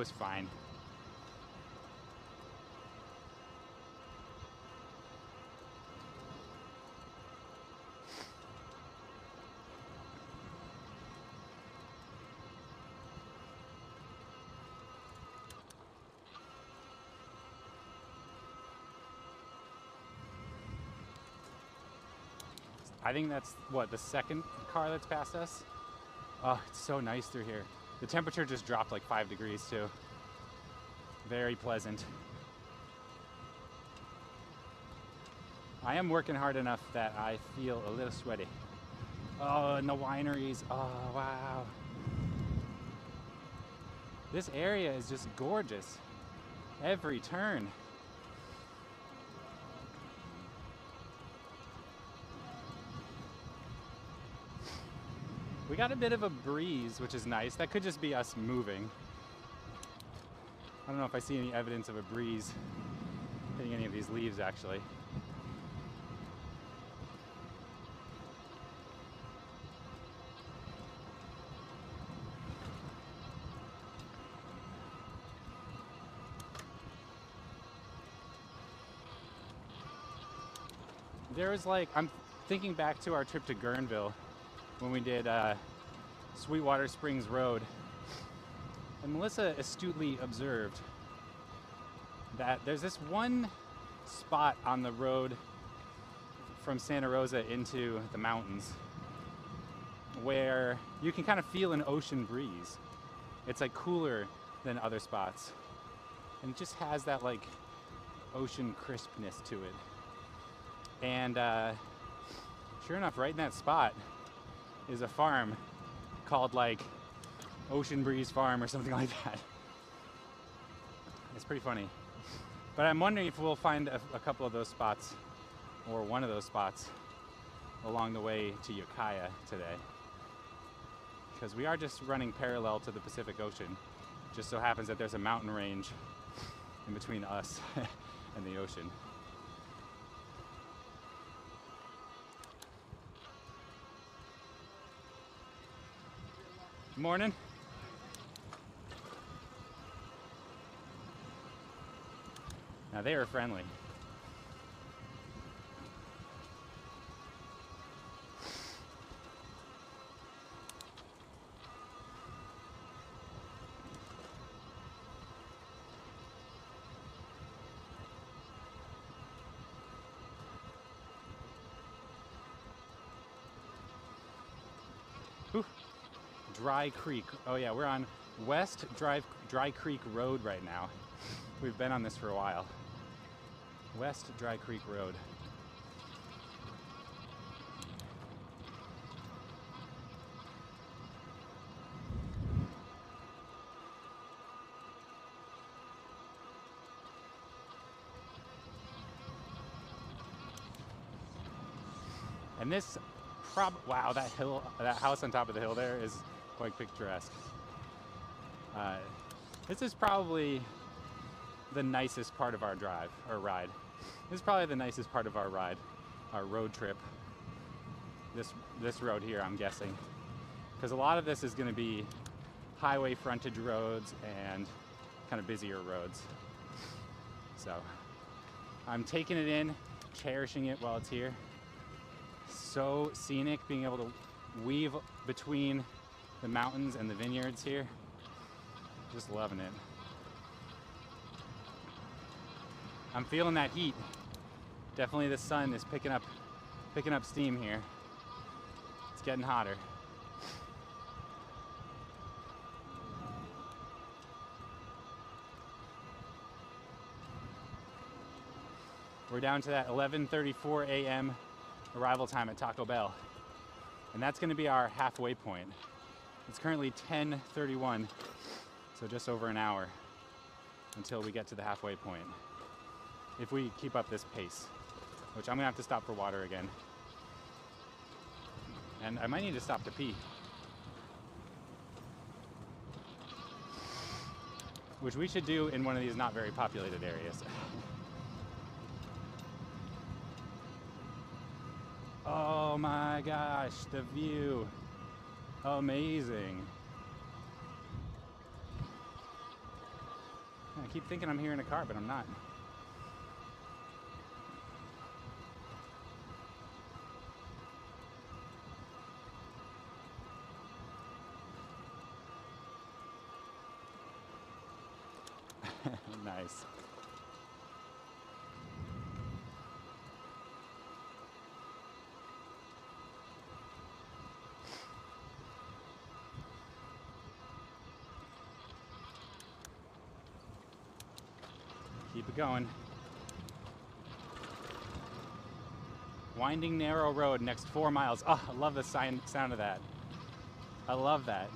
was fine. I think that's, what, the second car that's passed us? Oh, it's so nice through here. The temperature just dropped like 5 degrees too. Very pleasant. I am working hard enough that I feel a little sweaty. Oh, and the wineries. Oh, wow. This area is just gorgeous. Every turn. We got a bit of a breeze, which is nice. That could just be us moving. I don't know if I see any evidence of a breeze hitting any of these leaves, actually. There was like, I'm thinking back to our trip to Guerneville when we did Sweetwater Springs Road. And Melissa astutely observed that there's this one spot on the road from Santa Rosa into the mountains where you can kind of feel an ocean breeze. It's like cooler than other spots. And it just has that like ocean crispness to it. And sure enough, right in that spot is a farm called like Ocean Breeze Farm or something like that. It's pretty funny. But I'm wondering if we'll find a couple of those spots or one of those spots along the way to Ukiah today. Because we are just running parallel to the Pacific Ocean. Just so happens that there's a mountain range in between us and the ocean. Morning. Now they are friendly. Ooh. Dry Creek. Oh yeah, we're on West Dry Creek Road right now. We've been on this for a while. West Dry Creek Road. And this wow, that hill, that house on top of the hill there is quite picturesque. This is probably the nicest part of our drive, or ride. This is probably the nicest part of our ride, our road trip. This road here, I'm guessing. Because a lot of this is going to be highway frontage roads and kind of busier roads. So I'm taking it in, cherishing it while it's here. So scenic, being able to weave between the mountains and the vineyards here. Just loving it. I'm feeling that heat. Definitely the sun is picking up steam here. It's getting hotter. We're down to that 11:34 a.m. arrival time at Taco Bell. And that's going to be our halfway point. It's currently 10:31, so just over an hour until we get to the halfway point. If we keep up this pace, which I'm going to have to stop for water again. And I might need to stop to pee. Which we should do in one of these not very populated areas. Oh my gosh, the view. Amazing. I keep thinking I'm hearing a car, but I'm not. Nice. Keep it going. Winding narrow road, next 4 miles. Oh, I love the sound of that. I love that.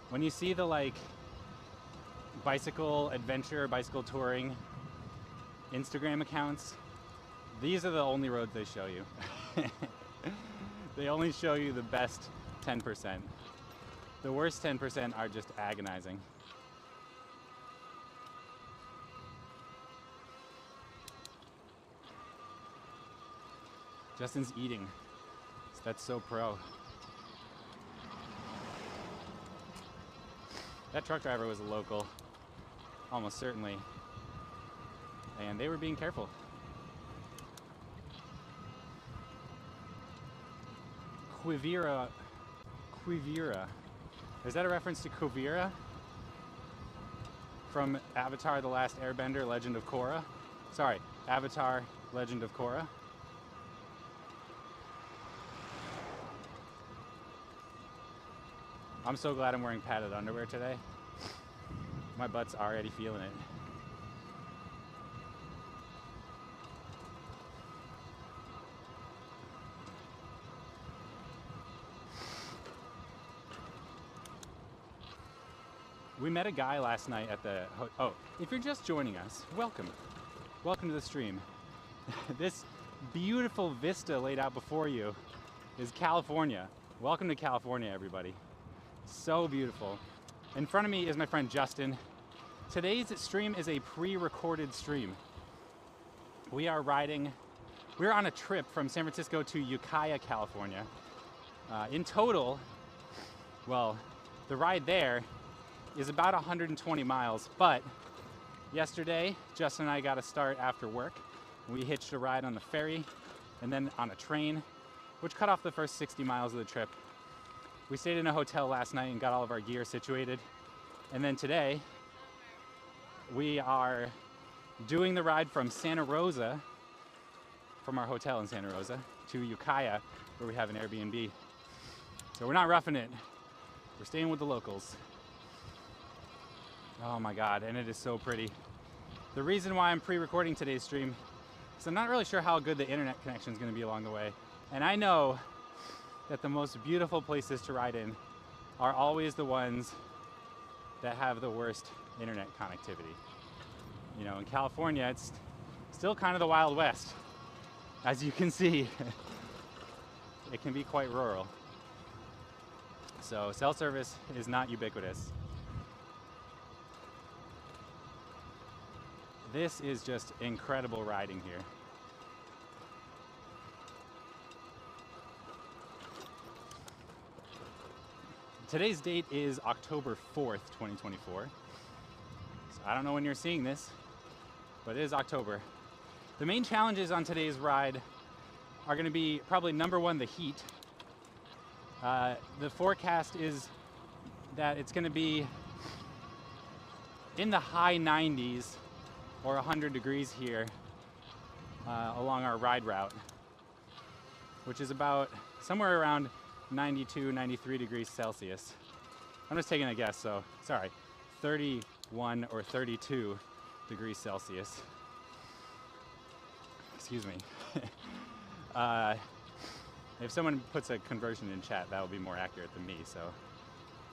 When you see the like bicycle adventure, bicycle touring Instagram accounts, these are the only roads they show you. They only show you the best 10%. The worst 10% are just agonizing. Justin's eating. That's so pro. That truck driver was a local, almost certainly. And they were being careful. Quivira. Is that a reference to Quivira? From Avatar: The Last Airbender, Legend of Korra? Sorry, Avatar, Legend of Korra. I'm so glad I'm wearing padded underwear today. My butt's already feeling it. We met a guy last night at the oh, if you're just joining us, welcome. Welcome to the stream. This beautiful vista laid out before you is California. Welcome to California, everybody. So beautiful. In front of me is my friend Justin. Today's stream is a pre-recorded stream. We're on a trip from San Francisco to Ukiah, California. In total, well, the ride there is about 120 miles, but yesterday, Justin and I got a start after work. We hitched a ride on the ferry and then on a train, which cut off the first 60 miles of the trip. We stayed in a hotel last night and got all of our gear situated. And then today, we are doing the ride from Santa Rosa, from our hotel in Santa Rosa, to Ukiah, where we have an Airbnb. So we're not roughing it. We're staying with the locals. Oh my God, and it is so pretty. The reason why I'm pre-recording today's stream is I'm not really sure how good the internet connection is going to be along the way. And I know that the most beautiful places to ride in are always the ones that have the worst internet connectivity. You know, in California, it's still kind of the Wild West. As you can see, it can be quite rural. So cell service is not ubiquitous. This is just incredible riding here. Today's date is October 4th, 2024. So I don't know when you're seeing this, but it is October. The main challenges on today's ride are going to be probably number one, the heat. The forecast is that it's going to be in the high 90s or 100 degrees here along our ride route, which is about somewhere around 92, 93 degrees Celsius. I'm just taking a guess, so sorry, 31 or 32 degrees Celsius. Excuse me. If someone puts a conversion in chat, that will be more accurate than me, so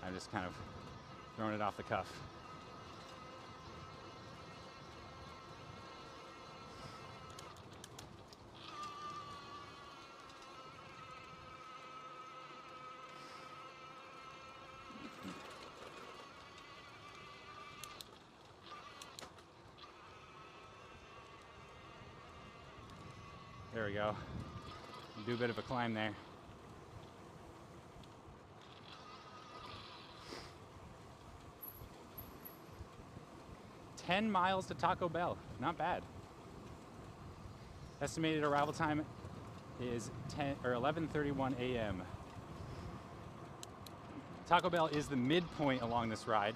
I'm just kind of throwing it off the cuff. There we go. Do a bit of a climb there. 10 miles to Taco Bell. Not bad. Estimated arrival time is 11:31 a.m. Taco Bell is the midpoint along this ride.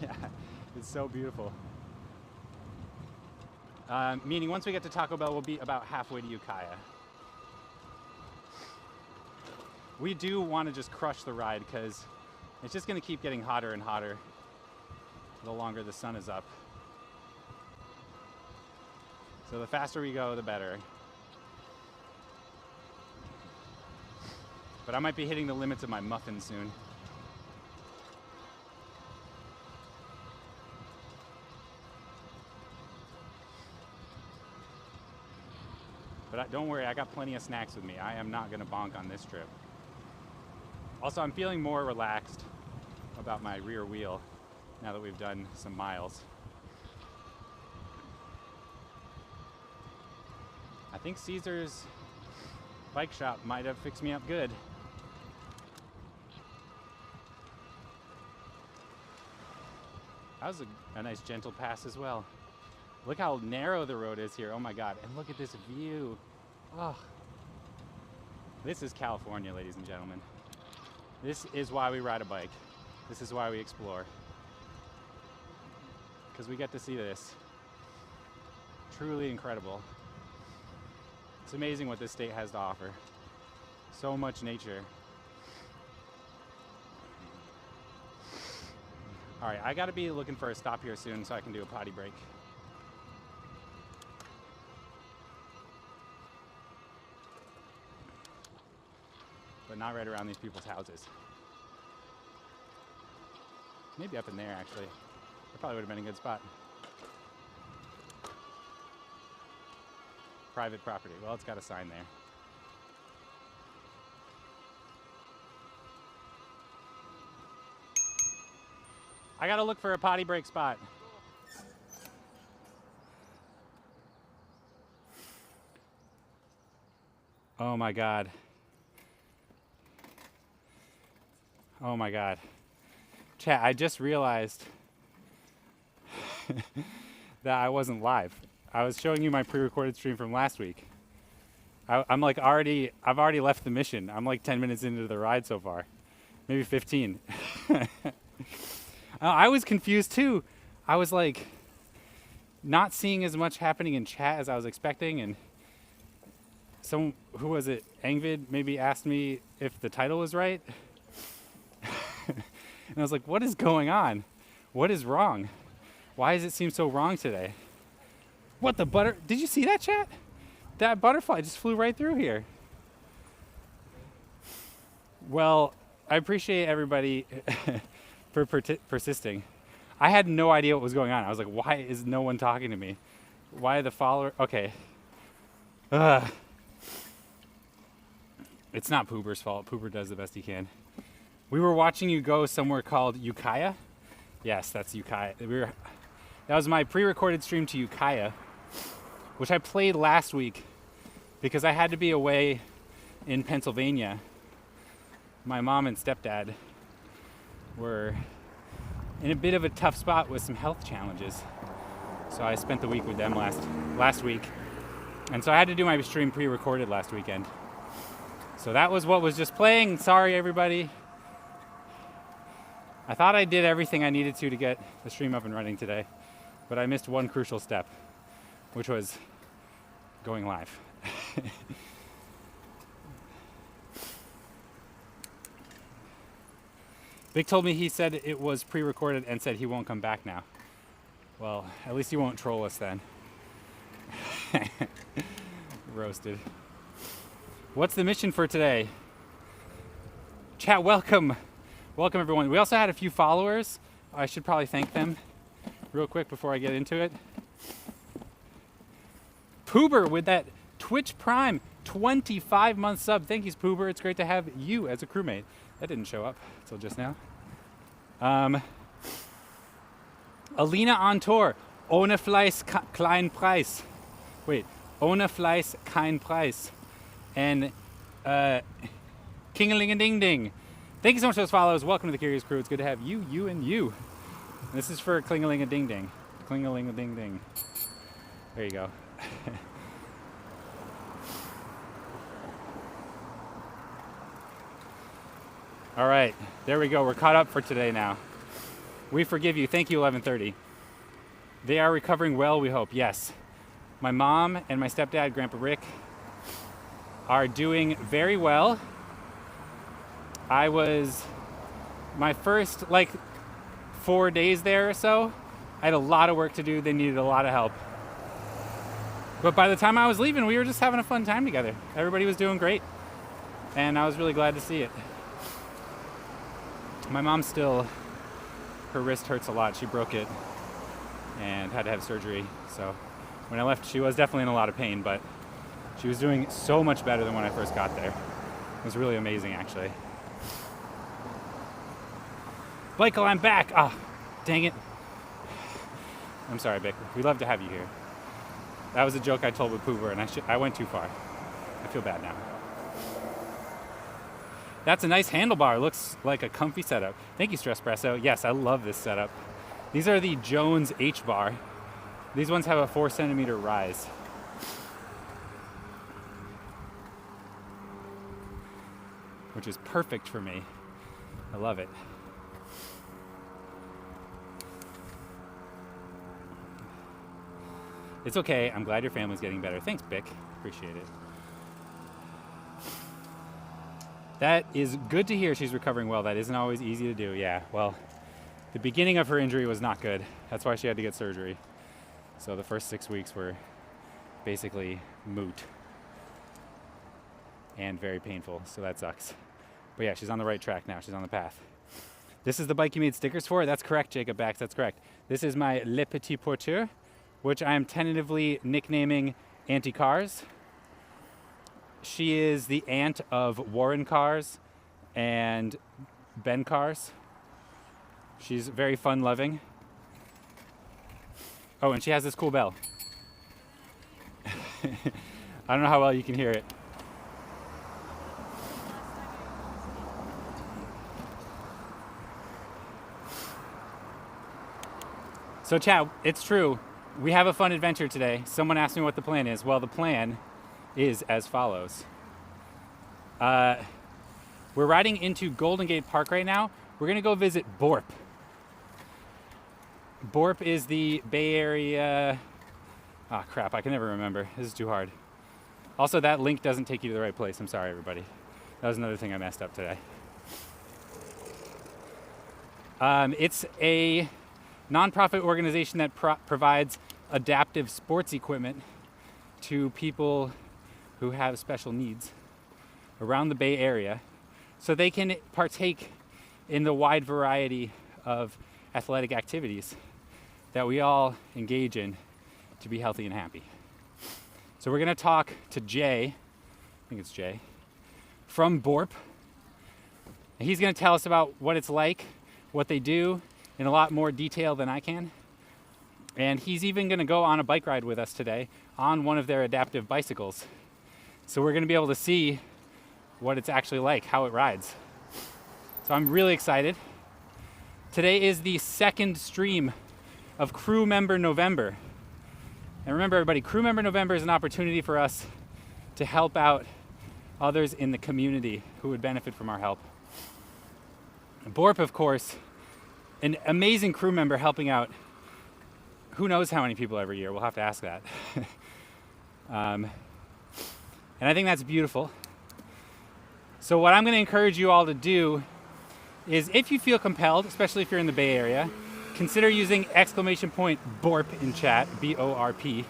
Yeah, it's so beautiful. Meaning once we get to Taco Bell, we'll be about halfway to Ukiah. We do want to just crush the ride because it's just going to keep getting hotter and hotter the longer the sun is up. So the faster we go, the better. But I might be hitting the limits of my muffin soon. But don't worry, I got plenty of snacks with me. I am not gonna bonk on this trip. Also, I'm feeling more relaxed about my rear wheel now that we've done some miles. I think Caesar's bike shop might have fixed me up good. That was a nice gentle pass as well. Look how narrow the road is here. Oh my God. And look at this view. Oh. This is California, ladies and gentlemen. This is why we ride a bike. This is why we explore. Because we get to see this. Truly incredible. It's amazing what this state has to offer. So much nature. All right, I gotta be looking for a stop here soon so I can do a potty break. But not right around these people's houses. Maybe up in there, actually. That probably would have been a good spot. Private property. Well, it's got a sign there. I gotta look for a potty break spot. Oh my God. Oh my God. Chat, I just realized that I wasn't live. I was showing you my pre-recorded stream from last week. I've already left the mission. I'm like 10 minutes into the ride so far. Maybe 15. I was confused too. I was like not seeing as much happening in chat as I was expecting, and who was it? Angvid maybe asked me if the title was right. And I was like, what is going on? What is wrong? Why does it seem so wrong today? What the butter? Did you see that, chat? That butterfly just flew right through here. Well, I appreciate everybody for persisting. I had no idea what was going on. I was like, why is no one talking to me? Why the follower? Okay. It's not Poober's fault. Poober does the best he can. We were watching you go somewhere called Ukiah. Yes, that's Ukiah. That was my pre-recorded stream to Ukiah, which I played last week because I had to be away in Pennsylvania. My mom and stepdad were in a bit of a tough spot with some health challenges. So I spent the week with them last week. And so I had to do my stream pre-recorded last weekend. So that was what was just playing. Sorry, everybody. I thought I did everything I needed to get the stream up and running today, but I missed one crucial step, which was going live. Vic told me he said it was pre-recorded and said he won't come back now. Well, at least he won't troll us then. Roasted. What's the mission for today? Chat, welcome. Welcome, everyone. We also had a few followers. I should probably thank them real quick before I get into it. Poober with that Twitch Prime 25-month sub. Thank you, Poober. It's great to have you as a crewmate. That didn't show up until just now. Alina on tour. Ohne Fleiß, klein Preis. Wait. Ohne Fleiß, kein Preis. And King-a-ling-a-ding-ding. Thank you so much for those follows. Welcome to the Curious Crew. It's good to have you, and you. This is for Klingaling-a-ding-ding. Klingaling-a-ding-ding. There you go. All right, there we go. We're caught up for today now. We forgive you. Thank you, 1130. They are recovering well, we hope. Yes. My mom and my stepdad, Grandpa Rick, are doing very well. I was my first 4 days there or so. I had a lot of work to do. They needed a lot of help. But by the time I was leaving, we were just having a fun time together. Everybody was doing great. And I was really glad to see it. My mom still, her wrist hurts a lot. She broke it and had to have surgery. So when I left, she was definitely in a lot of pain, but she was doing so much better than when I first got there. It was really amazing, actually. Michael, I'm back. Ah, dang it. I'm sorry, Vic. We'd love to have you here. That was a joke I told with Poover, and I went too far. I feel bad now. That's a nice handlebar. Looks like a comfy setup. Thank you, Stresspresso. Yes, I love this setup. These are the Jones H-Bar. These ones have a 4-centimeter rise. Which is perfect for me. I love it. It's okay. I'm glad your family's getting better. Thanks, Bick. Appreciate it. That is good to hear she's recovering well. That isn't always easy to do. Yeah, well, the beginning of her injury was not good. That's why she had to get surgery. So the first 6 weeks were basically moot and very painful. So that sucks. But yeah, she's on the right track now. She's on the path. This is the bike you made stickers for? That's correct, Jacob Bax. That's correct. This is my Le Petit Porteur, which I am tentatively nicknaming Auntie Cars. She is the aunt of Warren Cars and Ben Cars. She's very fun-loving. Oh, and she has this cool bell. I don't know how well you can hear it. So chat, it's true. We have a fun adventure today. Someone asked me what the plan is. Well, the plan is as follows. We're riding into Golden Gate Park right now. We're gonna go visit Borp. Borp is the Bay Area, ah crap, I can never remember. This is too hard. Also, that link doesn't take you to the right place. I'm sorry, everybody. That was another thing I messed up today. It's a nonprofit organization that provides adaptive sports equipment to people who have special needs around the Bay Area so they can partake in the wide variety of athletic activities that we all engage in to be healthy and happy. So we're going to talk to Jay, I think it's Jay, from Borp. And he's going to tell us about what it's like, what they do in a lot more detail than I can. And he's even going to go on a bike ride with us today on one of their adaptive bicycles. So we're going to be able to see what it's actually like, how it rides. So I'm really excited. Today is the second stream of Crew Member November. And remember, everybody, Crew Member November is an opportunity for us to help out others in the community who would benefit from our help. Borp, of course, an amazing crew member helping out who knows how many people every year. We'll have to ask that. And I think that's beautiful. So what I'm going to encourage you all to do is, if you feel compelled, especially if you're in the Bay Area, consider using !BORP in chat, B-O-R-P.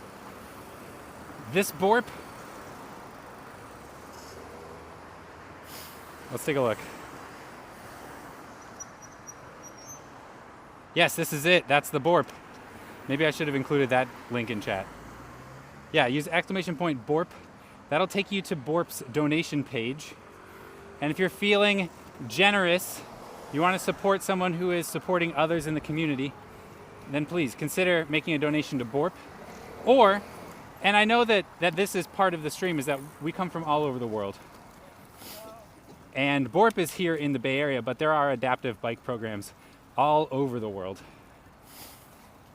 This Borp, let's take a look. Yes, this is it. That's the Borp. Maybe I should have included that link in chat. Yeah, use !BORP. That'll take you to Borp's donation page. And if you're feeling generous, you want to support someone who is supporting others in the community, then please consider making a donation to Borp. Or, and I know that this is part of the stream, is that we come from all over the world. And Borp is here in the Bay Area, but there are adaptive bike programs all over the world.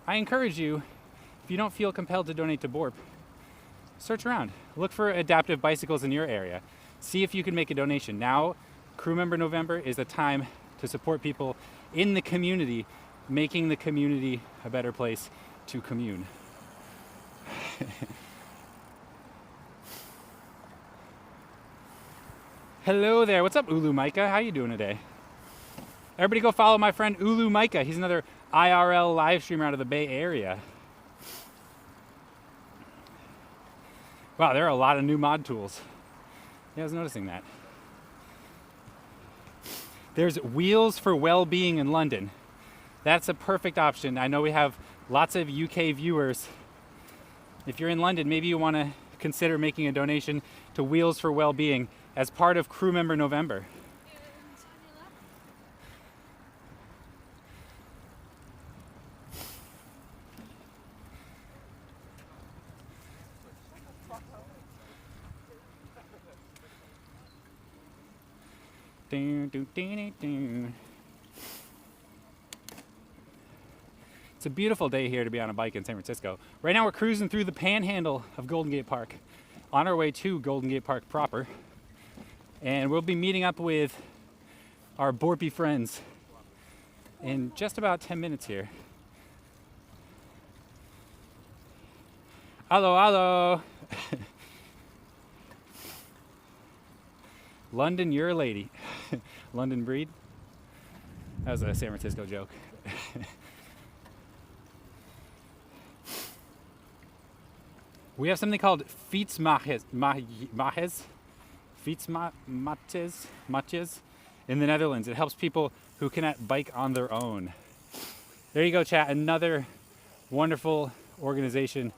I encourage you, if you don't feel compelled to donate to BORP, search around. Look for adaptive bicycles in your area. See if you can make a donation. Now, Crew Member November is a time to support people in the community, making the community a better place to commune. Hello there. What's up, Ulu Micah? How you doing today? Everybody go follow my friend Ulu Micah. He's another IRL live streamer out of the Bay Area. Wow, there are a lot of new mod tools. Yeah, I was noticing that. There's Wheels for Wellbeing in London. That's a perfect option. I know we have lots of UK viewers. If you're in London, maybe you want to consider making a donation to Wheels for Wellbeing as part of Crew Member November. It's a beautiful day here to be on a bike in San Francisco. Right now we're cruising through the panhandle of Golden Gate Park on our way to Golden Gate Park proper. And we'll be meeting up with our Borpy friends in just about 10 minutes here. Hello, hello. London, you're a lady. London breed. That was a San Francisco joke. We have something called Fietsmatjes in the Netherlands. It helps people who cannot bike on their own. There you go, chat. Another wonderful organization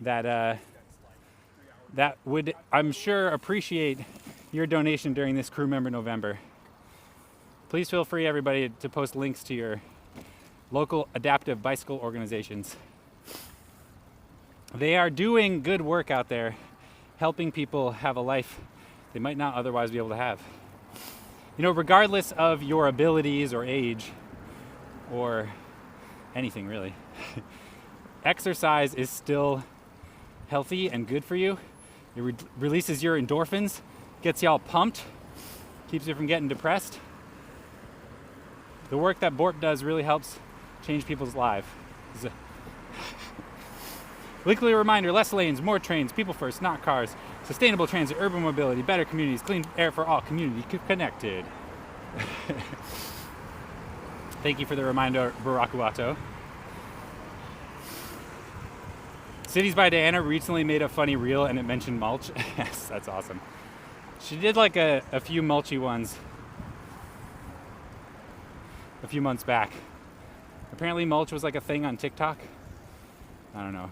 that that would, I'm sure, appreciate your donation during this Crew Member November. Please feel free, everybody, to post links to your local adaptive bicycle organizations. They are doing good work out there, helping people have a life they might not otherwise be able to have. You know, regardless of your abilities or age or anything really, exercise is still healthy and good for you. It releases your endorphins, gets you all pumped, keeps you from getting depressed. The work that BORP does really helps change people's lives. Weekly reminder, less lanes, more trains, people first, not cars, sustainable transit, urban mobility, better communities, clean air for all, community connected. Thank you for the reminder, Barakuato. Cities by Diana recently made a funny reel and it mentioned mulch. Yes, that's awesome. She did like a few mulchy ones a few months back. Apparently mulch was like a thing on TikTok. I don't know.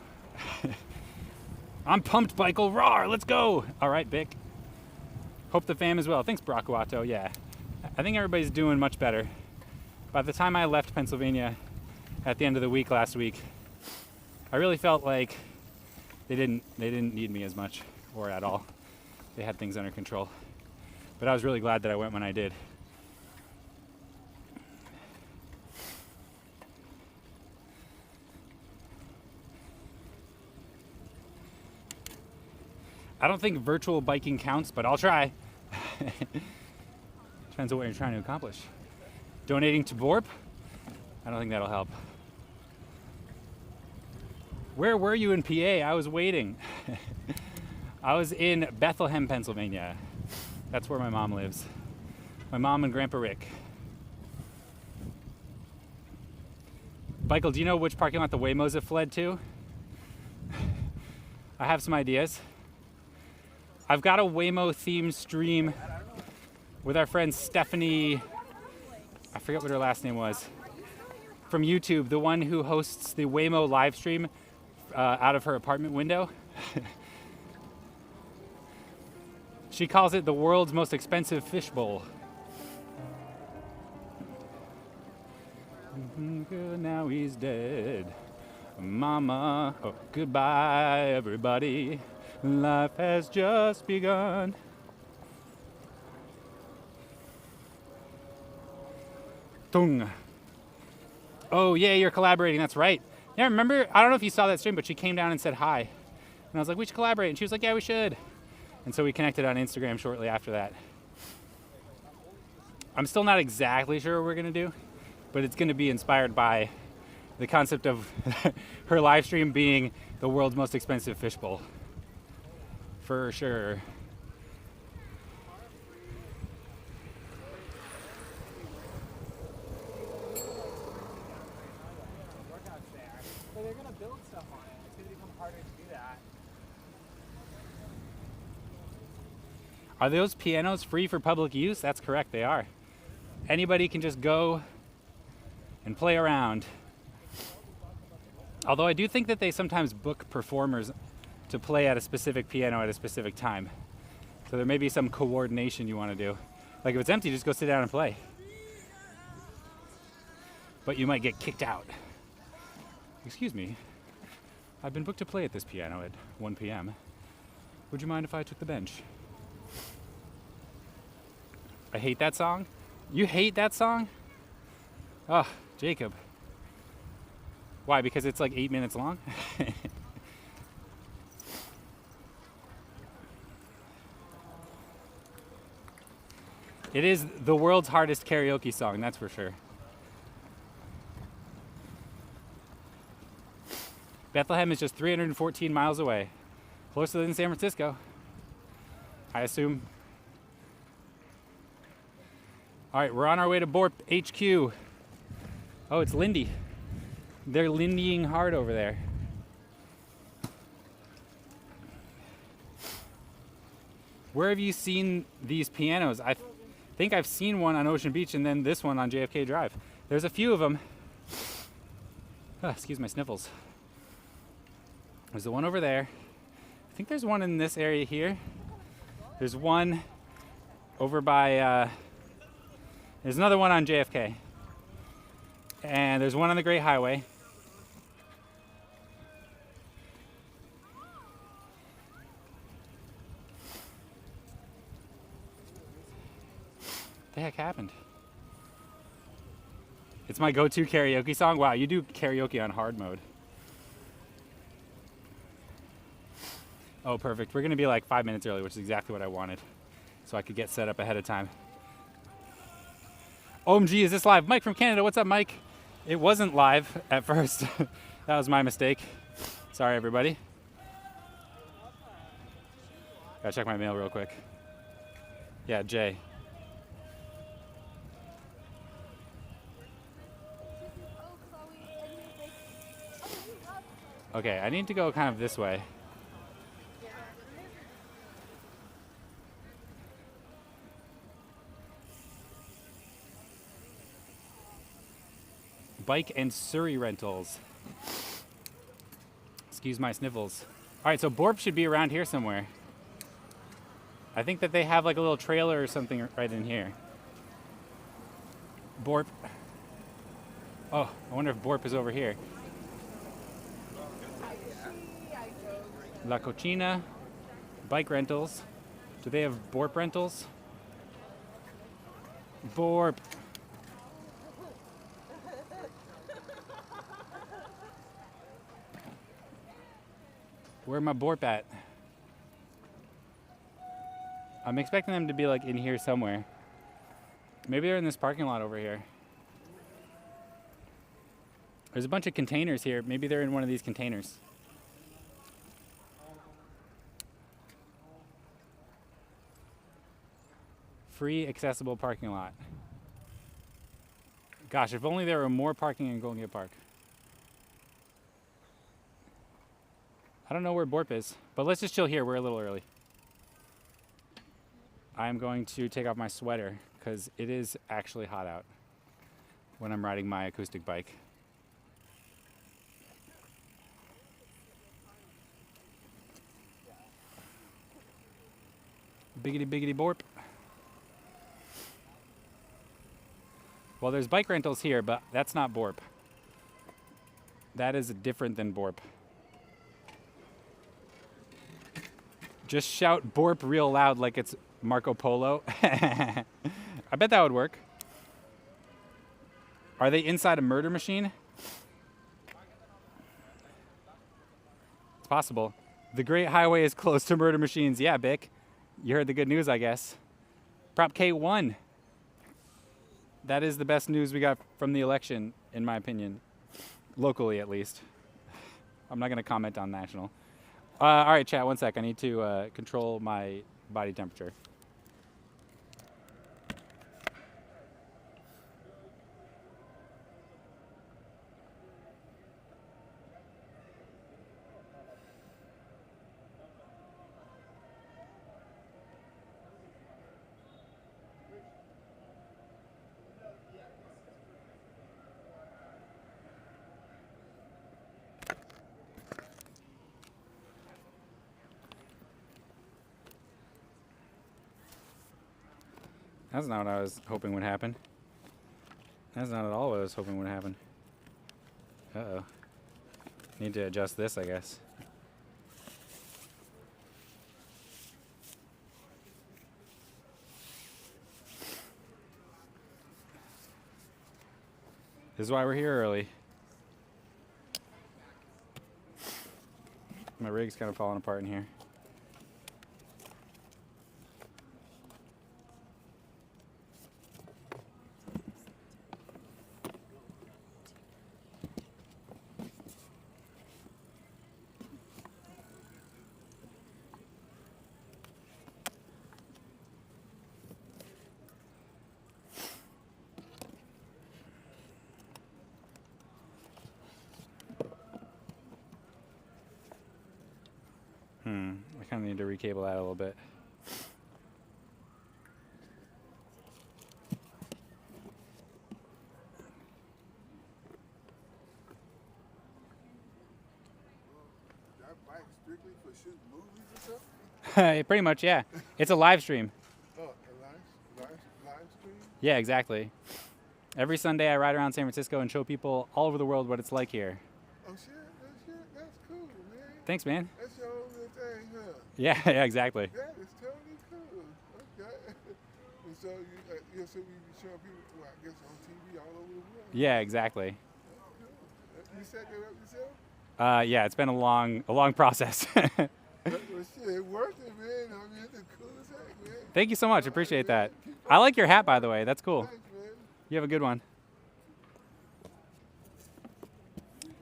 I'm pumped, Michael. Roar, let's go. All right, Bick. Hope the fam is well. Thanks, Barakuato. Yeah, I think everybody's doing much better. By the time I left Pennsylvania at the end of the week last week, I really felt like they didn't need me as much or at all. They had things under control. But I was really glad that I went when I did. I don't think virtual biking counts, but I'll try. Depends on what you're trying to accomplish. Donating to BORP? I don't think that'll help. Where were you in PA? I was waiting. I was in Bethlehem, Pennsylvania. That's where my mom lives. My mom and Grandpa Rick. Michael, do you know which parking lot the Waymos have fled to? I have some ideas. I've got a Waymo themed stream with our friend Stephanie, I forget what her last name was, from YouTube, the one who hosts the Waymo live stream out of her apartment window. She calls it the world's most expensive fishbowl. Now he's dead. Mama, oh, goodbye everybody. Life has just begun. Tung. Oh yeah, you're collaborating, that's right. Yeah, remember, I don't know if you saw that stream, but she came down and said hi. And I was like, we should collaborate. And she was like, yeah, we should. And so we connected on Instagram shortly after that. I'm still not exactly sure what we're going to do, but it's going to be inspired by the concept of her live stream being the world's most expensive fishbowl. For sure. So they're gonna build stuff on it. It's gonna become harder to do that. Are those pianos free for public use? That's correct, they are. Anybody can just go and play around. Although I do think that they sometimes book performers to play at a specific piano at a specific time. So there may be some coordination you want to do. Like if it's empty, just go sit down and play. But you might get kicked out. Excuse me, I've been booked to play at this piano at 1 p.m. Would you mind if I took the bench? I hate that song. You hate that song? Oh, Jacob. Why? Because it's like 8 minutes long? It is the world's hardest karaoke song, that's for sure. Bethlehem is just 314 miles away, closer than San Francisco, I assume. All right, we're on our way to Borp HQ. Oh, it's Lindy. They're Lindying hard over there. Where have you seen these pianos? I think I've seen one on Ocean Beach and then this one on JFK Drive. There's a few of them. Oh, excuse my sniffles. There's the one over there. I think there's one in this area here. There's one over by, there's another one on JFK. And there's one on the Great Highway. What the heck happened? It's my go-to karaoke song. Wow, you do karaoke on hard mode. Oh, perfect. We're going to be like 5 minutes early, which is exactly what I wanted. So I could get set up ahead of time. OMG, is this live? Mike from Canada. What's up, Mike? It wasn't live at first. That was my mistake. Sorry, everybody. Gotta check my mail real quick. Yeah, Jay. Okay, I need to go kind of this way. Bike and Surrey rentals. Excuse my sniffles. All right, so Borp should be around here somewhere. I think that they have like a little trailer or something right in here. Borp. Oh, I wonder if Borp is over here. La Cochina, bike rentals. Do they have Borp rentals? Borp. Where my Borp at? I'm expecting them to be like in here somewhere. Maybe they're in this parking lot over here. There's a bunch of containers here. Maybe they're in one of these containers. Free accessible parking lot. Gosh, if only there were more parking in Golden Gate Park. I don't know where Borp is, but let's just chill here. We're a little early. I'm going to take off my sweater because it is actually hot out when I'm riding my acoustic bike. Biggity biggity Borp. Well, there's bike rentals here, but that's not Borp. That is different than Borp. Just shout Borp real loud like it's Marco Polo. I bet that would work. Are they inside a murder machine? It's possible. The Great Highway is close to murder machines. Yeah, Bick. You heard the good news, I guess. Prop K won. That is the best news we got from the election, in my opinion. Locally, at least. I'm not going to comment on national. All right, chat, one sec. I need to control my body temperature. That's not what I was hoping would happen. That's not at all what I was hoping would happen. Uh-oh. Need to adjust this, I guess. This is why we're here early. My rig's kind of falling apart in here. I kind of need to recable that a little bit. That bike strictly for shooting movies or something? Pretty much, yeah. It's a live stream. Oh, a live stream? Yeah, exactly. Every Sunday I ride around San Francisco and show people all over the world what it's like here. Oh shit, that's cool, man. Thanks, man. That's your own little thing, huh? Yeah, yeah, exactly. That is totally cool. Okay. And so you be showing people, well, I guess on TV all over the world. Yeah, exactly. That's cool. You set that up yourself? Yeah, it's been a long process. Well, shit, it worth it, man. I mean, it's cool as heck, man. Thank you so much. Appreciate that. I like your hat, by the way. That's cool. Thanks, man. You have a good one.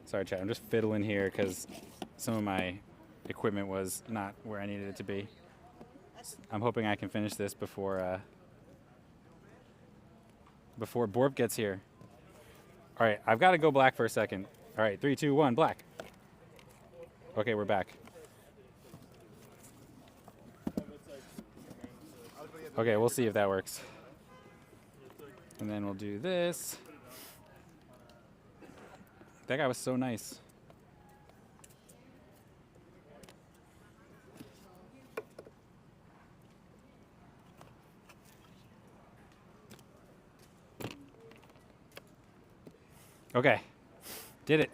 Sorry, chat. I'm just fiddling here because some of my equipment was not where I needed it to be. I'm hoping I can finish this before Borp gets here. All right, I've got to go black for a second. All right, 3, 2, 1, black. Okay, we're back. Okay, we'll see if that works. And then we'll do this. That guy was so nice. Okay, did it.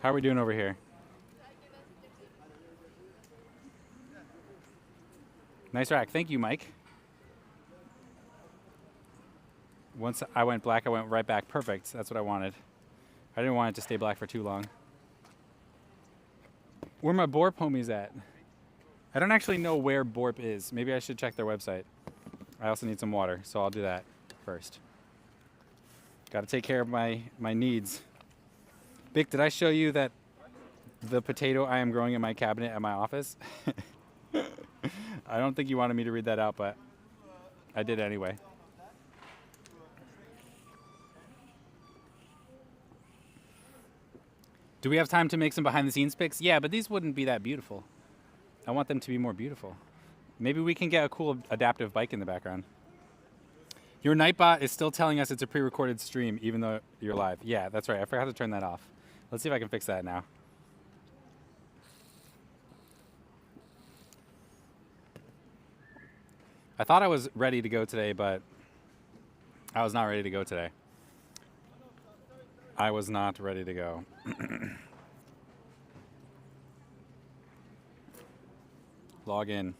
How are we doing over here? Nice rack. Thank you, Mike. Once I went black, I went right back. Perfect. That's what I wanted. I didn't want it to stay black for too long. Where my Borp homies at? I don't actually know where Borp is. Maybe I should check their website. I also need some water, so I'll do that first. Got to take care of my needs. Bick, did I show you that the potato I am growing in my cabinet at my office? I don't think you wanted me to read that out, but I did anyway. Do we have time to make some behind the scenes pics? Yeah, but these wouldn't be that beautiful. I want them to be more beautiful. Maybe we can get a cool adaptive bike in the background. Your Nightbot is still telling us it's a pre-recorded stream even though you're live. Yeah, that's right. I forgot to turn that off. Let's see if I can fix that now. I thought I was ready to go today, but I was not ready to go today. I was not ready to go. Log in.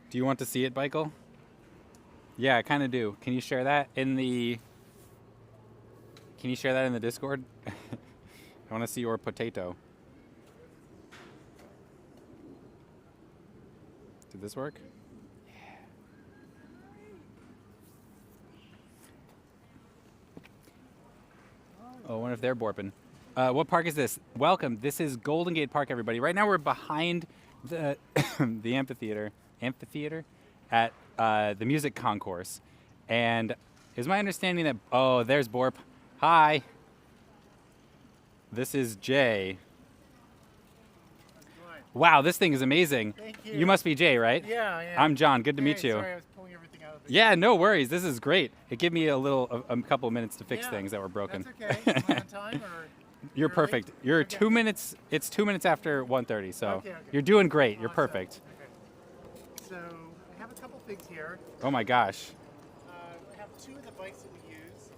Do you want to see it, Michael? Yeah, I kind of do. Can you share that in the? Can you share that in the Discord? I want to see your potato. Did this work? Oh, I wonder if they're borping. What park is this? Welcome. This is Golden Gate Park, everybody. Right now we're behind the the amphitheater at the music concourse, and is my understanding that there's Borp. Hi. This is Jay. Wow, this thing is amazing. Thank you. You must be Jay, right? Yeah. I'm John. Good to meet you. Sorry, I was pulling everything out of the Yeah, no worries. This is great. It gave me a couple of minutes to fix things that were broken. That's okay. Am I on time or? You're early? perfect. You're Okay. 2 minutes. It's 2 minutes after 1:30, so Okay. you're doing great. You're Awesome. perfect. Okay. So I have a couple things here. Oh my gosh. I have two of the bikes that we use.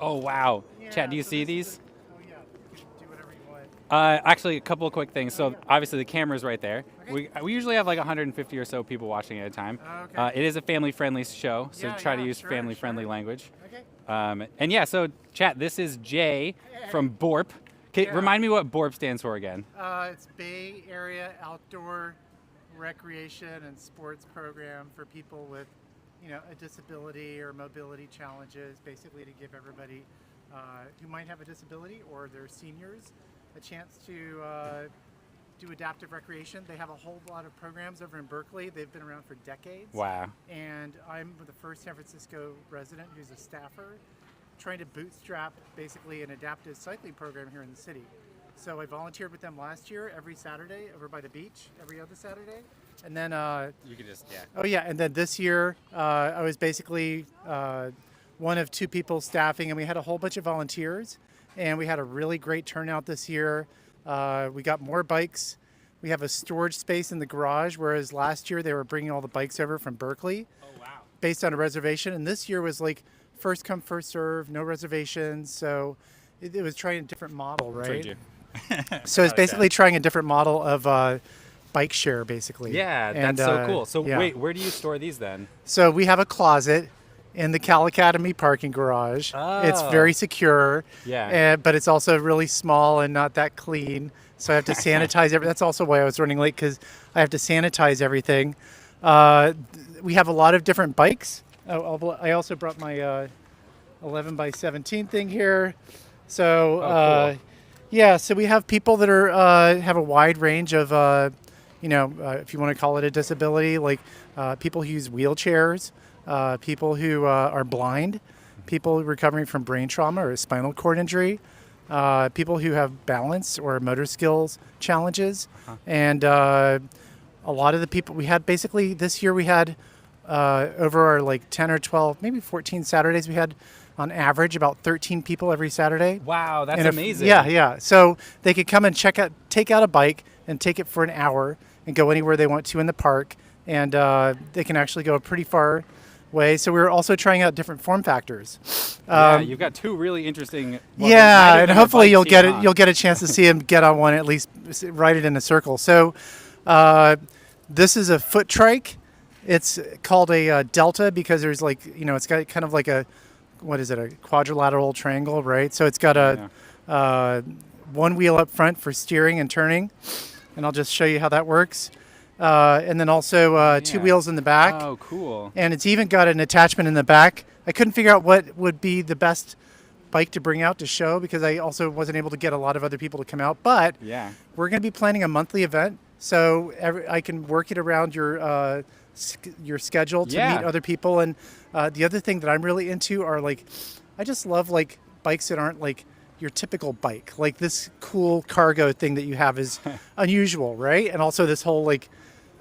Oh wow. Yeah, Chad, do you so see this these? is oh yeah, you can do whatever you want. Actually, a couple of quick things. So yeah. obviously the camera's right there. Okay. We usually have like 150 or so people watching at a time. Okay. It is a family-friendly show, so Yeah, try to yeah, use sure, family-friendly sure. language. Okay. And yeah, so chat. This is Jay from Borp. Yeah. Remind me what Borp stands for again. It's Bay Area Outdoor Recreation and Sports Program for people with, a disability or mobility challenges. Basically, to give everybody who might have a disability or their seniors a chance to do adaptive recreation. They have a whole lot of programs over in Berkeley. They've been around for decades. Wow. And I'm the first San Francisco resident who's a staffer, trying to bootstrap basically an adaptive cycling program here in the city. So I volunteered with them last year every Saturday over by the beach, every other Saturday. And then, You could just and then this year I was basically one of two people staffing, and we had a whole bunch of volunteers, and we had a really great turnout this year. We got more bikes. We have a storage space in the garage, whereas last year they were bringing all the bikes over from Berkeley. Oh wow. Based on a reservation, and this year was like first come first serve, no reservations. So it was trying a different model, right? Trade you. So it's basically trying a different model of bike share, basically. Yeah, And, that's so cool. So yeah. wait, where do you store these then? So we have a closet in the Cal Academy parking garage. It's Oh. very secure. Yeah. But it's also really small and not that clean. So I have to sanitize everything. That's also why I was running late, because I have to sanitize everything. We have a lot of different bikes. I also brought my 11 by 17 thing here. So cool. yeah, so we have people that are have a wide range of if you want to call it a disability, like people who use wheelchairs, people who are blind, people recovering from brain trauma or spinal cord injury, people who have balance or motor skills challenges, and a lot of the people we had basically this year we had over our like 10 or 12, maybe 14 Saturdays, we had on average about 13 people every Saturday. Wow, that's And amazing. Yeah. So they could come and take out a bike and take it for an hour and go anywhere they want to in the park, and they can actually go a pretty far way. So we were also trying out different form factors. Yeah, you've got two really interesting. Well, Yeah, they're and not even hopefully bikes you'll get here, it. huh? You'll get a chance to see him get on one, at least ride it in a circle. So this is a foot trike. It's called a delta because there's like it's got kind of like a a quadrilateral triangle, right? So it's got a one wheel up front for steering and turning, and I'll just show you how that works. And then also two Yeah. wheels in the back. Oh, cool. And it's even got an attachment in the back. I couldn't figure out what would be the best bike to bring out to show, because I also wasn't able to get a lot of other people to come out. But Yeah. we're going to be planning a monthly event, so I can work it around your schedule to Yeah. meet other people. And the other thing that I'm really into are I just love bikes that aren't like your typical bike. Like this cool cargo thing that you have is unusual, right? And also this whole rig.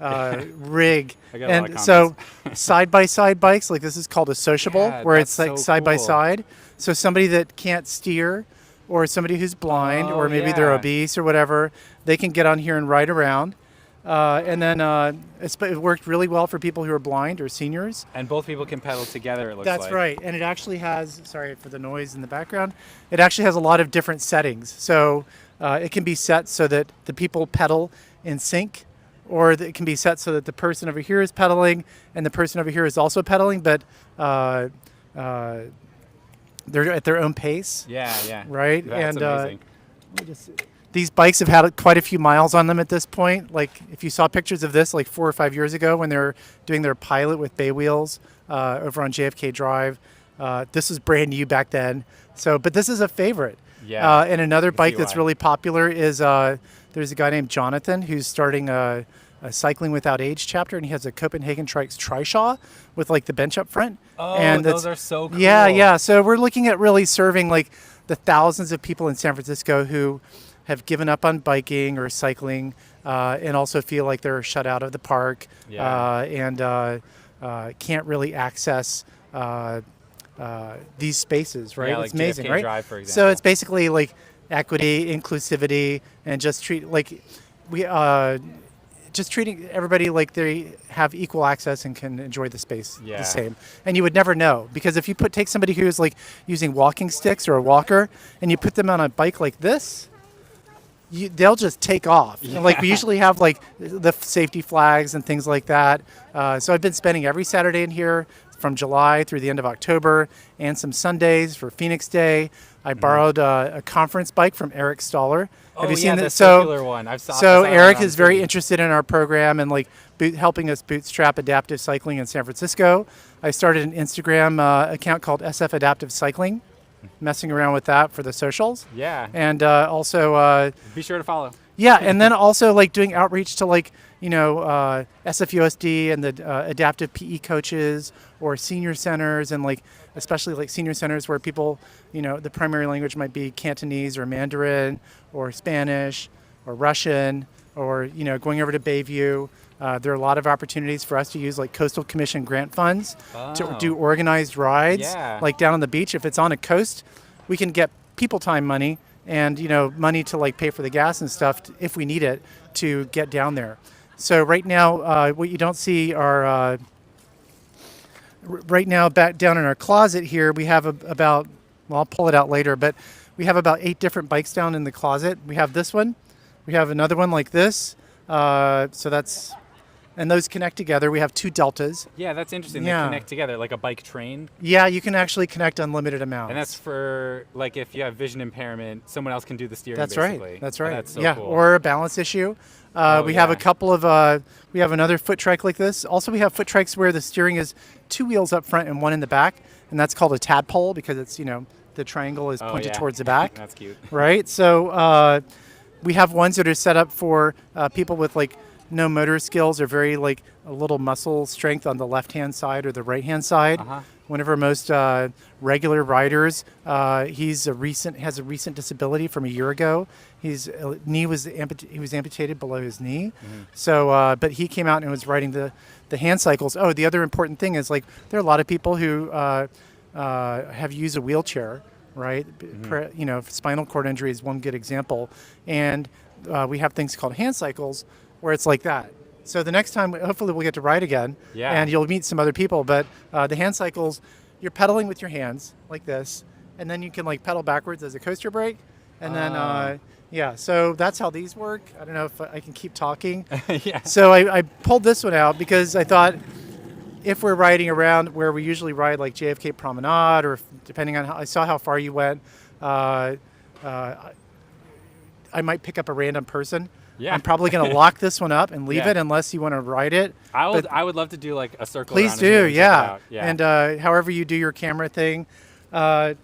I got a lot of And so side by side bikes, like this is called a sociable, Yeah, where that's it's like so side by cool. side. So somebody that can't steer, or somebody who's blind, Oh, or maybe they're yeah. obese or whatever, they can get on here and ride around. And then it worked really well for people who are blind or seniors. And both people can pedal together, it looks like. That's right. And it actually has, sorry for the noise in the background, it actually has a lot of different settings. So it can be set so that the people pedal in sync, or it can be set so that the person over here is pedaling and the person over here is also pedaling, but they're at their own pace. Yeah. Right? That's and amazing. let me just, these bikes have had quite a few miles on them at this point. Like if you saw pictures of this like 4 or 5 years ago when they were doing their pilot with bay wheels over on JFK Drive, this was brand new back then. So, but this is a favorite. Yeah, And another bike see that's why. really popular is there's a guy named Jonathan who's starting a Cycling Without Age chapter, and he has a Copenhagen Trikes Trishaw with like the bench up front. Oh, and those are so cool. Yeah. So we're looking at really serving like the thousands of people in San Francisco who have given up on biking or cycling, and also feel like they're shut out of the park, and can't really access these spaces, right? Yeah, like it's amazing, JFK right? Drive, for example. So it's basically like equity, inclusivity, and just just treating everybody like they have equal access and can enjoy the space the same. And you would never know, because if you take somebody who's like using walking sticks or a walker and you put them on a bike like this, they'll just take off. And, like we usually have like the safety flags and things like that. So I've been spending every Saturday in here from July through the end of October, and some Sundays for Phoenix Day. I borrowed a conference bike from Eric Stoller. Oh, Have you yeah, seen the this? circular one. I saw So it Eric on is very TV. interested in our program and like helping us bootstrap adaptive cycling in San Francisco. I started an Instagram account called SF Adaptive Cycling, messing around with that for the socials. Yeah. And also, Be sure to follow. yeah, and then also like doing outreach to like, SFUSD and the adaptive PE coaches or senior centers, and like especially like senior centers where people, the primary language might be Cantonese or Mandarin or Spanish or Russian, or going over to Bayview. There are a lot of opportunities for us to use like Coastal Commission grant funds to do organized rides, like down on the beach. If it's on a coast, we can get people time money and money to like pay for the gas and stuff if we need it to get down there. So right now, what you don't see are right now back down in our closet here, we have about, well, I'll pull it out later, but we have about 8 different bikes down in the closet. We have this one, we have another one like this. So that's, and those connect together. We have 2 Deltas. Yeah, that's interesting. Yeah. They connect together like a bike train. Yeah, you can actually connect unlimited amounts. And that's for like if you have vision impairment, someone else can do the steering. That's basically. right. That's right. Oh, that's so yeah, cool. or a balance issue. We have a couple of. We have another foot trike like this. Also, we have foot trikes where the steering is 2 wheels up front and 1 in the back, and that's called a tadpole because it's the triangle is pointed towards the back. That's cute. Right. So we have ones that are set up for people with like no motor skills or very like a little muscle strength on the left-hand side or the right-hand side. One of our most regular riders, has a recent disability from a year ago. His knee was he was amputated below his knee. So, but he came out and was riding the hand cycles. Oh, the other important thing is like there are a lot of people who have used a wheelchair, right? Spinal cord injury is one good example, and we have things called hand cycles where it's like that. So the next time, hopefully we'll get to ride again, and you'll meet some other people. But the hand cycles, you're pedaling with your hands like this, and then you can like pedal backwards as a coaster brake, and then so that's how these work. I don't know if I can keep talking. Yeah. So I pulled this one out because I thought if we're riding around where we usually ride like JFK Promenade, or depending on I saw how far you went, I might pick up a random person. Yeah. I'm probably going to lock this one up and leave Yeah. it unless you want to ride it. I would love to do like a circle. Please around in here do, and check it yeah. out. Yeah. And however you do your camera thing. I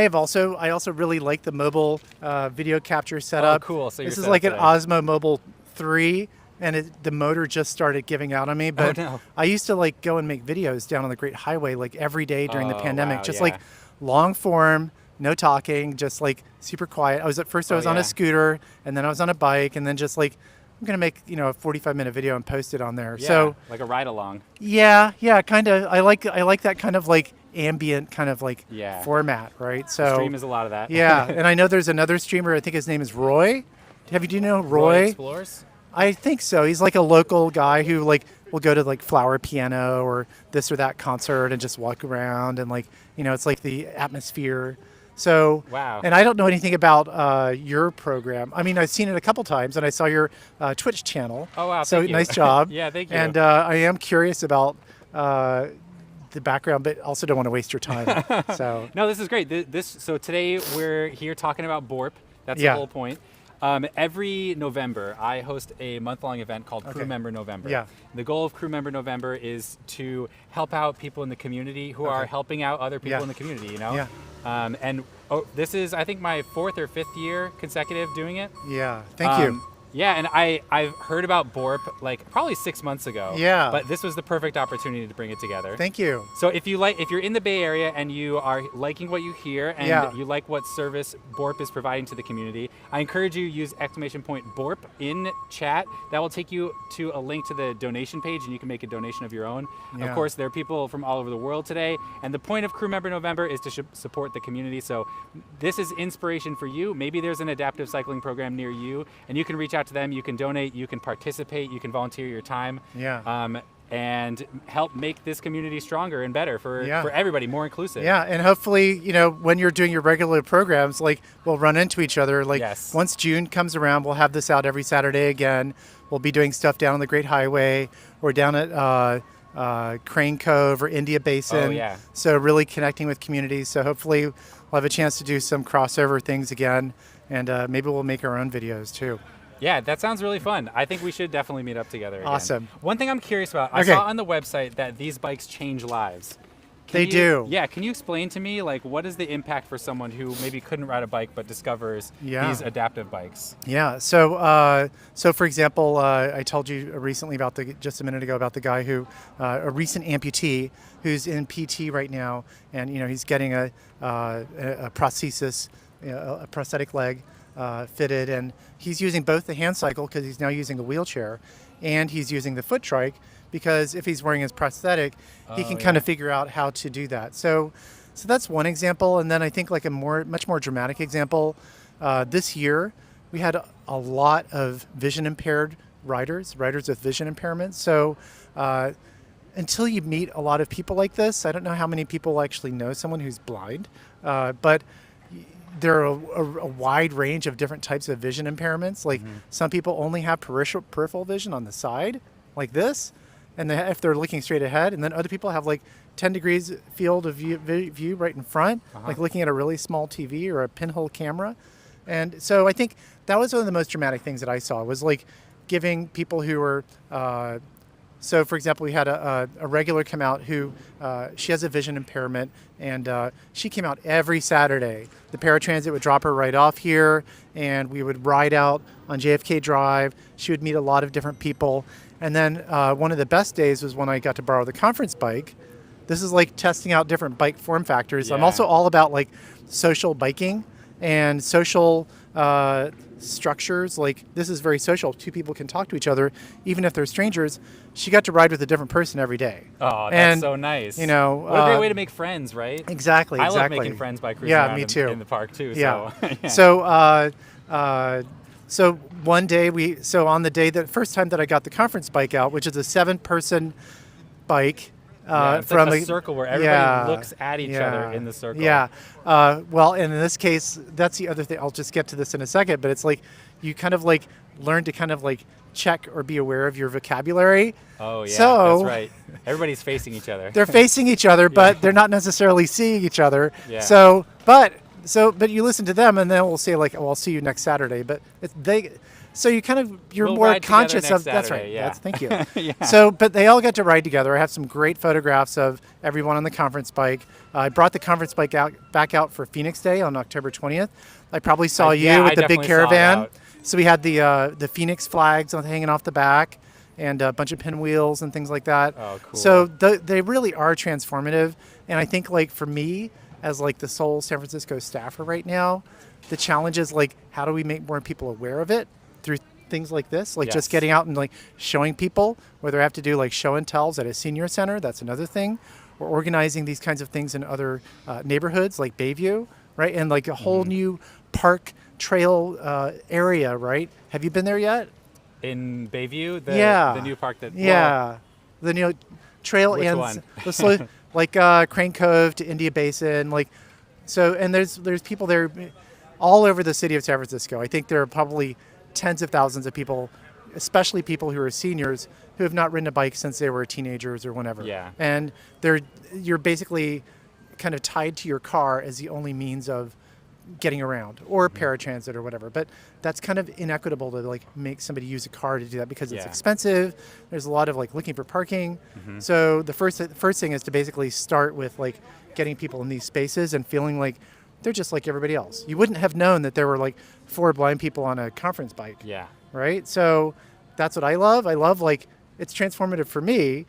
also really like the mobile video capture setup. Oh, cool. So this you're is set like up an today. Osmo Mobile 3, and the motor just started giving out on me. But no. I used to like go and make videos down on the Great Highway like every day during the Oh, pandemic, wow, just yeah. like long form, no talking, just like super quiet. I was on yeah. a scooter, and then I was on a bike, and then just like I'm gonna make a 45-minute video and post it on there. Yeah, So like a ride along. yeah, kind of. I like that kind of like ambient kind of like Yeah. format, right? So Stream is a lot of that. yeah, and I know there's another streamer. I think his name is Roy. Do you know Roy? Explores. I think so. He's like a local guy who like will go to like Flower Piano or this or that concert and just walk around and like, it's like the atmosphere. So, Wow. and I don't know anything about your program. I mean, I've seen it a couple times and I saw your Twitch channel. Oh, wow. So Thank you. nice job. Yeah, thank you. And I am curious about the background, but also don't want to waste your time. So, No, this is great. So today we're here talking about BORP. That's Yeah. the whole point. Every November, I host a month-long event called Crew Okay. Member November. Yeah. The goal of Crew Member November is to help out people in the community who are helping out other people Yeah. in the community, Yeah. And this is, I think, my 4th or 5th year consecutive doing it. yeah, thank you. Yeah, and I've heard about BORP like probably 6 months ago. Yeah. But this was the perfect opportunity to bring it together. Thank you. So if you're in the Bay Area and you are liking what you hear and Yeah. you like what service BORP is providing to the community, I encourage you to use !BORP in chat. That will take you to a link to the donation page and you can make a donation of your own. Yeah. Of course, there are people from all over the world today, and the point of Crew Member November is to support the community. So this is inspiration for you. Maybe there's an adaptive cycling program near you and you can reach out to them, you can donate, you can participate, you can volunteer your time. Yeah. And help make this community stronger and better for everybody, more inclusive. Yeah, and hopefully, when you're doing your regular programs, like we'll run into each other. Like Yes. once June comes around, we'll have this out every Saturday again. We'll be doing stuff down on the Great Highway or down at Crane Cove or India Basin. Oh, yeah. So really connecting with communities. So hopefully we'll have a chance to do some crossover things again, and maybe we'll make our own videos too. Yeah, that sounds really fun. I think we should definitely meet up together again. Awesome. One thing I'm curious about, I Okay. saw on the website that these bikes change lives. They do. Yeah, can you explain to me, like, what is the impact for someone who maybe couldn't ride a bike but discovers Yeah. these adaptive bikes? Yeah. So for example, I told you recently just a minute ago about the guy who, a recent amputee who's in PT right now, and he's getting a prosthesis, a prosthetic leg fitted, and he's using both the hand cycle because he's now using a wheelchair, and he's using the foot trike because if he's wearing his prosthetic, he can kind of figure out how to do that. So that's one example, and then I think like a much more dramatic example. This year, we had a lot of vision impaired riders with vision impairments. So until you meet a lot of people like this, I don't know how many people actually know someone who's blind, but there are a wide range of different types of vision impairments. Like some people only have peripheral vision on the side, like this, and if they're looking straight ahead, and then other people have like 10 degrees field of view right in front, like looking at a really small TV or a pinhole camera. And so I think that was one of the most dramatic things that I saw, was like giving people who were, so for example, we had a regular come out who, she has a vision impairment, and she came out every Saturday. The paratransit would drop her right off here, and we would ride out on JFK Drive. She would meet a lot of different people. And then one of the best days was when I got to borrow the conference bike. This is like testing out different bike form factors. I'm Yeah. also all about like social biking and social structures. Like this is very social. Two people can talk to each other, even if they're strangers. She got to ride with a different person every day. Oh, that's And, so nice. you know, what a great way to make friends, right? Exactly. I love exactly. making friends by cruising Yeah, around me too. in the park too. Yeah. So, So one day on the day that first time that I got the conference bike out, which is a 7-person bike. yeah, it's from like a circle where everybody yeah, looks at each other in the circle. Yeah. Well, and in this case, that's the other thing. I'll just get to this in a second, but it's like you kind of like learn to kind of like check or be aware of your vocabulary. Oh yeah, So- that's right. Everybody's facing each other. They're facing each other, but they're not necessarily seeing each other. Yeah. But you listen to them, and then we'll say like, "Oh, I'll see you next Saturday." But so you're We'll more ride together conscious next of. That's Saturday, right. yeah. Thank you. Yeah. So, but they all got to ride together. I have some great photographs of everyone on the conference bike. I brought the conference bike back out for Phoenix Day on October 20th. I probably saw you yeah, with I the big definitely saw it caravan. out. So we had the Phoenix flags hanging off the back, and a bunch of pinwheels and things like that. Oh, cool. So they really are transformative, and I think like for me as like the sole San Francisco staffer right now, the challenge is like how do we make more people aware of it through things like this, like Yes. just getting out and like showing people, whether I have to do like show and tells at a senior center, that's another thing, or organizing these kinds of things in other neighborhoods like Bayview, right, and like a whole new park trail area, right? Have you been there yet? In Bayview, the Yeah. new park that Yeah, the new trail Which ends. one? Let's look, like Crane Cove to India Basin, like so. And there's people there all over the city of San Francisco. I think there are probably tens of thousands of people, especially people who are seniors who have not ridden a bike since they were teenagers or whenever. Yeah. And you're basically kind of tied to your car as the only means of getting around, or paratransit or whatever. But that's kind of inequitable to like make somebody use a car to do that because it's Yeah. expensive. There's a lot of like looking for parking. So the first thing is to basically start with like getting people in these spaces and feeling like they're just like everybody else. You wouldn't have known that there were like 4 blind people on a conference bike, Yeah. right? So that's what I love. I love like it's transformative for me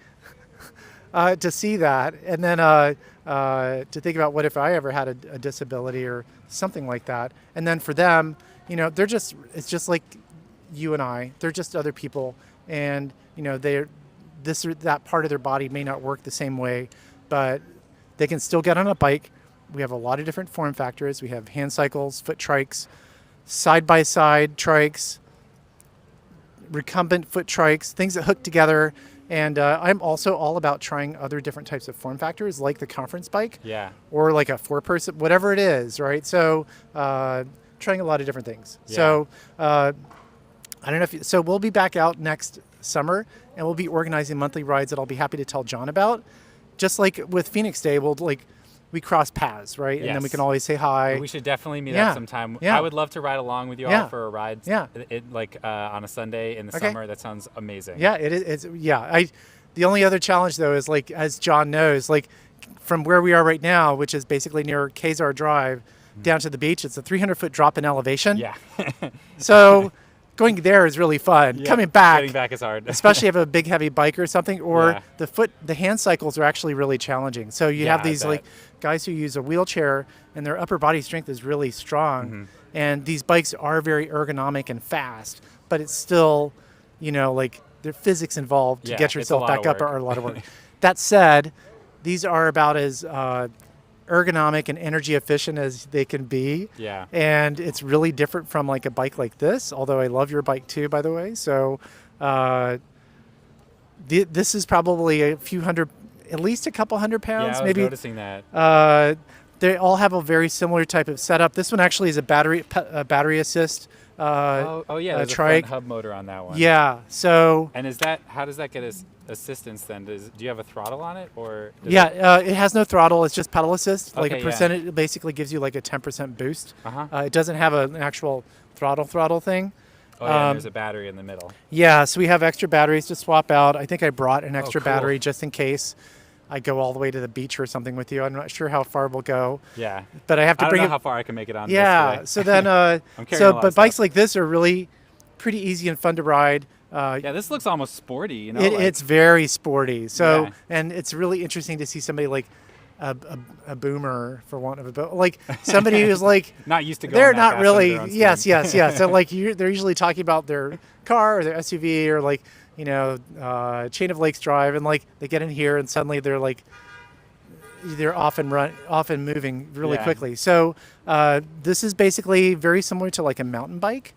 to see that, and then to think about what if I ever had a disability or something like that. And then for them, it's just like you and I. They're just other people, and this or that part of their body may not work the same way, but they can still get on a bike. We have a lot of different form factors. We have hand cycles, foot trikes, side-by-side trikes, recumbent foot trikes, things that hook together. And I'm also all about trying other different types of form factors, like the conference bike, Yeah. or like a 4-person, whatever it is, right? So trying a lot of different things. Yeah. So I don't know so we'll be back out next summer, and we'll be organizing monthly rides that I'll be happy to tell John about. Just like with Phoenix Day, we cross paths, right? And then we Yes. can always say hi. We should definitely meet Yeah. up sometime. Yeah. I would love to ride along with you Yeah. all for a ride. Yeah. On a Sunday in the Okay. summer. That sounds amazing. Yeah, it is. The only other challenge though is like, as John knows, like from where we are right now, which is basically near Kezar Drive, down to the beach, it's a 300-foot drop in elevation. Yeah. So going there is really fun. Yeah. Coming back, Getting back is hard. especially if you have a big heavy bike or something, or Yeah. the hand cycles are actually really challenging. So you Yeah, have I these bet. like guys who use a wheelchair and their upper body strength is really strong. Mm-hmm. And these bikes are very ergonomic and fast, but it's still, like there's physics involved to Yeah, get it's a yourself lot back of up work. are a lot of work. That said, these are about as ergonomic and energy efficient as they can be. Yeah. And it's really different from like a bike like this, although I love your bike too, by the way. So this is probably at least a couple hundred Yeah, pounds, I was maybe. noticing that. They all have a very similar type of setup. This one actually is a battery assist Yeah. There's a trike. front hub motor on that one. Yeah. So And how does that get us assistance then? Do you have a throttle on it, or? it has no throttle. It's just pedal assist. Like Okay, a yeah. percentage, it basically gives you like a 10% boost. Uh-huh. It doesn't have an actual throttle thing. Oh yeah, and there's a battery in the middle. Yeah, so we have extra batteries to swap out. I think I brought an extra cool. battery just in case I go all the way to the beach or something with you. I'm not sure how far we'll go, Yeah. but I have to I don't bring know it. how far I can make it on. Yeah, This so then, carrying a lot but of bikes stuff. like this are really pretty easy and fun to ride. Yeah, this looks almost sporty. It's very sporty. So, Yeah. and it's really interesting to see somebody like a boomer, for want of a like somebody who's like not used to going. they're that not fast really under their own steam. yes. So like they're usually talking about their car or their SUV or like Chain of Lakes Drive, and like they get in here and suddenly they're like they're often moving really Yeah. quickly. So this is basically very similar to like a mountain bike.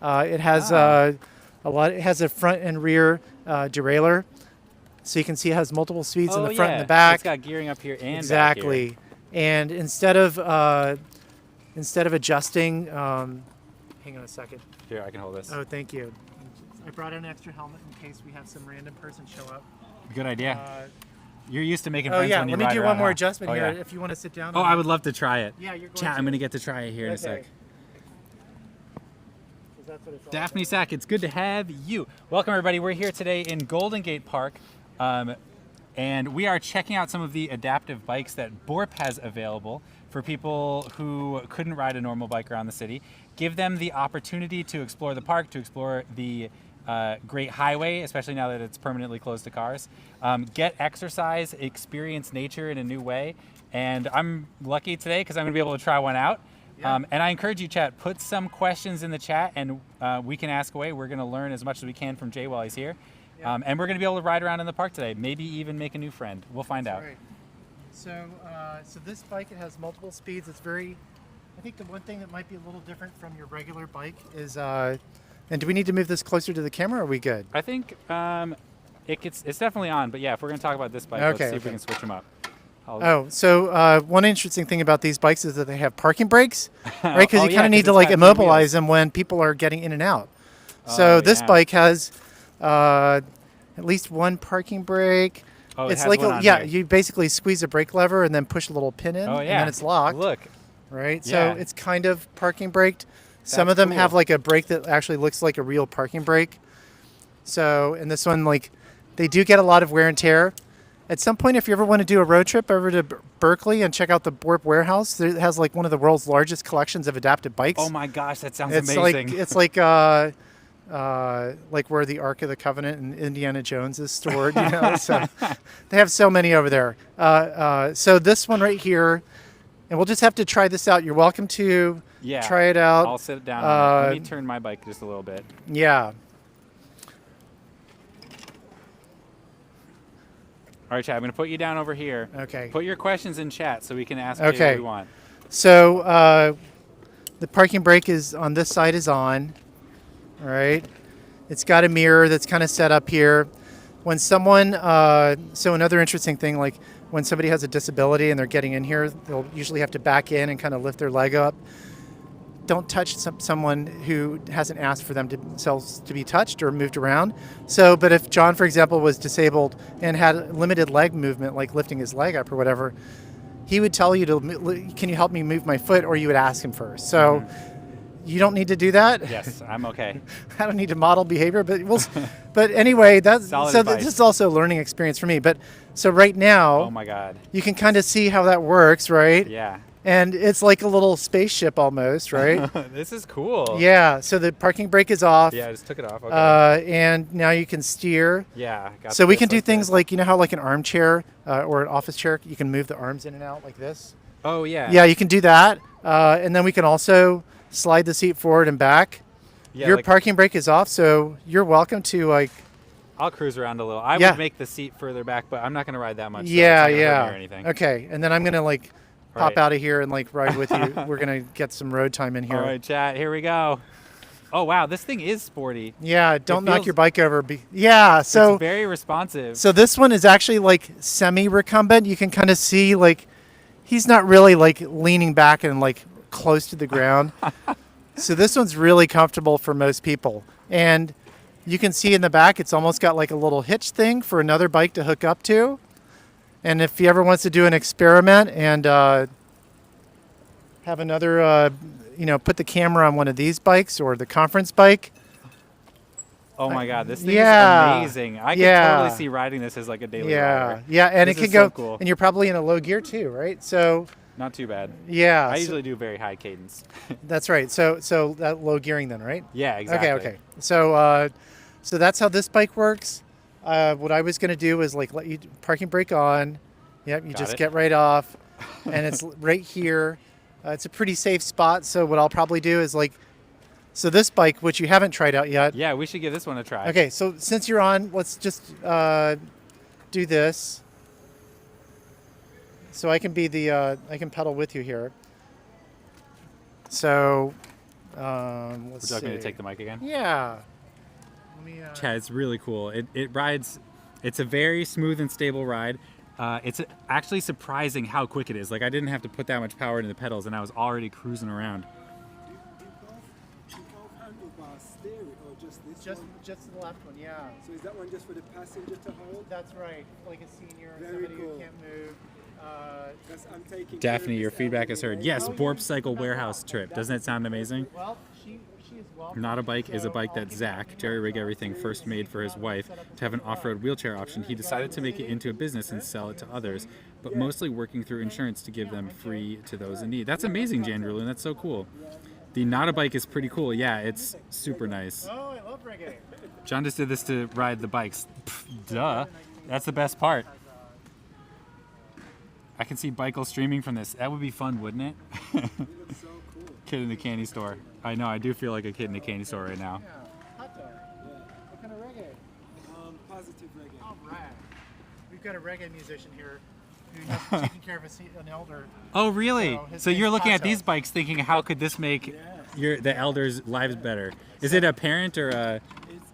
It has It has a front and rear derailleur, so you can see it has multiple speeds in the front and the back. It's got gearing up here and back here. Exactly. And instead of adjusting, hang on a second. Here, I can hold this. Oh, thank you. I brought an extra helmet in case we have some random person show up. Good idea. You're used to making Oh friends yeah, when you let me ride do around, one more huh? adjustment Oh, here. yeah. If you want to sit down. Oh, I would love to try it. Yeah, you're going Chat, to. I'm going to get to try it here in a sec. Okay. 'Cause that's what it's all Daphne Sack, it's good to have you. Welcome, everybody. We're here today in Golden Gate Park, and we are checking out some of the adaptive bikes that Borp has available for people who couldn't ride a normal bike around the city. Give them the opportunity to explore the park, to explore the Great Highway, especially now that it's permanently closed to cars. Get exercise, experience nature in a new way. And I'm lucky today because I'm going to be able to try one out. Yeah. And I encourage you, chat, put some questions in the chat and we can ask away. We're going to learn as much as we can from Jay while he's here. Yeah. And we're going to be able to ride around in the park today, maybe even make a new friend. We'll find out. Right. So this bike, it has multiple speeds. It's I think the one thing that might be a little different from your regular bike is And do we need to move this closer to the camera, or are we good? I think it's definitely on, but yeah, if we're going to talk about this bike, Okay, let's see if we okay. can switch them up. Oh, so one interesting thing about these bikes is that they have parking brakes, right? Because Oh, you yeah, kind of 'cause need to it's like got two immobilize wheels. them when people are getting in and out. So Oh, this yeah. bike has at least one parking brake. Oh, it It's has like one on yeah, here. you basically squeeze a brake lever and then push a little pin in, Oh yeah. and then it's locked, Look. right? Yeah. So it's kind of parking braked. Some That's of them have cool. like a brake that actually looks like a real parking brake. So, and this one, like, they do get a lot of wear and tear. At some point, if you ever want to do a road trip over to Berkeley and check out the Borp Warehouse, it has like one of the world's largest collections of adapted bikes. Oh my gosh, that sounds it's amazing. like where the Ark of the Covenant and Indiana Jones is stored. You know, so they have so many over there. So this one right here, and we'll just have to try this out. You're welcome to Yeah. try it out. I'll sit down on it. Let me Uh, turn my bike just a little bit. Yeah. All right, Chad, I'm going to put you down over here. Okay. Put your questions in chat so we can ask Okay. what we want. So the parking brake is on this side is on, all right? It's got a mirror that's kind of set up here. When someone, so another interesting thing, like when somebody has a disability and they're getting in here, they'll usually have to back in and kind of lift their leg up. Don't touch someone who hasn't asked for themselves to be touched or moved around. So, but if John, for example, was disabled and had limited leg movement, like lifting his leg up or whatever, he would tell you to, can you help me move my foot? Or you would ask him first. So you don't need to do that. Yes, I'm okay. I don't need to model behavior, but but anyway, that's Solid so advice. this is also a learning experience for me. But so right now, Oh my God. you can kind of see how that works, right? Yeah. And it's like a little spaceship almost, right? This is cool. Yeah. So the parking brake is off. Yeah, I just took it off. Okay. And now you can steer. Yeah. Got So we this can do things this. like, you know how like an armchair or an office chair, you can move the arms in and out like this? Oh, yeah. Yeah, you can do that. And then we can also slide the seat forward and back. Yeah, Your like, parking brake is off, so you're welcome to like, I'll cruise around a little. I Yeah. would make the seat further back, but I'm not going to ride that much. So yeah, it's not gonna hurt me yeah. Or anything. Okay, and then I'm gonna like pop Right. out of here and like ride with you. We're gonna get some road time in here. All right, chat. Here we go. Oh, wow. This thing is sporty. Yeah, don't knock feels- your bike over. Yeah, so it's very responsive. so this one is actually like semi-recumbent. You can kind of see like he's not really like leaning back and like close to the ground. So this one's really comfortable for most people. And you can see in the back, it's almost got like a little hitch thing for another bike to hook up to. And if he ever wants to do an experiment and have another, put the camera on one of these bikes or the conference bike. Oh my God, this thing Yeah. is amazing. I can Yeah. totally see riding this as like a daily Yeah, rider. yeah, and This it can is go, so cool. and you're probably in a low gear too, right? So, Not too bad. yeah, I so- usually do very high cadence. that's right. So that low gearing then, right? Yeah, exactly. Okay. So that's how this bike works. What I was gonna do is like let you parking brake on. Yep, you Got just it. get right off, and it's right here. It's a pretty safe spot. So what I'll probably do is like, so this bike, which you haven't tried out yet. Yeah, we should give this one a try. Okay, so since you're on, let's just do this. So I can be the I can pedal with you here. So let's Would you see. like me to take the mic again? Yeah. Let me, Chad, it's really cool. It rides. It's a very smooth and stable ride. It's actually surprising how quick it is. Like I didn't have to put that much power into the pedals, and I was already cruising around. Do both handlebars steer it or just this one? just the left one, yeah. So is that one just for the passenger to hold? That's right. Like a senior, Very somebody who cool. can't move. I'm taking Daphne, care of your this feedback is elderly heard. lady. Yes, Borp Cycle Warehouse trip. Doesn't it sound amazing? Well, she is welcome. Not a bike is a So bike I'll that give Zach, you- Jerry Rig Everything, first made for his wife to have an off-road wheelchair option. He decided to make it into a business and sell it to others, but mostly working through insurance to give them free to those in need. That's amazing, Jan Rulin. That's so cool. The Not a Bike is pretty cool. Yeah, it's super nice. Oh, I love reggae. John just did this to ride the bikes. Pff, duh. That's the best part. I can see Bikle streaming from this. That would be fun, wouldn't it? You look so cool. Kid in the candy store. I know, I do feel like a kid in the candy store right now. Yeah. Hot dog. What kind of reggae? Positive reggae. All right. We've got a reggae musician here who's taking care of an elder. Oh, really? So his So you're name's looking at Pato. these bikes thinking, how could this make the elders' lives better. Is it a parent or a?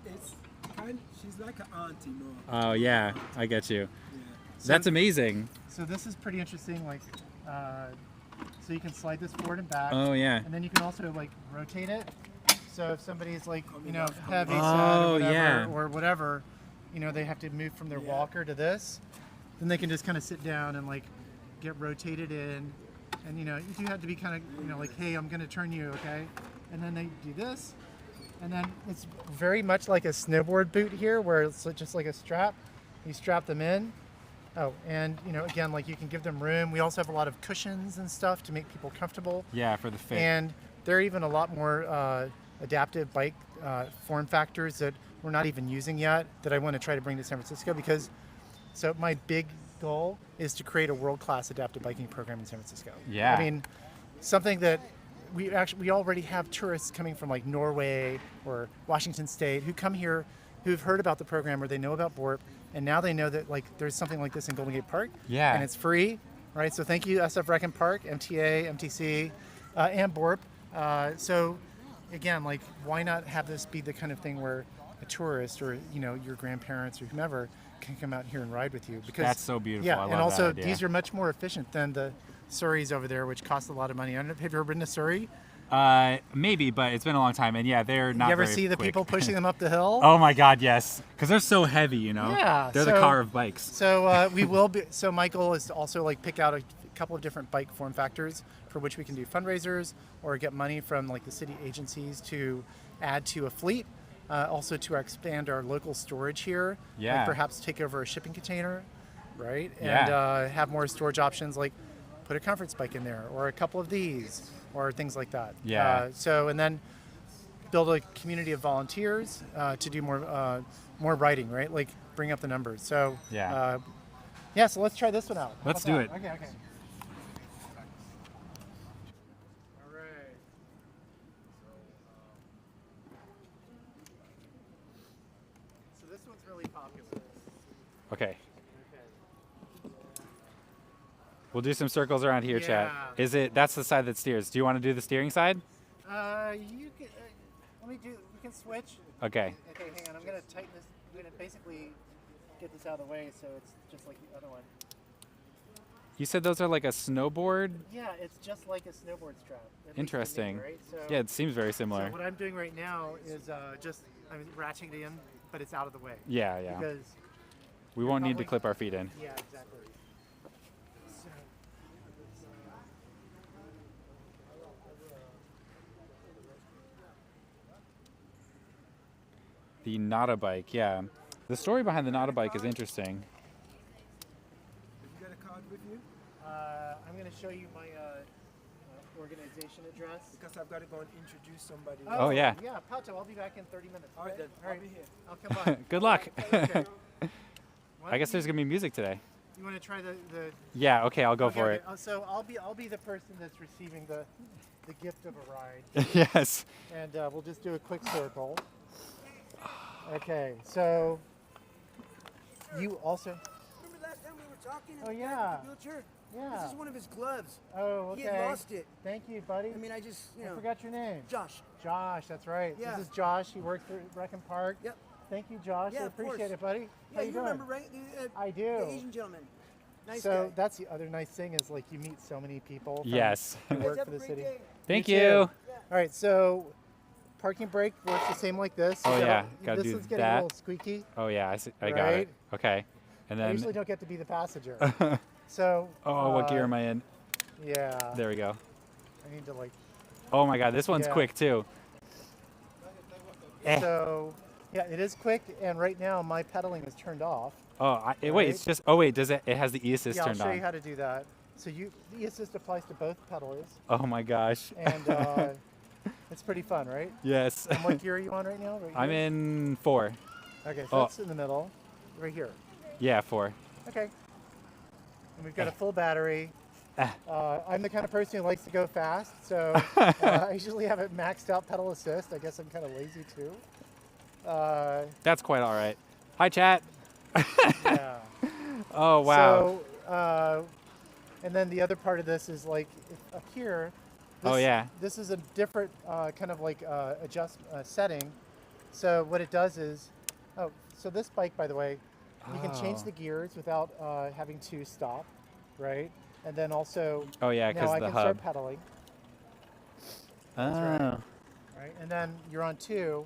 It's kind. She's like an auntie, no. Oh yeah, I get you. Yeah. That's amazing. So this is pretty interesting. Like, so you can slide this forward and back. Oh yeah. And then you can also like rotate it. So if somebody's like, you know, Oh, heavy set Oh, or whatever, yeah. or whatever, you know, they have to move from their Yeah. walker to this. Then they can just kind of sit down and like get rotated in. And you know, you do have to be kind of, you know, like, hey, I'm gonna turn you, okay? And then they do this. And then it's very much like a snowboard boot here, where it's just like a strap. You strap them in. Oh, and you know, again, like you can give them room. We also have a lot of cushions and stuff to make people comfortable. Yeah, for the fit. And there are even a lot more adaptive bike form factors that we're not even using yet that I want to try to bring to San Francisco, because so my big goal is to create a world-class adaptive biking program in San Francisco. Yeah. I mean, something that we already have tourists coming from like Norway or Washington State who come here, who've heard about the program or they know about BORP, and now they know that like there's something like this in Golden Gate Park. Yeah. And it's free, right? So thank you SF Rec and Park, MTA, MTC, and BORP. So again, like why not have this be the kind of thing where a tourist or you know your grandparents or whomever can come out here and ride with you, because That's so beautiful. yeah, I love and also that idea. these are much more efficient than the Surreys over there, which cost a lot of money. I don't know, have you ever been to Surrey? Maybe, but it's been a long time, and yeah, they're not. You ever very see the quick. people pushing them up the hill? Oh my God, yes, because they're so heavy, you know. Yeah, They're the so- car of bikes. So we will be. So my goal is to also like pick out a couple of different bike form factors for which we can do fundraisers or get money from like the city agencies to add to a fleet. Also to expand our local storage here. Yeah. Like perhaps take over a shipping container, right? Yeah. And have more storage options, like put a conference bike in there or a couple of these or things like that. Yeah. So and then build a community of volunteers to do more riding, right? Like bring up the numbers. So Yeah. yeah. So let's try this one out. How Let's about do that? it. Okay. All right. So this one's really popular. Okay. Okay. We'll do some circles around here, Chad. Yeah. Is it? That's the side that steers. Do you want to do the steering side? You can. Let me do. We can switch. Okay. Okay, hang on. I'm gonna tighten this. I'm gonna basically get this out of the way so it's just like the other one. You said those are like a snowboard. Yeah, it's just like a snowboard strap. At least to me, Interesting. right? So, Yeah, it seems very similar. So what I'm doing right now is just I'm ratcheting it in, but it's out of the way. Yeah, yeah. Because We won't need to probably- clip our feet in. yeah, exactly. So, The Nada bike, yeah. The story behind the Nada bike is interesting. Have you got a card with you? I'm gonna show you my organization address. Because I've got to go and introduce somebody. Oh, yeah. Yeah, Pato, I'll be back in 30 minutes. All right okay? then. All I'll right. be here. I'll come by. Good luck. Okay. I guess there's gonna be music today. You want to try the Yeah, okay, I'll go okay, for okay. it. So I'll be the person that's receiving the gift of a ride, Yes. and we'll just do a quick circle. Okay, so you also. Remember last time we were talking? Oh, and the guy yeah. with the wheelchair? Yeah. This is one of his gloves. Oh, okay. He had lost it. Thank you, buddy. I mean, I just, you I know. forgot your name. Josh. Josh, that's right. Yeah. This is Josh. He works for Rec and Park. Yep. Thank you, Josh. Yeah, I of course. appreciate it, buddy. Yeah, How you you doing? remember, right? I do. The Asian gentleman. Nice So guy. that's the other nice thing is like you meet so many people. From Yes. Who You guys work have for a the great city. day. Thank You you. too. All right, so parking brake works the same like this. Oh, You yeah, gotta this do one's getting that. a little squeaky. Oh yeah, I got Right. it. Okay. And I then usually don't get to be the passenger. So. oh, what gear am I in? Yeah. There we go. I need to like. Oh my God, this one's Yeah. quick too. Eh. So, yeah, it is quick, and right now my pedaling is turned off. Oh, wait, Right. it's just. Oh wait, does it? It has the e-assist Yeah, I'll turned show on. you how to do that. So the assist applies to both pedals, Oh my gosh. and it's pretty fun, right? Yes. And what gear are you on right now? Right I'm here? in 4. Okay, so oh. it's in the middle, right here. Yeah, 4. Okay. And we've got a full battery. Ah. I'm the kind of person who likes to go fast, so I usually have it maxed out pedal assist. I guess I'm kind of lazy too. That's quite all right. Hi, chat. Yeah. Oh wow. So, and then the other part of this is like up here, Oh, yeah. This is a different kind of like adjust setting. So what it does is, so this bike, by the way, you can change Oh. the gears without having to stop, right? And then also, Oh yeah, now because I the can hub. start pedaling, right. Oh. right? And then you're on 2.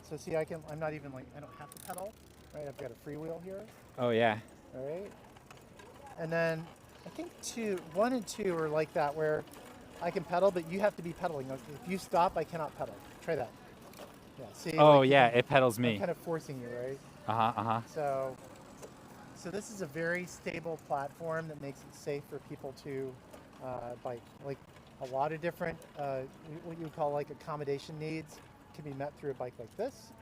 So see, I'm not even like, I don't have to pedal, right? I've got a freewheel here, Oh yeah. all right? And then I think 1 and 2 are like that where I can pedal, but you have to be pedaling. Like, if you stop, I cannot pedal. Try that. Yeah, see? Oh like, yeah, it pedals I'm me. kind of forcing you, right? Uh-huh. So this is a very stable platform that makes it safe for people to bike. Like a lot of different, what you would call like accommodation needs can be met through a bike like this.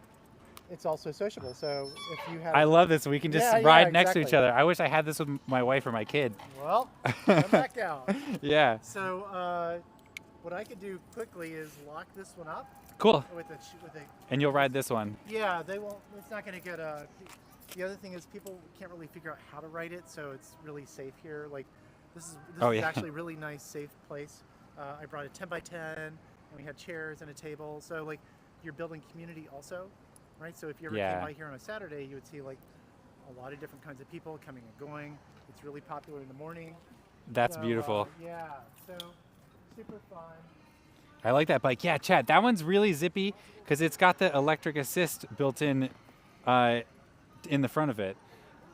It's also sociable. So if you have, I love this. We can just Yeah, yeah, ride next to each exactly. other. I wish I had this with my wife or my kid. well, come back out. Yeah. So what I could do quickly is lock this one up Cool. with a And you'll ride this one. Yeah, they won't. It's not going to get a. The other thing is people can't really figure out how to write it, so it's really safe here. Like this is Oh, yeah. actually a really nice, safe place. I brought a 10x10, and we had chairs and a table. So like you're building community also, right? So if you ever Yeah. came by here on a Saturday, you would see like a lot of different kinds of people coming and going. It's really popular in the morning. That's So, beautiful. yeah, so super fun. I like that bike. Yeah, Chad, that one's really zippy because it's got the electric assist built in the front of it.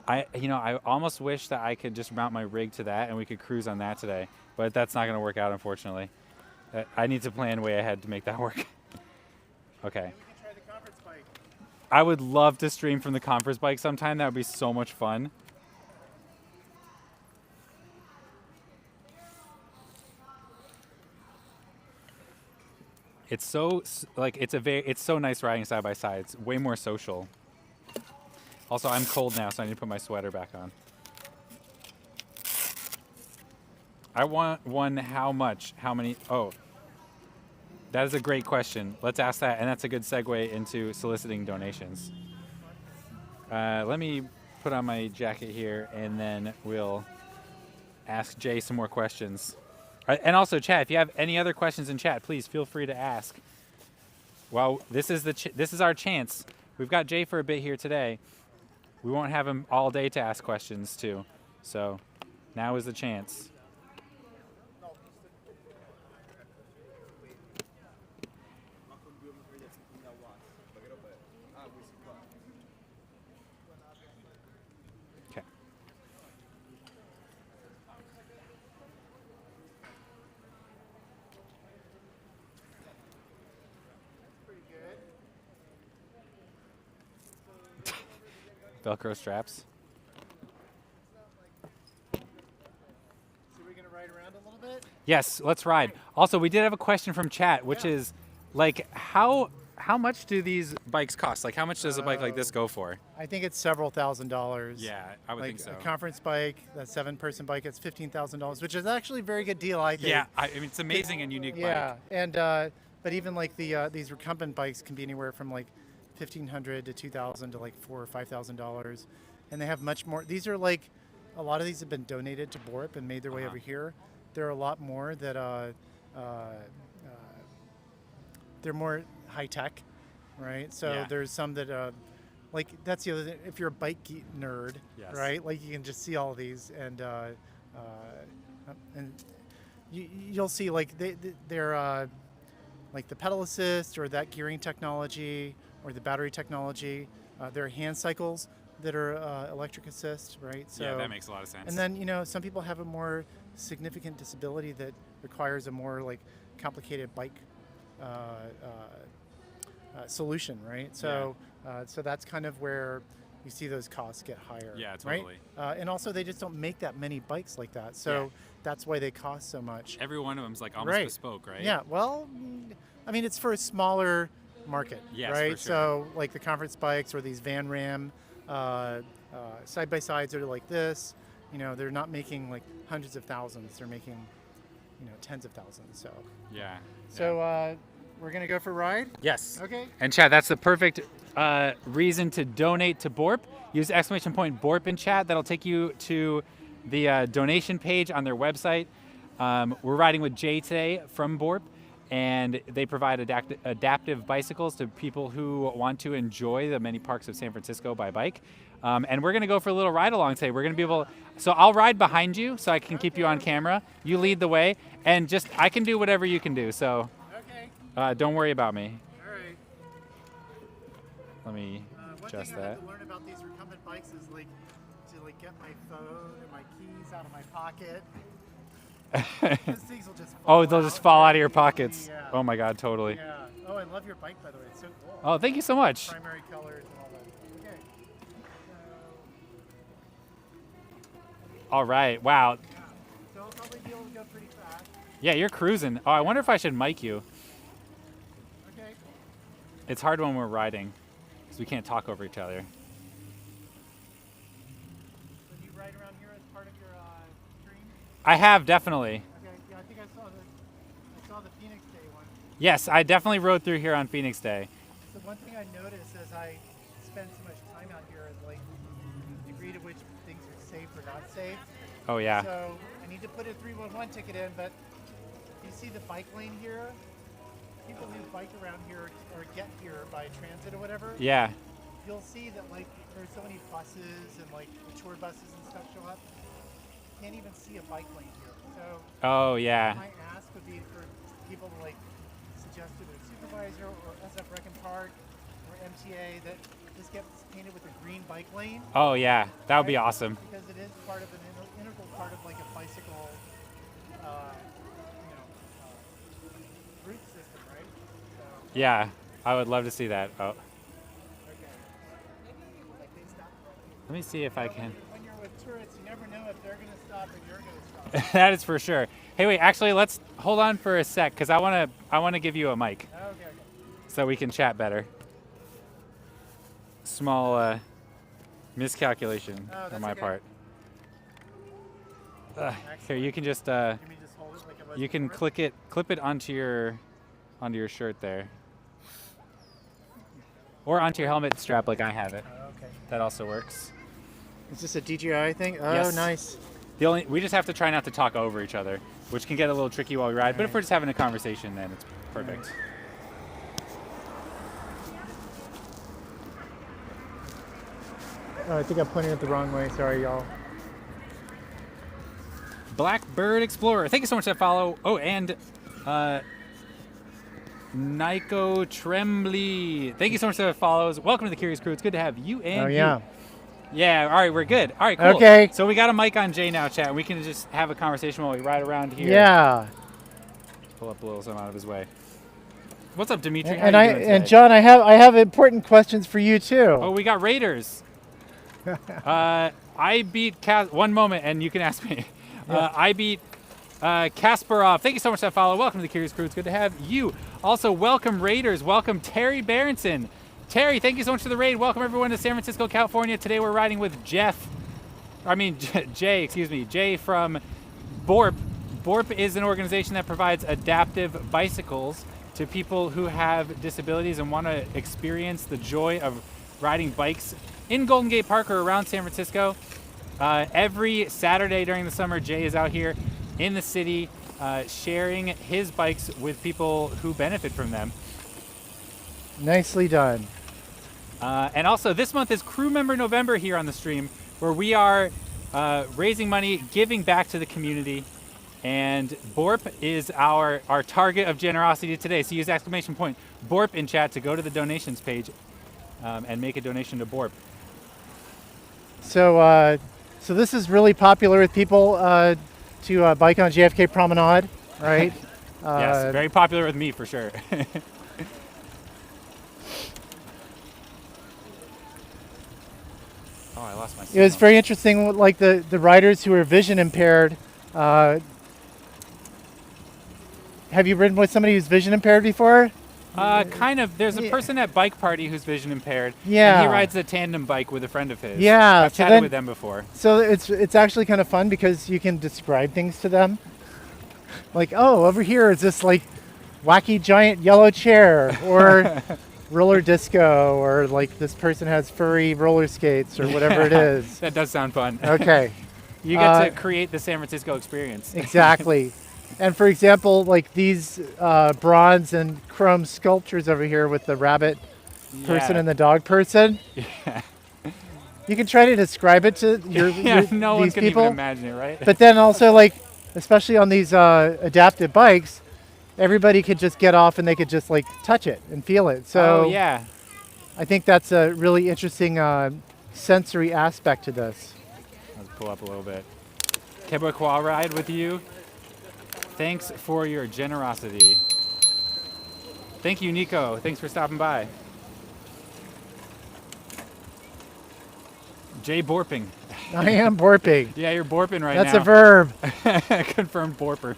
I almost wish that I could just mount my rig to that and we could cruise on that today, but that's not going to work out, unfortunately. I need to plan way ahead to make that work. Okay. And we can try the conference bike. I would love to stream from the conference bike sometime. That would be so much fun. It's so it's so nice riding side by side. It's way more social. Also, I'm cold now, so I need to put my sweater back on. I want one. How much? How many? Oh, that is a great question. Let's ask that, and that's a good segue into soliciting donations. Let me put on my jacket here, and then we'll ask Jay some more questions. And also, chat. If you have any other questions in chat, please feel free to ask. Well, this is this is our chance. We've got Jay for a bit here today. We won't have him all day to ask questions too. So now is the chance. Okay. Velcro straps. So we're gonna ride around a little bit. Yes, let's ride. Also, we did have a question from chat, which Yeah. is like how much do these bikes cost? Like how much does a bike like this go for? I think it's several $1,000s. Yeah, I would Like think so. a conference bike, that 7-person bike, it's $15,000, which is actually a very good deal, I think. Yeah, I mean it's amazing and unique Yeah, bike. and but even like these recumbent bikes can be anywhere from like $1,500 to $2,000 to like $4,000 or $5,000, and they have much more. These are like a lot of these have been donated to BORP and made their way over here. There are a lot more that they're more high tech, right? So Yeah. there's some that like that's the other thing. If you're a bike geek nerd, Yes. right? Like you can just see all of these and you'll see like they're like the pedal assist or that gearing technology or the battery technology. There are hand cycles that are electric assist, right? So, Yeah, that makes a lot of sense. and then some people have a more significant disability that requires a more like complicated bike solution, right? So so that's kind of where you see those costs get higher. Yeah, totally. Right? And also they just don't make that many bikes like that, so Yeah. that's why they cost so much. Every one of them's like almost Right. bespoke, right? Yeah, well, I mean, it's for a smaller market, Yes, right? for sure. So, like the conference bikes or these Van Ram side by sides that are like this, they're not making like hundreds of thousands; they're making, tens of thousands. So, Yeah. so we're gonna go for a ride. Yes. Okay. And Chad, that's the perfect reason to donate to BORP. Use !BORP in chat. That'll take you to the donation page on their website. We're riding with Jay today from Borp, and they provide adaptive bicycles to people who want to enjoy the many parks of San Francisco by bike. And we're going to go for a little ride along today. We're going to be able, so I'll ride behind you so I can keep you on camera. You lead the way, and just I can do whatever you can do. So don't worry about me. All right. Let me One adjust thing I that. had to learn about these recumbent bikes is like to like get my phone and my keys out of my pocket. Those things will just fall Oh, they'll just fall out of your very pockets. easily, yeah. Oh my God, totally. Yeah. Oh, I love your bike, by the way. It's so cool. Oh, thank you so much. Primary colors and all that. Okay. All right, wow. So I'll probably be able to go pretty fast. Yeah, you're cruising. Oh, I wonder if I should mic you. Okay. It's hard when we're riding because we can't talk over each other. So do you ride around here as part of your stream? I have, definitely. Okay. Yeah, I think I saw the Phoenix Day one. Yes, I definitely rode through here on Phoenix Day. So one thing I noticed as I spend so much time out here is like the degree to which things are safe or not safe. Oh, yeah. So I need to put a 311 ticket in, but you see the bike lane here? People who bike around here or get here by transit or whatever, Yeah. you'll see that like there's so many buses and like the tour buses and stuff show up. Can't even see a bike lane here. So Oh, yeah. my ask would be for people to like suggest to their supervisor or SF Rec and Park or MTA that this gets painted with a green bike lane. Oh, yeah. That would be right? awesome. Because it is part of an integral part of like a bicycle, route system, right? So, Yeah, I would love to see that. Oh, okay. Like they stop. let me see if I can. When you're with tourists, you never know if they're going to stop and you're going to stop. That is for sure. Hey, wait, actually, let's hold on for a sec because I want to give you a mic Okay. so we can chat better. Small miscalculation Oh, on that's my okay. part. Here, you can just Let me just hold it like it was you can before. clip it onto your shirt there, or onto your helmet strap like I have it. Okay. That also works. Is this a DJI thing? Oh, Yes. nice. We just have to try not to talk over each other, which can get a little tricky while we ride. But if we're just having a conversation, then it's perfect. Oh, I think I pointed it the wrong way. Sorry, y'all. Blackbird Explorer. Thank you so much for that follow. Oh, and Nico Trembley. Thank you so much for the follows. Welcome to the Curious Crew. It's good to have you and Oh, yeah. you. Yeah, all right, we're good. All right, cool. Okay. So we got a mic on Jay now, chat. We can just have a conversation while we ride around here. Yeah. Pull up a little something out of his way. What's up, Dimitri? How And you I doing today? and John, I have important questions for you too. Oh, we got Raiders. I beat one moment, and you can ask me. I beat Kasparov. Thank you so much for that follow. Welcome to the Curious Crew. It's good to have you. Also, welcome Raiders. Welcome Terry Berenson. Terry, thank you so much for the raid. Welcome everyone to San Francisco, California. Today we're riding with Jay from Borp. Borp is an organization that provides adaptive bicycles to people who have disabilities and want to experience the joy of riding bikes in Golden Gate Park or around San Francisco. Every Saturday during the summer, Jay is out here in the city sharing his bikes with people who benefit from them. Nicely done. And also, this month is Crew Member November here on the stream, where we are raising money, giving back to the community. And Borp is our target of generosity today. So use exclamation point Borp in chat to go to the donations page and make a donation to Borp. So, so this is really popular with people to bike on JFK Promenade, right? Yes, very popular with me for sure. Oh, I lost my It was signal. very interesting, like the riders who are vision impaired. Have you ridden with somebody who's vision impaired before? Kind of. There's a Yeah. person at Bike Party who's vision impaired. Yeah. And he rides a tandem bike with a friend of his. Yeah, I've so chatted then- with them before. So it's actually kind of fun because you can describe things to them. Like, oh, over here is this like wacky giant yellow chair, or roller disco, or like this person has furry roller skates, or whatever it is. That does sound fun. Okay, You get to create the San Francisco experience. exactly. And for example, like these bronze and chrome sculptures over here with the rabbit person Yeah. and the dog person. Yeah. You can try to describe it to Yeah, no one these can people. even imagine it, right? But then also, like, especially on these adaptive bikes, everybody could just get off and they could just like touch it and feel it. So oh yeah. I think that's a really interesting sensory aspect to this. Let's pull up a little bit. Quebecois ride with you. Thanks for your generosity. Thank you, Nico. Thanks for stopping by. Jay borping. I am borping. Yeah, you're borping right That's now. a verb. Confirmed borper.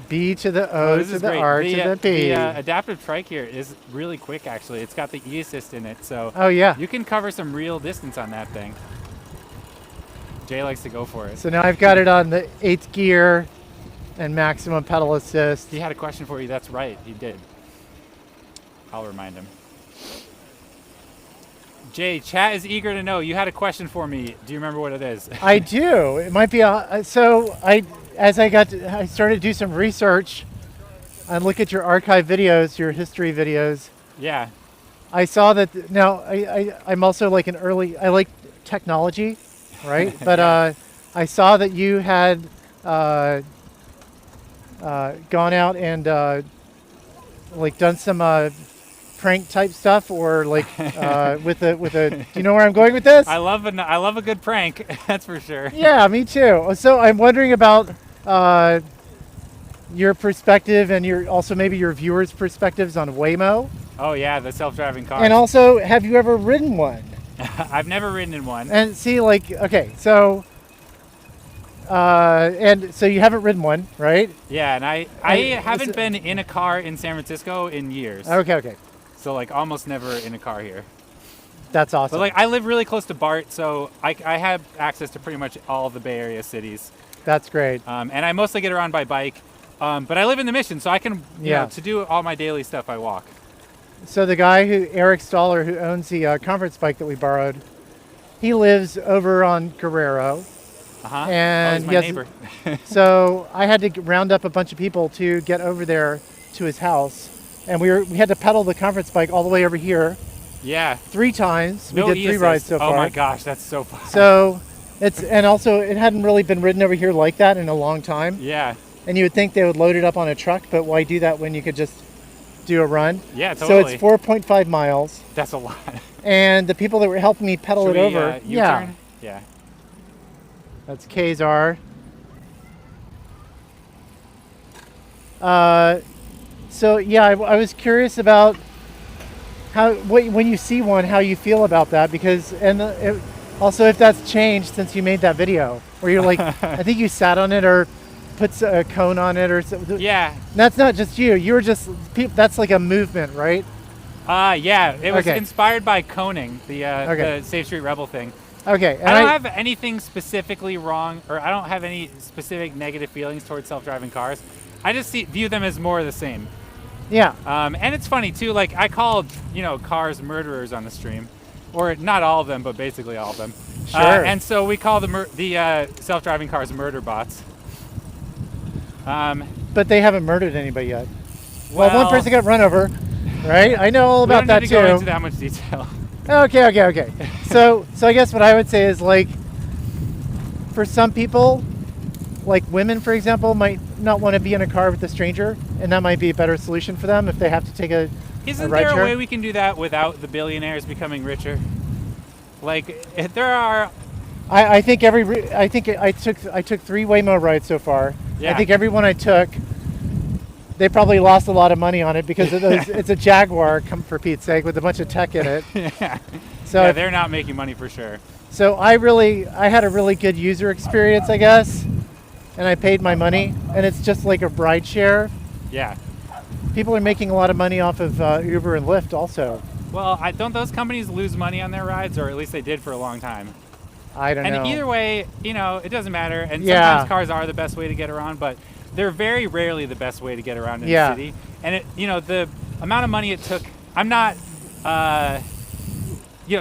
B to the O this to is the great. R to the P. The adaptive trike here is really quick, actually. It's got the e-assist in it, so Oh yeah. you can cover some real distance on that thing. Jay likes to go for it. So now I've got it on the 8th gear and maximum pedal assist. He had a question for you. That's right, he did. I'll remind him. Jay, chat is eager to know. You had a question for me. Do you remember what it is? I do. It might be so. I started to do some research and look at your archive videos, your history videos. Yeah. I saw that now. I'm also like I like technology, right? But I saw that you had gone out and like done some prank type stuff, or like with a. Do you know where I'm going with this? I love a good prank. That's for sure. Yeah, me too. So I'm wondering about your perspective and also maybe your viewers' perspectives on Waymo. Oh yeah, the self-driving car. And also, have you ever ridden one? I've never ridden in one. And see, like, okay, so and so you haven't ridden one, right? Yeah, and I haven't been in a car in San Francisco in years. Okay, So like almost never in a car here. that's awesome. But like I live really close to BART, so I have access to pretty much all of the Bay Area cities. That's great. And I mostly get around by bike. But I live in the Mission, so I can, you know, to do all my daily stuff, I walk. So the guy Eric Stoller, who owns the conference bike that we borrowed, he lives over on Guerrero. And he's my he has- neighbor. So I had to round up a bunch of people to get over there to his house, and we had to pedal the conference bike all the way over here Yeah. 3 times. No We did 3 e-assist. rides so Oh far. my gosh, that's so fun. So and also it hadn't really been ridden over here like that in a long time. Yeah. And you would think they would load it up on a truck, but why do that when you could just do a run? Yeah, totally. So it's 4.5 miles, That's a lot. and the people that were helping me pedal Should it we, over, U-turn? Yeah. that's Kazar. So yeah, I was curious about when you see one, how you feel about that, because also if that's changed since you made that video, where you're like, I think you sat on it or put a cone on it or something. Yeah. That's not just you. You were just that's like a movement, right? Yeah. It was Okay. inspired by coning, the Okay. Safe Street Rebel thing. Okay. And I don't have anything specifically wrong, or I don't have any specific negative feelings towards self-driving cars. I just view them as more of the same. Yeah. And it's funny too. Like I called, cars murderers on the stream, or not all of them, but basically all of them. Sure. And so we call the self-driving cars murder bots. But they haven't murdered anybody yet. Well, one person got run over, right? I know all about we that don't need too. to go into that much detail. Okay. So I guess what I would say is, like, for some people, like women, for example, might not want to be in a car with a stranger, and that might be a better solution for them if they have to take a Isn't ride there a share. way we can do that without the billionaires becoming richer? Like, if there are. I think I took 3 Waymo rides so far. Yeah. I think every one I took, they probably lost a lot of money on it because of those, it's a Jaguar, for Pete's sake, with a bunch of tech in it. Yeah. So Yeah, they're not making money for sure. So I had a really good user experience, I guess, and I paid my money, and it's just like a ride share. Yeah. People are making a lot of money off of Uber and Lyft also. Well, don't those companies lose money on their rides, or at least they did for a long time? I don't know. And either way, it doesn't matter. And Yeah. sometimes cars are the best way to get around, but they're very rarely the best way to get around in Yeah. the city. And the amount of money it took. I'm not,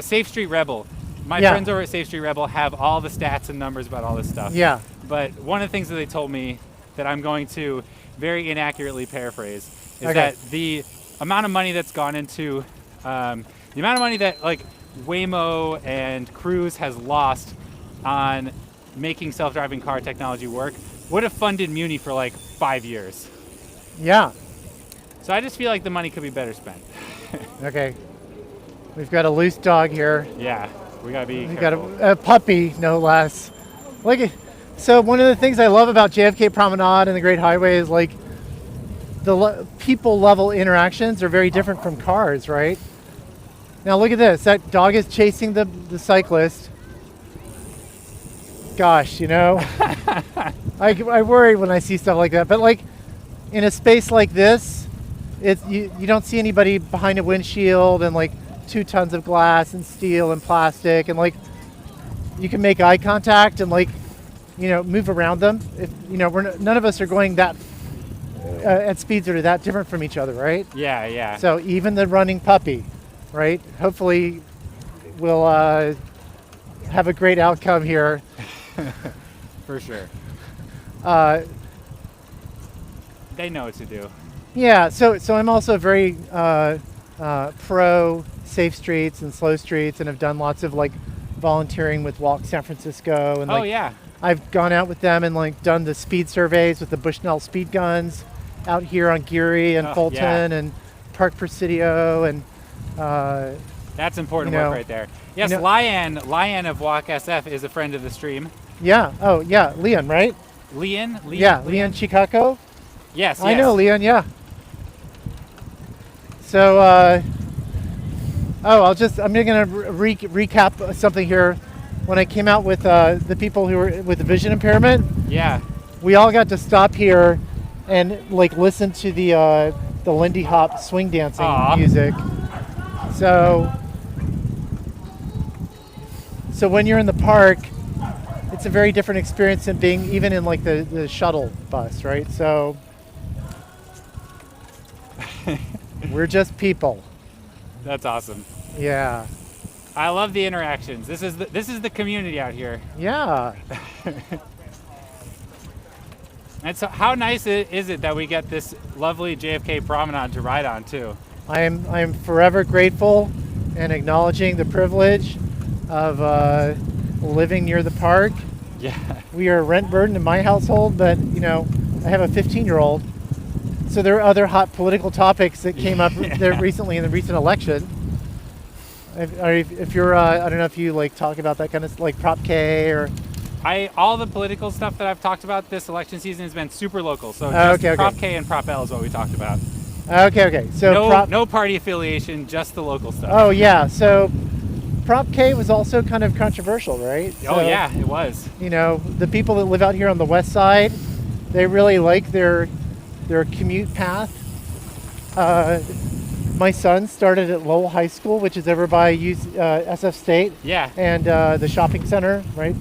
Safe Street Rebel. My Yeah. friends over at Safe Street Rebel have all the stats and numbers about all this stuff. Yeah. But one of the things that they told me that I'm going to very inaccurately paraphrase is Okay. that the amount of money that's gone into the amount of money that like Waymo and Cruise has lost on making self-driving car technology work would have funded Muni for like 5 years. Yeah. So I just feel like the money could be better spent. Okay. We've got a loose dog here. Yeah, we gotta be We've got careful. a puppy, no less. Look at, so one of the things I love about JFK Promenade and the Great Highway is like the people level interactions are very different from cars, right? Now look at this. That dog is chasing the cyclist. Gosh, you know, I worry when I see stuff like that. But like in a space like this, you don't see anybody behind a windshield and like 2 tons of glass and steel and plastic, and like you can make eye contact and like, you know, move around them. If you know, none of us are going that at speeds that are that different from each other, right? Yeah, yeah. So even the running puppy, right? Hopefully, we'll have a great outcome here. For sure. They know what to do. Yeah. So I'm also very pro safe streets and slow streets, and have done lots of like volunteering with Walk San Francisco, and Oh like yeah. I've gone out with them and like done the speed surveys with the Bushnell speed guns out here on Geary and Oh, Fulton yeah. and Park Presidio and That's important You know, work right there. Yes, you know- Lion of Walk SF is a friend of the stream. yeah. Oh yeah, Leon, right? Leon? Yeah, Leon Chicago. Yes, I yes. know Leon. Yeah. So I'm gonna recap something here. When I came out with the people who were with the vision impairment, Yeah. we all got to stop here and like listen to the Lindy Hop swing dancing Aw. music. So when you're in the park, it's a very different experience than being even in like the shuttle bus, right? So we're just people. That's awesome. Yeah. I love the interactions. This is the community out here. Yeah. And so how nice is it that we get this lovely JFK promenade to ride on too? I am forever grateful and acknowledging the privilege of living near the park. Yeah. We are rent burdened in my household, but you know, I have a 15-year-old. So there are other hot political topics that came up there recently in the recent election. If you're, I don't know if you like talk about that kind of like Prop K or. All the political stuff that I've talked about this election season has been super local. So Oh, just okay, okay. Prop K and Prop L is what we talked about. Okay. So No party affiliation, just the local stuff. Oh yeah. So Prop K was also kind of controversial, right? Oh So, yeah, it was. You know, the people that live out here on the west side, they really like their commute path. My son started at Lowell High School, which is over by SF State. Yeah. And the shopping center, right?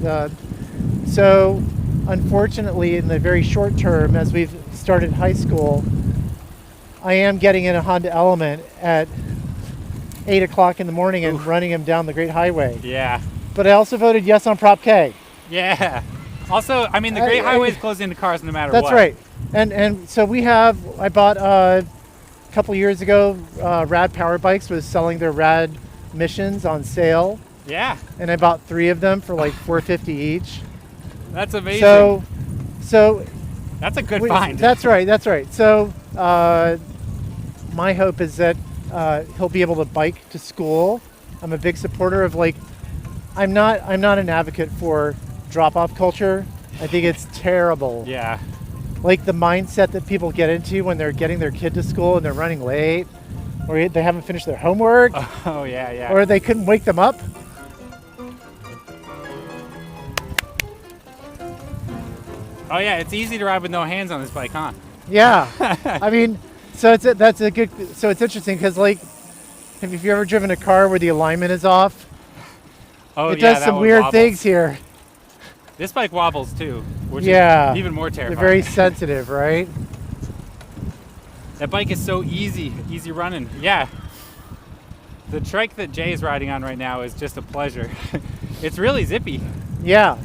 So unfortunately, in the very short term, as we've started high school, I am getting in a Honda Element at 8 o'clock in the morning and running him down the Great Highway. Yeah. But I also voted yes on Prop K. Yeah. Also, I mean, the Great Highway is closed into cars no matter That's what. right. And so I bought a couple years ago, Rad Power Bikes was selling their Rad Missions on sale. Yeah. And I bought 3 of them for like $4.50 each. That's amazing. So that's a good find. That's right. So my hope is that he'll be able to bike to school. I'm a big supporter of like, I'm not an advocate for drop-off culture. I think it's terrible. Yeah. Like the mindset that people get into when they're getting their kid to school and they're running late, or they haven't finished their homework, Oh yeah. or they couldn't wake them up. Oh yeah, it's easy to ride with no hands on this bike, huh? Yeah. I mean, so it's interesting because like, have you ever driven a car where the alignment is off? Oh It yeah, does that some one weird wobbles. things here. This bike wobbles too, which Yeah. is even more terrifying. They're very sensitive, right? That bike is so easy running. Yeah. The trike that Jay is riding on right now is just a pleasure. It's really zippy. Yeah.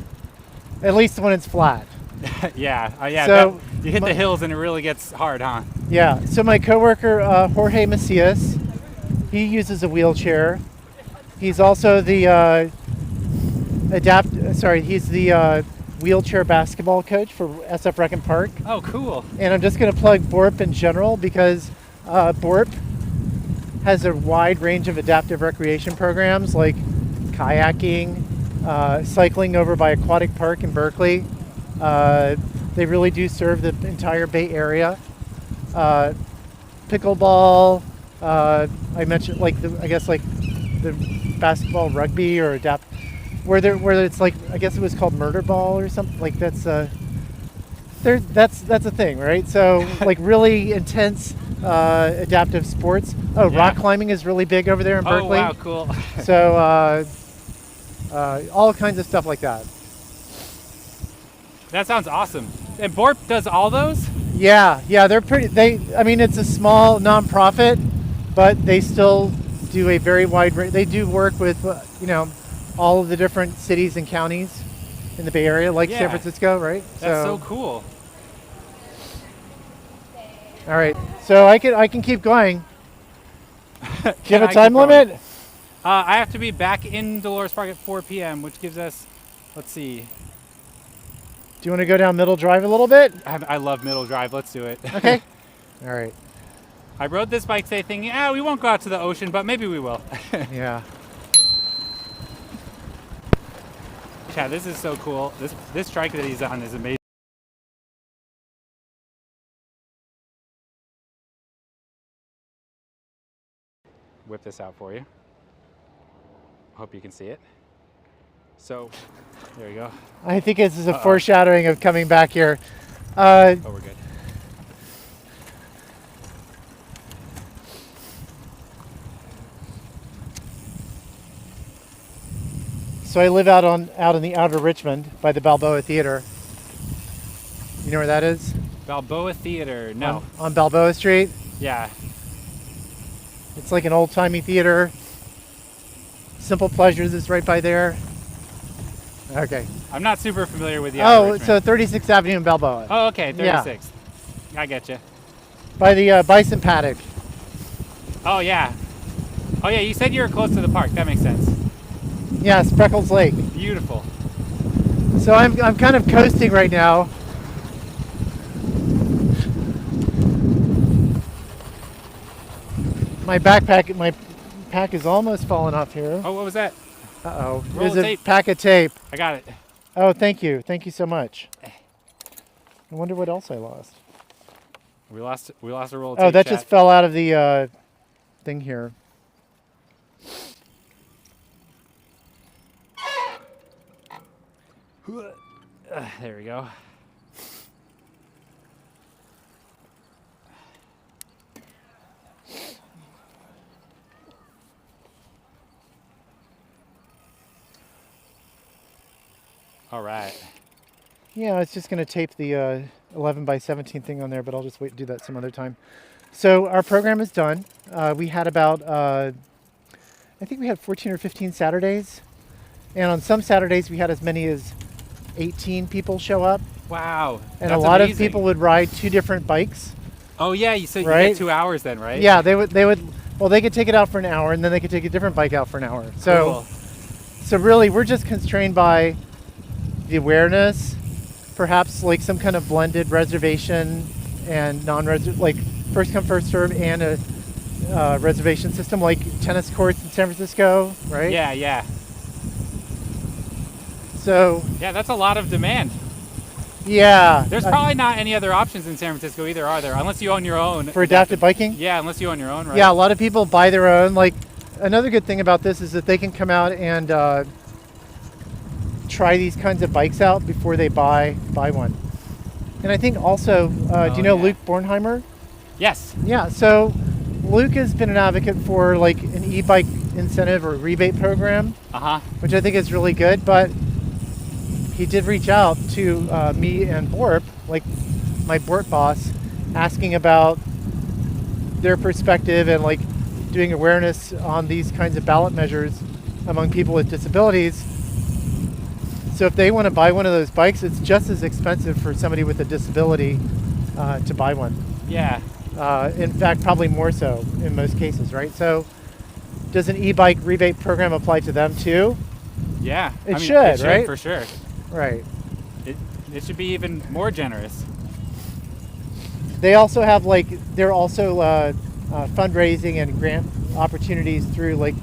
At least when it's flat. Yeah, yeah. So, you hit my- the hills and it really gets hard, huh? Yeah. So my coworker Jorge Macias, he uses a wheelchair. He's also the he's the wheelchair basketball coach for SF Reckin Park. Oh, cool. And I'm just going to plug BORP in general because BORP has a wide range of adaptive recreation programs like kayaking, cycling over by Aquatic Park in Berkeley. They really do serve the entire Bay Area. Pickleball, I mentioned like the basketball, rugby, or where it's like, I guess it was called murder ball or something like that's a thing, right? So like really intense adaptive sports. Oh, Yeah. rock climbing is really big over there in Oh, Berkeley. wow, cool. So all kinds of stuff like that. That sounds awesome. And BORP does all those? Yeah, they're pretty. I mean, it's a small nonprofit, but they still do a very wide. They do work with all of the different cities and counties in the Bay Area, like Yeah. San Francisco, right? That's so cool. All right, so I can keep going. Do you have Can a I time keep going? limit? I have to be back in Dolores Park at 4 p.m., which gives us, let's see. Do you want to go down Middle Drive a little bit? I love Middle Drive. Let's do it. Okay. All right. I rode this bike today thinking, we won't go out to the ocean, but maybe we will. Yeah. Yeah, this is so cool. This trike that he's on is amazing. Whip this out for you. Hope you can see it. So, there you go. I think this is a foreshadowing of coming back here. Oh, we're good. So I live out in the outer Richmond by the Balboa Theater. You know where that is? Balboa Theater. No. On Balboa Street. Yeah. It's like an old-timey theater. Simple Pleasures is right by there. Okay. I'm not super familiar with the outer so Richmond. 36th Avenue in Balboa. Oh, okay. Yeah. 36th. I get you. By the bison paddock. Oh, yeah. Oh, yeah. You said you were close to the park. That makes sense. Yeah, Spreckles Lake. Beautiful. So I'm kind of coasting right now. My pack is almost falling off here. Oh, what was that? Uh-oh. Roll There's of a tape. pack of tape. I got it. Oh, thank you. Thank you so much. I wonder what else I lost. We lost a roll of Oh, tape, that chat. just fell out of the thing here. There we go. All right. Yeah, I was just going to tape the 11 by 17 thing on there, but I'll just wait to do that some other time. So our program is done. We had about, I think we had 14 or 15 Saturdays. And on some Saturdays, we had as many as 18 people show up. Wow. And that's a lot amazing. of people would ride 2 different bikes. Oh yeah, you said you Right? get 2 hours then, right? Yeah, they would. Well, they could take it out for an hour, and then they could take a different bike out for an hour. So, Cool. so really, we're just constrained by the awareness, perhaps like some kind of blended reservation and non-reservation, like first come first serve, and a reservation system, like tennis courts in San Francisco, right? Yeah, yeah. So, Yeah, that's a lot of demand. yeah. There's probably not any other options in San Francisco either, are there? Unless you own your own. for adaptive biking. Yeah, unless you own your own, right? Yeah, a lot of people buy their own. Like, another good thing about this is that they can come out and try these kinds of bikes out before they buy one. And I think also, do you know yeah. Luke Bornheimer? Yes. Yeah, so Luke has been an advocate for like an e-bike incentive or rebate program, Uh-huh. which I think is really good, but he did reach out to me and BORP, like my BORP boss, asking about their perspective and like doing awareness on these kinds of ballot measures among people with disabilities. So if they want to buy one of those bikes, it's just as expensive for somebody with a disability to buy one. Yeah. In fact, probably more so in most cases, right? So does an e-bike rebate program apply to them too? Yeah. It should, right? For sure. Right. It should be even more generous. They also have they're also fundraising and grant opportunities through like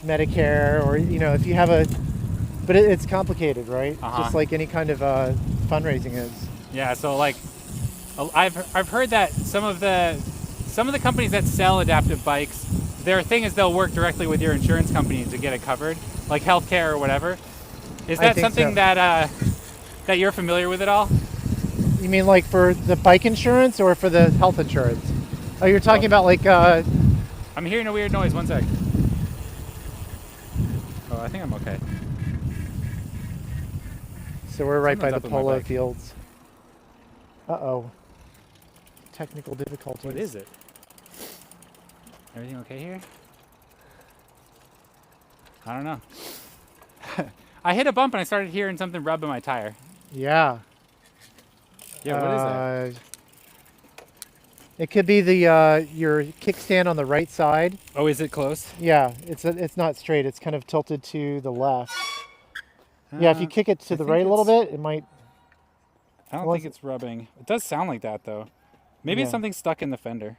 Medicare, or if you have but it's complicated, right? Uh-huh. Just like any kind of fundraising is. Yeah. So like, I've heard that some of the companies that sell adaptive bikes, their thing is they'll work directly with your insurance company to get it covered, like healthcare or whatever. Is I that think something so. that you're familiar with at all? You mean like for the bike insurance or for the health insurance? Oh, you're talking about like. I'm hearing a weird noise. One sec. Oh, I think I'm okay. So we're right by Someone's the up with my polo bike. fields. Uh-oh. Technical difficulties. What is it? Everything okay here? I don't know. I hit a bump and I started hearing something rub in my tire. Yeah. Yeah, what is that? It could be the your kickstand on the right side. Oh, is it close? Yeah, it's not straight. It's kind of tilted to the left. Yeah, if you kick it to I the think right a little it's- bit, it might. I don't Well, think it's rubbing. It does sound like that though. Maybe it's Yeah. something stuck in the fender.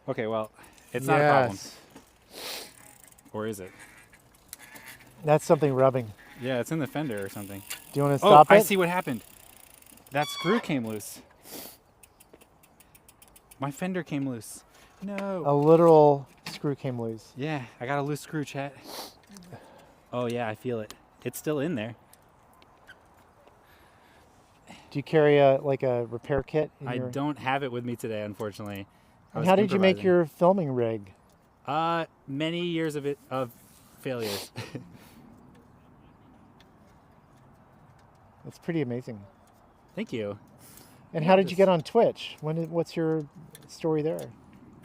Okay, well, it's not a problem. Yes. Or is it? That's something rubbing. Yeah, it's in the fender or something. Do you want to Oh, stop it? I see what happened. That screw came loose. My fender came loose. No. A literal screw came loose. Yeah, I got a loose screw, chat. Oh yeah, I feel it. It's still in there. Do you carry a repair kit? I don't have it with me today, unfortunately. I And was how did you make improvising. your filming rig? Many years of failures. That's pretty amazing. Thank you. And how did you get on Twitch? What's your story there?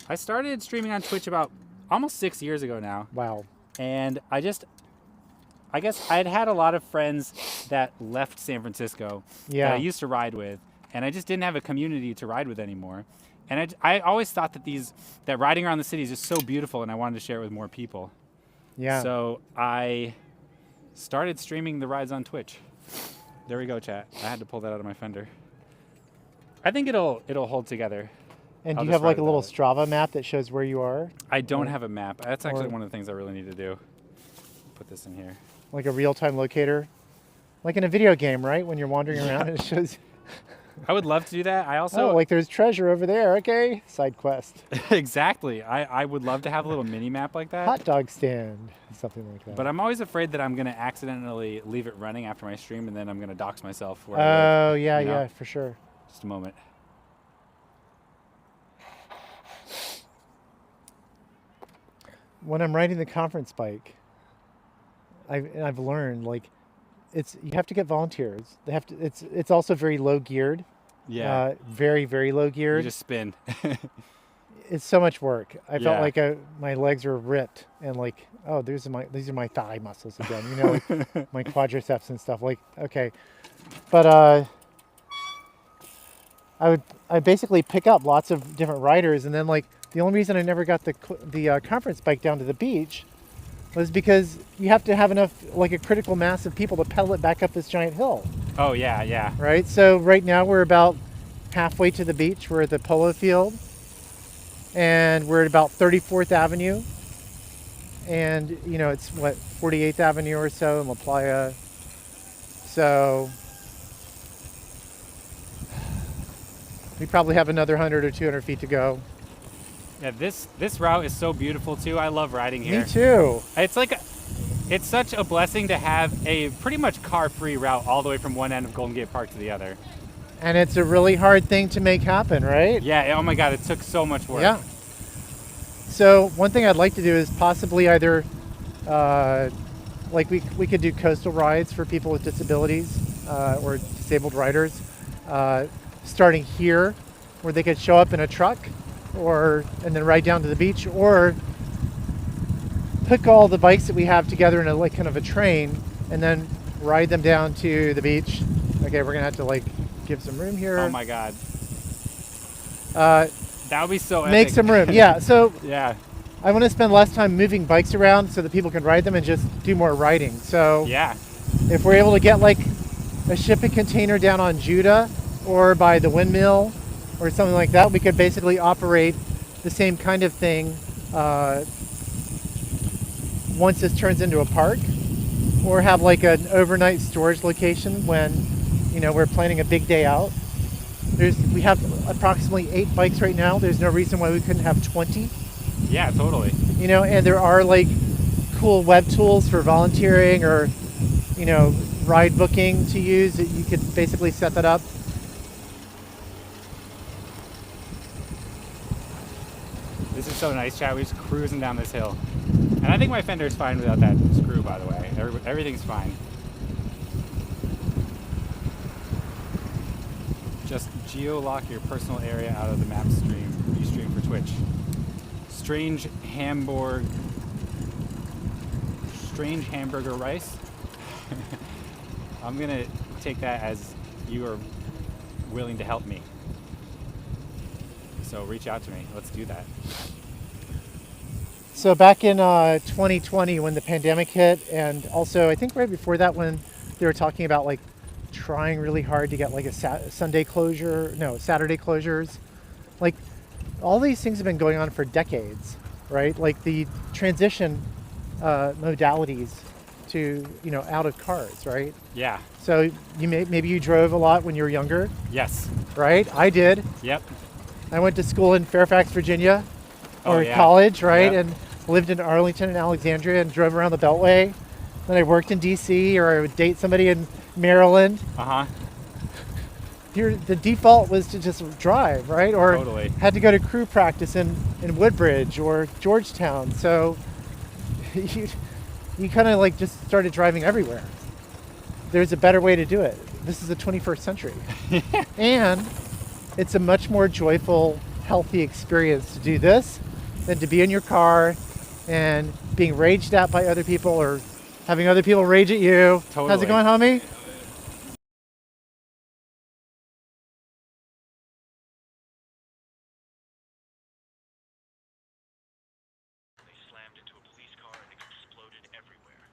I started streaming on Twitch about almost 6 years ago now. Wow. And I guess I'd had a lot of friends that left San Francisco Yeah. that I used to ride with, and I just didn't have a community to ride with anymore. And I always thought that riding around the city is just so beautiful, and I wanted to share it with more people. Yeah. So I started streaming the rides on Twitch. There we go, chat. I had to pull that out of my fender. I think it'll hold together. And I'll do you just have like write a little about it. Strava map that shows where you are? I don't have a map. That's actually or- one of the things I really need to do. Put this in here. Like a real-time locator? Like in a video game, right? When you're wandering around and it shows, I would love to do that. I also oh, like there's treasure over there. Okay, side quest. exactly. I would love to have a little mini map like that. Hot dog stand, something like that. But I'm always afraid that I'm going to accidentally leave it running after my stream, and then I'm going to dox myself. Where I Oh, live, yeah, you know? yeah, for sure. Just a moment. When I'm riding the conference bike, I've learned like you have to get volunteers. They have to. It's also very low geared. Yeah. Very, very low You geared. just spin. It's so much work. I felt Yeah. like my legs were ripped and like, oh, these are my thigh muscles again. You know, like my quadriceps and stuff. Like, okay, but I basically pick up lots of different riders, and then like the only reason I never got the conference bike down to the beach was because you have to have enough, like a critical mass of people to pedal it back up this giant hill, Oh, yeah, yeah. right? So right now we're about halfway to the beach. We're at the polo field, and we're at about 34th Avenue. And, you know, it's what, 48th Avenue or so in La Playa. So we probably have another 100 or 200 feet to go. Yeah, this route is so beautiful, too. I love riding here. Me too. It's such a blessing to have a pretty much car-free route all the way from one end of Golden Gate Park to the other. And it's a really hard thing to make happen, right? Yeah, oh my God, it took so much work. Yeah. So one thing I'd like to do is possibly either, like we could do coastal rides for people with disabilities or disabled riders, starting here, where they could show up in a truck, and then ride down to the beach, or hook all the bikes that we have together in a like kind of a train, and then ride them down to the beach. Okay, we're gonna have to like give some room here. Oh my God. Uh, That would be so epic. make some room. Yeah. So Yeah. I want to spend less time moving bikes around so that people can ride them and just do more riding. So Yeah. if we're able to get like a shipping container down on Judah or by the windmill or something like that, we could basically operate the same kind of thing once this turns into a park, or have like an overnight storage location when, you know, we're planning a big day out. We have approximately 8 bikes right now. There's no reason why we couldn't have 20. Yeah, totally. You know, and there are like cool web tools for volunteering or, you know, ride booking to use that you could basically set that up. This is so nice, Chad. We're just cruising down this hill. And I think my fender's fine without that screw, by the way. Everything's fine. Just geo-lock your personal area out of the map stream. Restream for Twitch. Strange hamburger rice. I'm gonna take that as you are willing to help me. So reach out to me. Let's do that. So back in 2020 when the pandemic hit, and also I think right before that when they were talking about like trying really hard to get like a Saturday closures, like all these things have been going on for decades, right? Like the transition modalities to, you know, out of cars, right? Yeah. So maybe you drove a lot when you were younger, Yes. right? I did. Yep. I went to school in Fairfax, Virginia, or Oh, yeah. college, right? Yep. And lived in Arlington and Alexandria and drove around the Beltway. Then I worked in DC, or I would date somebody in Maryland. Uh-huh. The default was to just drive, right? Or Totally. had to go to crew practice in Woodbridge or Georgetown. So you kind of like just started driving everywhere. There's a better way to do it. This is the 21st century. And it's a much more joyful, healthy experience to do this than to be in your car and being raged at by other people or having other people rage at you. How's Totally. it going, homie? They slammed into a police car and exploded everywhere.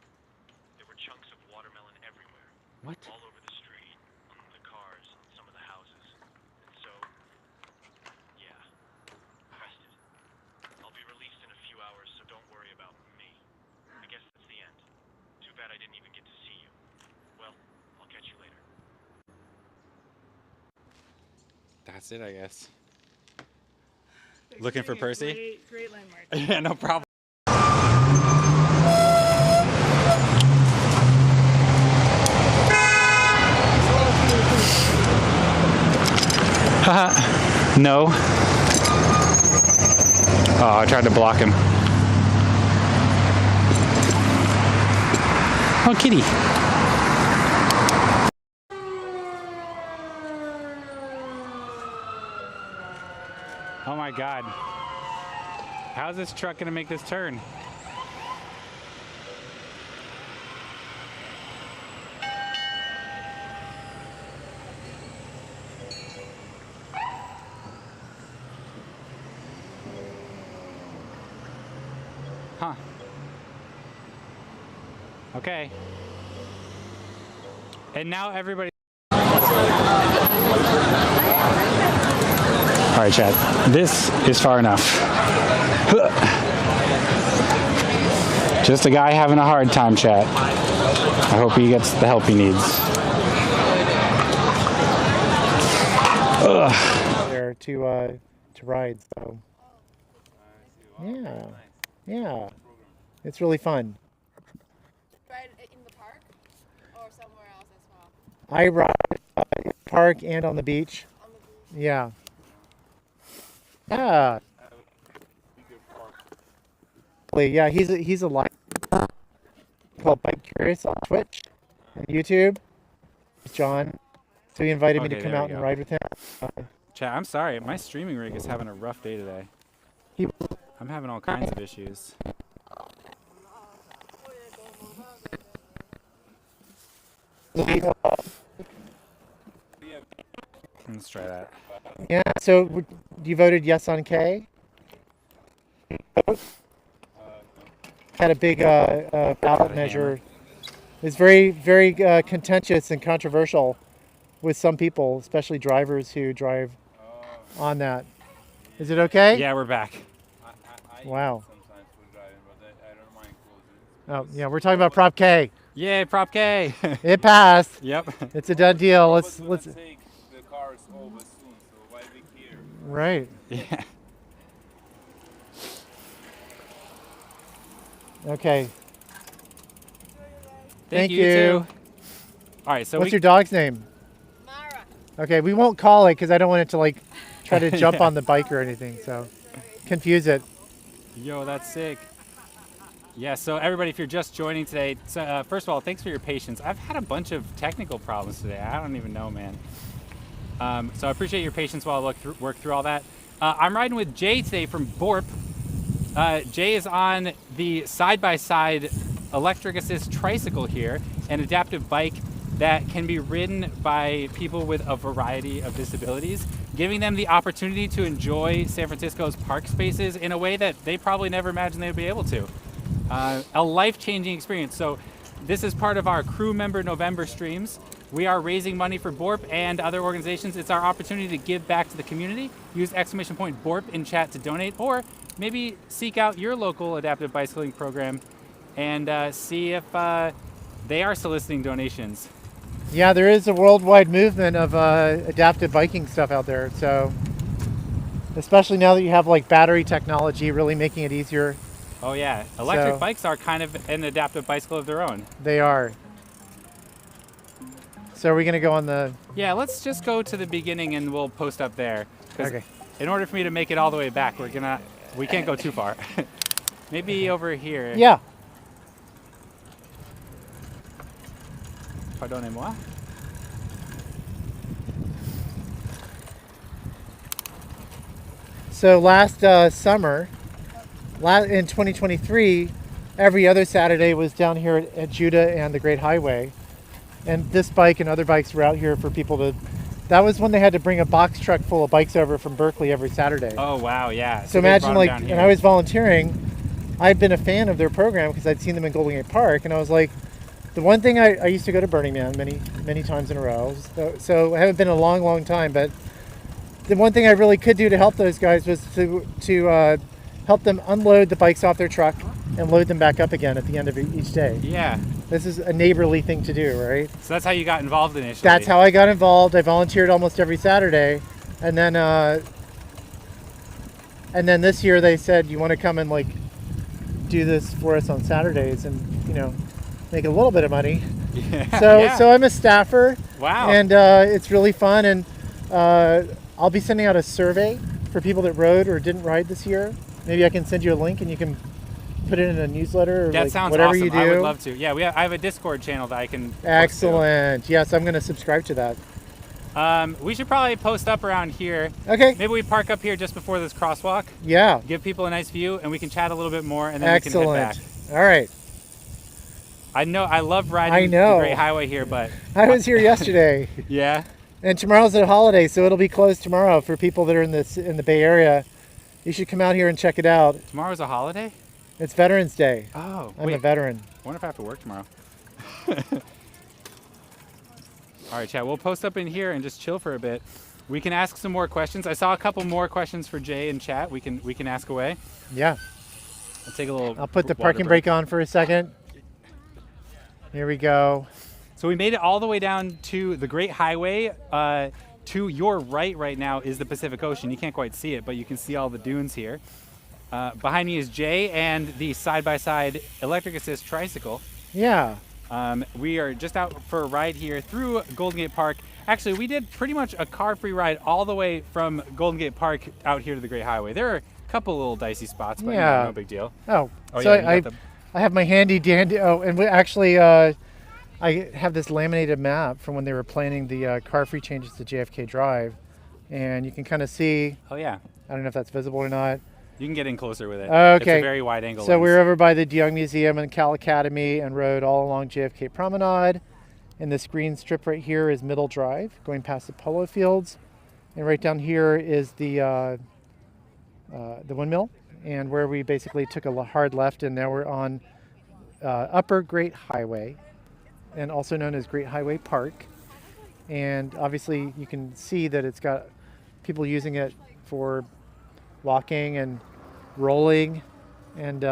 There were chunks of watermelon everywhere. What? All over the street, on the cars, on some of the houses. And so, yeah, arrested. I'll be released in a few hours, so don't worry about me. I guess that's the end. Too bad I didn't even get to see you. Well, I'll catch you later. That's it, I guess. Looking for Percy? Great landmark. Yeah, no problem. No. Oh, I tried to block him. Oh, kitty. Oh my God. How's this truck gonna make this turn? Huh. Okay. And now everybody. All right, Chad. This is far enough. Just a guy having a hard time, chat. I hope he gets the help he needs. Ugh. There to ride. So yeah, it's really fun. Ride in the park or somewhere else as well? I ride in the park and on the beach. On the beach? Yeah. Yeah. Yeah, he's a live called Bike Curious on Twitch and YouTube. It's John. So he invited me to Okay, come there out we and go. ride with him. Chat, I'm sorry. My streaming rig is having a rough day today. He I'm having all kinds of issues. Let's try that. Yeah. So you voted yes on K? Had a big ballot measure. It's very, very contentious and controversial with some people, especially drivers who drive on that. Is it okay? Yeah, we're back. Wow. Sometimes for driving, but I don't mind closing. Oh, yeah, we're talking about Prop K. Yay, Prop K. It passed. Yep. It's a done deal. Let's take the cars over soon, so why be here? right. Yeah. Okay. Thank you. you. All right, so What's your dog's name? Mara. Okay, we won't call it because I don't want it to like try to jump Yeah. on the bike or anything. So confuse it. Yo, that's sick. Yeah, so everybody, if you're just joining today, so, first of all, thanks for your patience. I've had a bunch of technical problems today. I don't even know, man. So I appreciate your patience while I work through all that. I'm riding with Jay today from Borp. Jay is on the side-by-side electric assist tricycle here, an adaptive bike that can be ridden by people with a variety of disabilities, giving them the opportunity to enjoy San Francisco's park spaces in a way that they probably never imagined they would be able to. A life-changing experience. So this is part of our crew member November streams. We are raising money for Borp and other organizations. It's our opportunity to give back to the community. Use !Borp in chat to donate, or maybe seek out your local adaptive bicycling program and see if they are soliciting donations. Yeah, there is a worldwide movement of adaptive biking stuff out there. So especially now that you have like battery technology really making it easier. Oh yeah, electric So- bikes are kind of an adaptive bicycle of their own. They are. So are we going to go on the... Yeah, let's just go to the beginning and we'll post up there. 'Cause Okay. in order for me to make it all the way back, we can't go too far. Maybe over here. Yeah. Pardonnez-moi. So last summer, in 2023, every other Saturday was down here at Judah and the Great Highway. And this bike and other bikes were out here for people to... That was when they had to bring a box truck full of bikes over from Berkeley every Saturday. Oh wow, yeah. So they imagine brought 'em like, down and here. I was volunteering, I'd been a fan of their program because I'd seen them in Golden Gate Park, and I was like, the one thing I used to go to Burning Man many times in a row, so I haven't been in a long time, but the one thing I really could do to help those guys was to help them unload the bikes off their truck and load them back up again at the end of each day. Yeah. This is a neighborly thing to do, right? So that's how you got involved initially. That's how I got involved. I volunteered almost every Saturday, and then this year they said, "You want to come and like do this for us on Saturdays and make a little bit of money?" Yeah. So yeah. so I'm a staffer, Wow. and it's really fun. And I'll be sending out a survey for people that rode or didn't ride this year. Maybe I can send you a link and you can put it in a newsletter or that like sounds whatever awesome. you do. I would love to. Yeah, I have a Discord channel that I can. post to. Excellent. Yes, I'm going to subscribe to that. We should probably post up around here. Okay. Maybe we park up here just before this crosswalk, Yeah. give people a nice view, and we can chat a little bit more, and then we can Excellent. head back. All right. I know I love riding I know. the Great Highway here, but I was here yesterday, yeah. and tomorrow's a holiday, so it'll be closed tomorrow for people that are in the Bay Area. You should come out here and check it out. Tomorrow's a holiday? It's Veterans Day. Oh, I'm wait. a veteran. I wonder if I have to work tomorrow. All right, chat. We'll post up in here and just chill for a bit. We can ask some more questions. I saw a couple more questions for Jay in chat. We can ask away. Yeah. I'll take a little. I'll put the water parking brake on for a second. Here we go. So we made it all the way down to the Great Highway. To your right now is the Pacific Ocean. You can't quite see it, but you can see all the dunes here. Behind me is Jay and the side-by-side electric assist tricycle. Yeah. We are just out for a ride here through Golden Gate Park. Actually, we did pretty much a car-free ride all the way from Golden Gate Park out here to the Great Highway. There are a couple little dicey spots, but Yeah. no big deal. Oh. Oh, so yeah, you got I have my handy dandy. Oh, and we actually I have this laminated map from when they were planning the car-free changes to JFK Drive, and you can kind of see. Oh yeah, I don't know if that's visible or not. you can get in closer with it. Okay. It's a very wide angle So lens. we're over by the DeYoung Museum and Cal Academy and rode all along JFK Promenade, And this green strip right here is Middle Drive, going past the polo fields. And right down here is the windmill, and where we basically took a hard left, and now we're on Upper Great Highway, and also known as Great Highway Park. And obviously you can see that it's got people using it for walking and rolling and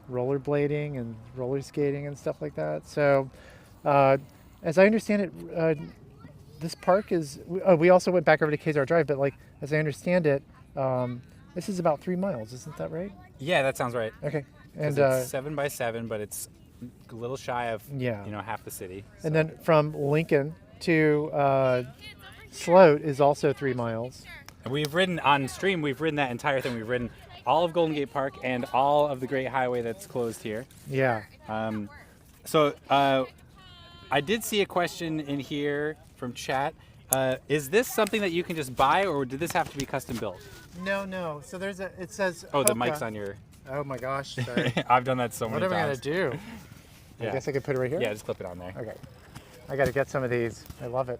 rollerblading and roller skating and stuff like that. So as I understand it, this park is, we also went back over to Kezar Drive, but like, as I understand it, this is about 3 miles, isn't that right? Yeah, that sounds right. Okay. 'Cause And it's 7 by 7, but it's a little shy of Yeah. half the city. and then from Lincoln to Sloat is also 3 miles. And we've ridden on stream. We've ridden that entire thing. We've ridden all of Golden Gate Park and all of the Great Highway that's closed here. Yeah. So I did see a question in here from chat. Is this something that you can just buy, or did this have to be custom built? No. So there's it says. Oh, the Hoka. mic's on your. Oh my gosh. Sorry. I've done that so What many am I times. gonna do? I Yeah. guess I could put it right here. Yeah, just clip it on there. Okay. I got to get some of these. I love it.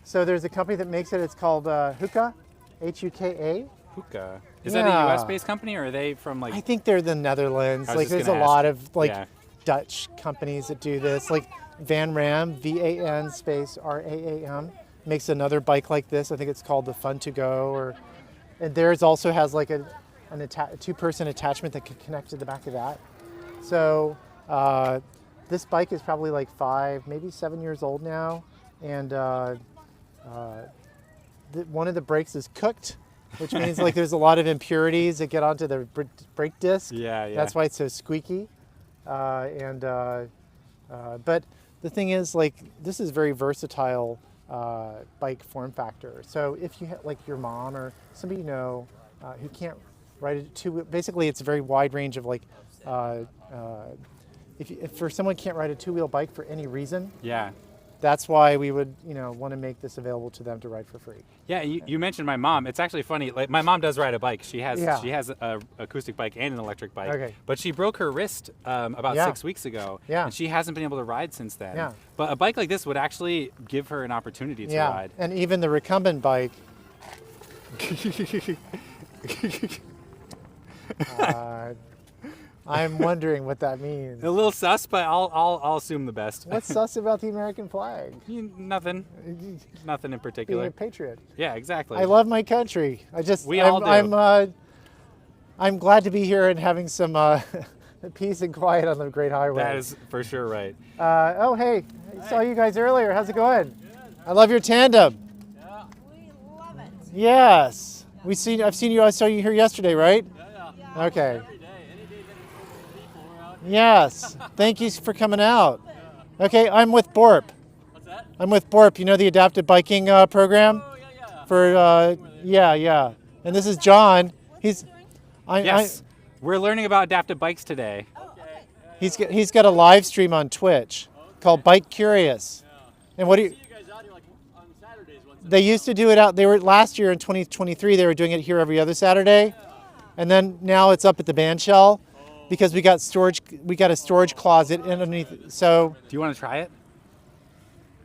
So there's a company that makes it. It's called Hoka, Huka. Hookah. Is that a Yeah. US-based company, or are they from like? I think they're the Netherlands. I was Like just there's a gonna lot ask. of like Yeah. Dutch companies that do this. Like Van Ram, VAN space RAAM, makes another bike like this. I think it's called the Fun to Go, and theirs also has like a two-person attachment that can connect to the back of that. So this bike is probably like 5, maybe 7 years old now, and one of the brakes is cooked, which means like there's a lot of impurities that get onto the brake disc. Yeah. That's why it's so squeaky. But the thing is, like, this is very versatile bike form factor. So if you have like your mom or somebody you know who can't ride it basically it's a very wide range of like, if for someone can't ride a two-wheel bike for any reason, Yeah. that's why we would want to make this available to them to ride for free. Yeah, you mentioned my mom. It's actually funny. Like, my mom does ride a bike. She has a acoustic bike and an electric bike. Okay. But she broke her wrist about Yeah. 6 weeks ago. Yeah. And she hasn't been able to ride since then. Yeah. But a bike like this would actually give her an opportunity to ride. And even the recumbent bike. I'm wondering what that means. A little sus, but I'll assume the best. What's sus about the American flag? Nothing in Being particular. a patriot. Yeah, exactly. I love my country. We all do. I'm glad to be here and having some peace and quiet on the Great Highway. That is for sure right. Oh, hey, I saw you guys earlier. How's it going? I love your tandem. We love it. Yes. I saw you here yesterday, right? Yeah. Okay. Yes. Thank you for coming out. Okay, I'm with BORP. What's that? I'm with BORP. You know the adaptive biking program? Oh, yeah. For yeah. And this is John. He's Yes. We're learning about adaptive bikes today. he's got a live stream on Twitch called Bike Curious. And what do you? See you guys out here like on Saturdays once. They used to do it out. They were last year in 2023. They were doing it here every other Saturday, and then now it's up at the Bandshell because we got storage. We got a storage closet underneath. So Do you want to try it?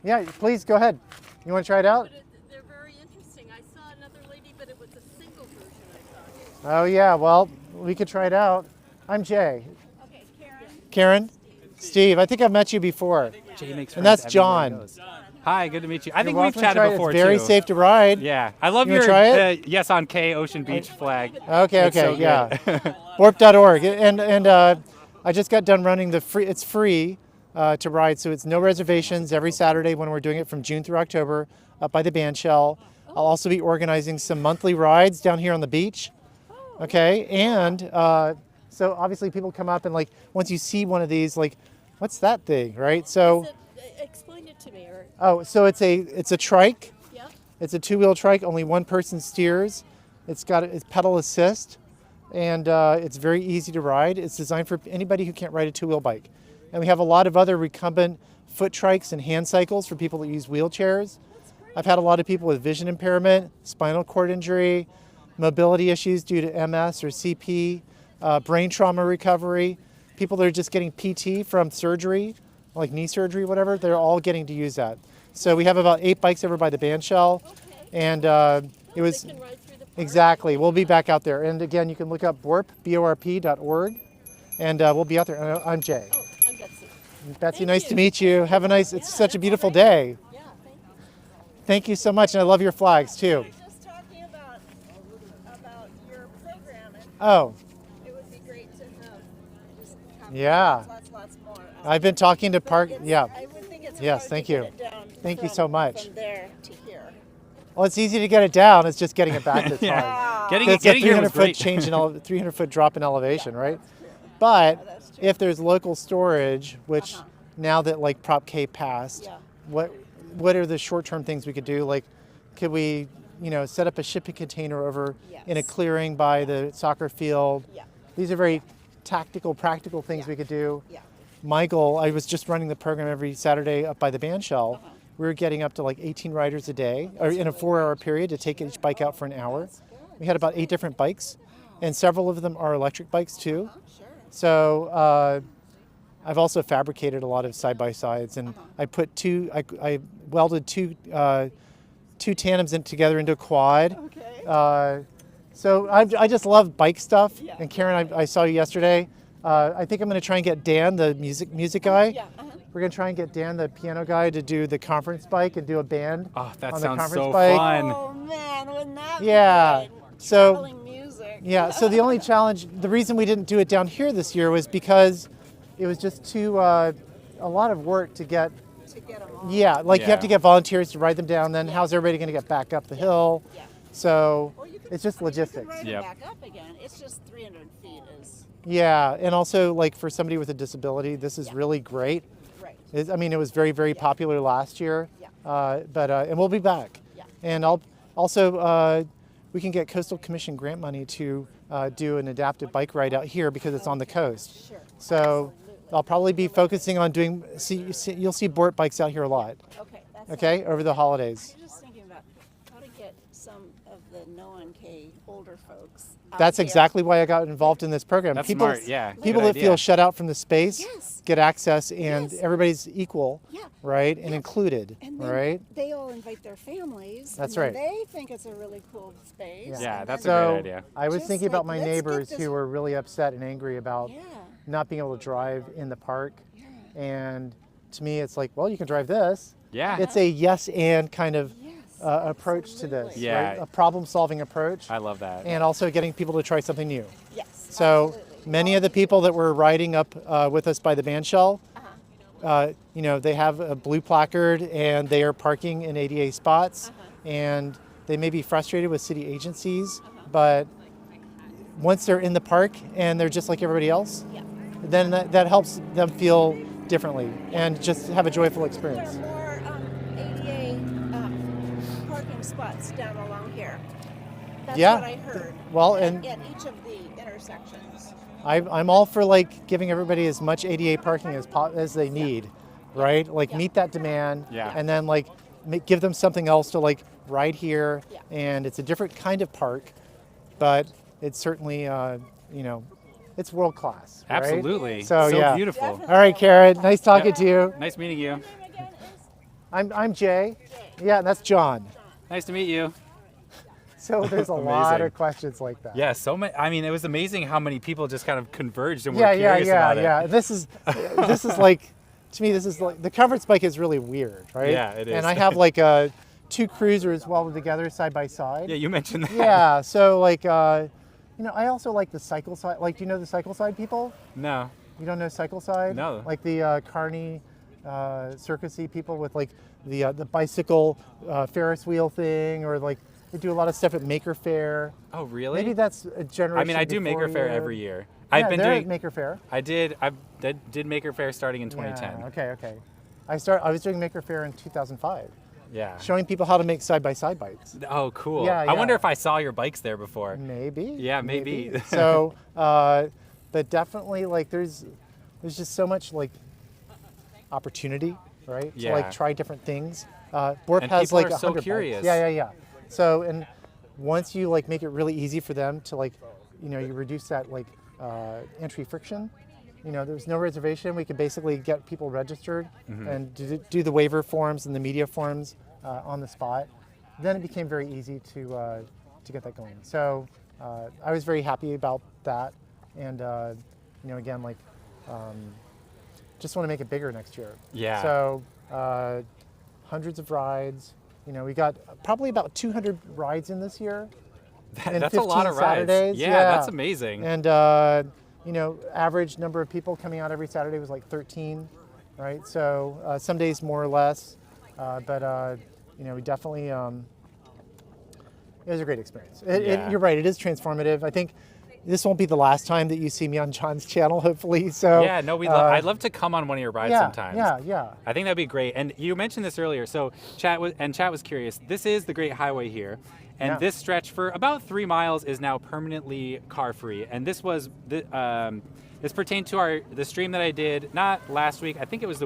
yeah, please go ahead. You want to try it out? They're very interesting. I saw another lady, but it was a single version I saw. Oh yeah. Well, we could try it out. I'm Jay. Okay, Karen. Karen, Steve. I think I've met you before. Jay makes And friends that's everywhere he John. goes. Hi, good to meet you. I think You're we've welcome to chatted try it. before It's very too. safe to ride. Yeah, I love You your wanna try it? yes on K Ocean Beach flag. Okay, It's so good. yeah. Warp.org. And I just got done running the free, it's free to ride, so it's no reservations every Saturday when we're doing it from June through October up by the Bandshell. I'll also be organizing some monthly rides down here on the beach. Okay, and so obviously people come up and like, once you see one of these, like, what's that thing, right? So, Explain it to me. Or, oh, so it's a trike. yep. It's a two-wheel trike, only one person steers. It's pedal assist, and it's very easy to ride. It's designed for anybody who can't ride a two-wheel bike. And we have a lot of other recumbent foot trikes and hand cycles for people that use wheelchairs. I've had a lot of people with vision impairment, spinal cord injury, mobility issues due to MS or CP, brain trauma recovery, people that are just getting PT from surgery. like knee surgery, whatever, they're all getting to use that. So we have about 8 bikes over by the band shell, and it was exactly. We'll be back out there, and again, you can look up BORP.org, and we'll be out there. And I'm Jay. Oh, I'm Betsy. Betsy, nice to meet you. Have a nice. It's such a beautiful day. Yeah, thank you. Thank you so much, and I love your flags too. Just talking about your program, and Oh, it would be great to have yeah. lots more. I've been talking to Park. Yeah. I would think it's Yes, hard thank to you. get it down Thank you from- so much. From there to here. Well, it's easy to get it down. It's just getting it back that's Yeah. hard. Getting It's a here 300 was foot great. change in 300 foot drop in elevation, right? But if there's local storage, which now that like Prop K passed, Yeah. what are the short-term things we could do? Like, could we, set up a shipping container over in a Yes. clearing by the soccer field? Yeah. These are very tactical, practical things we could do. Yeah. My goal, I was just running the program every Saturday up by the band shell. Uh-huh. We were getting up to like 18 riders a day, or in a 4-hour period, to take each bike out for an hour. We had about 8 different bikes, and several of them are electric bikes too. Sure. So I've also fabricated a lot of side-by-sides, and I put I welded two tandems together into a quad. Okay. So I just love bike stuff. Yeah. And Karen, I saw you yesterday. I think I'm going to try and get Dan, the music guy. Yeah. We're going to try and get Dan, the piano guy, to do the conference bike and do a band Oh, that on the sounds conference so bike. fun. Oh man, wouldn't that Yeah. be great? So Traveling music. yeah. So the only challenge, the reason we didn't do it down here this year was because it was just too a lot of work to get. To get them all. Yeah, like you have Yeah. to get volunteers to ride them down. Then how's everybody going to get back up the hill? Yeah. So Or you can, it's just I mean, you can logistics. ride Yep. them back up again. It's just 300 feet is Yeah, and also like for somebody with a disability, this is really great. right. I mean, it was very, very popular last year. Yeah. But and we'll be back. Yeah. And I'll also we can get Coastal Commission grant money to do an adaptive bike ride out here because it's on the coast. Sure. So I'll probably be focusing on doing. You'll see Bort bikes out here a lot. Okay. That's Okay, over the holidays. I'm just thinking about how to get some of the no-1K older folks. out That's here. exactly why I got involved in this program. That's people, smart, yeah, People good that feel idea. shut out from the space Yes. get access, and Yes. everybody's equal, Yeah. right, and included, And then right? they all invite their families. That's and then right. They think it's a really cool space. Yeah, and that's then- a So great idea. I was Just thinking about like, my let's get neighbors this- who were really upset and angry about Yeah. not being able to drive in the park, Yeah. and to me, it's like, well, you can drive this. Yeah. It's a yes and kind of Yes. approach to this, absolutely. Yeah. right? A problem-solving approach, I love that. and also getting people to try something new. Yes. So absolutely. many of the people that were riding up with us by the band shell, they have a blue placard and they are parking in ADA spots, and they may be frustrated with city agencies, but once they're in the park and they're just like everybody else, Yeah. then that helps them feel differently and just have a joyful There experience. are more ADA parking spots down along here. That's Yeah. what I heard. Well, at, and- at each of the intersections. I'm all for like giving everybody as much ADA parking as they need, right? Like meet that demand, Yeah. and then like give them something else to like ride here. Yeah. And it's a different kind of park, but it's certainly it's world class. Right? Absolutely. So, yeah. beautiful. Definitely. All right, Karen. Nice talking to you. Nice meeting you. I'm Jay. Yeah, and that's John. Nice to meet you. So there's a lot Amazing. of questions like that. Yeah, so many. I mean, it was amazing how many people just kind of converged and were Yeah, curious about it. yeah. This is like, to me, this is like the conference bike is really weird, right? Yeah, it is. And I have like two cruisers welded together side by side. Yeah, you mentioned that. Yeah. So like, I also like the cycle side. Like, do you know the cycle side people? No. You don't know cycle side? No. Like the Carney circusy people with like the bicycle Ferris wheel thing, or like they do a lot of stuff at Maker Fair. Oh, really? Maybe that's a generation. I mean, I do before Maker Fair you. every year. Yeah, I've been they're doing at Maker Fair. I did Maker Fair starting in 2010. Yeah, okay. I was doing Maker Fair in 2005, Yeah. showing people how to make side-by-side bikes. Oh, cool. Yeah, I wonder yeah. if I saw your bikes there before. Maybe. Yeah, maybe. So, but definitely, like, there's just so much like opportunity, right? To Yeah. like try different things. Borp And has people like are so 100 bikes. curious. Yeah. So, and once you like make it really easy for them to like, you reduce that like entry friction, there was no reservation. We could basically get people registered and do the waiver forms and the media forms on the spot. Then it became very easy to get that going. So I was very happy about that, and again, like just want to make it bigger next year. Yeah. So hundreds of rides. We got probably about 200 rides in this year. And That's a lot of 15 rides. Saturdays. Yeah, that's amazing. And average number of people coming out every Saturday was like 13, right? So some days more or less, but we definitely it was a great experience. You're right, it is transformative. I think this won't be the last time that you see me on John's channel, hopefully. So yeah, no, I'd love to come on one of your rides sometimes. Yeah. I think that'd be great. And you mentioned this earlier, so Chat was curious. This is the Great Highway here, and this stretch for about 3 miles is now permanently car-free. And this was this pertained to the stream that I did not last week. I think it was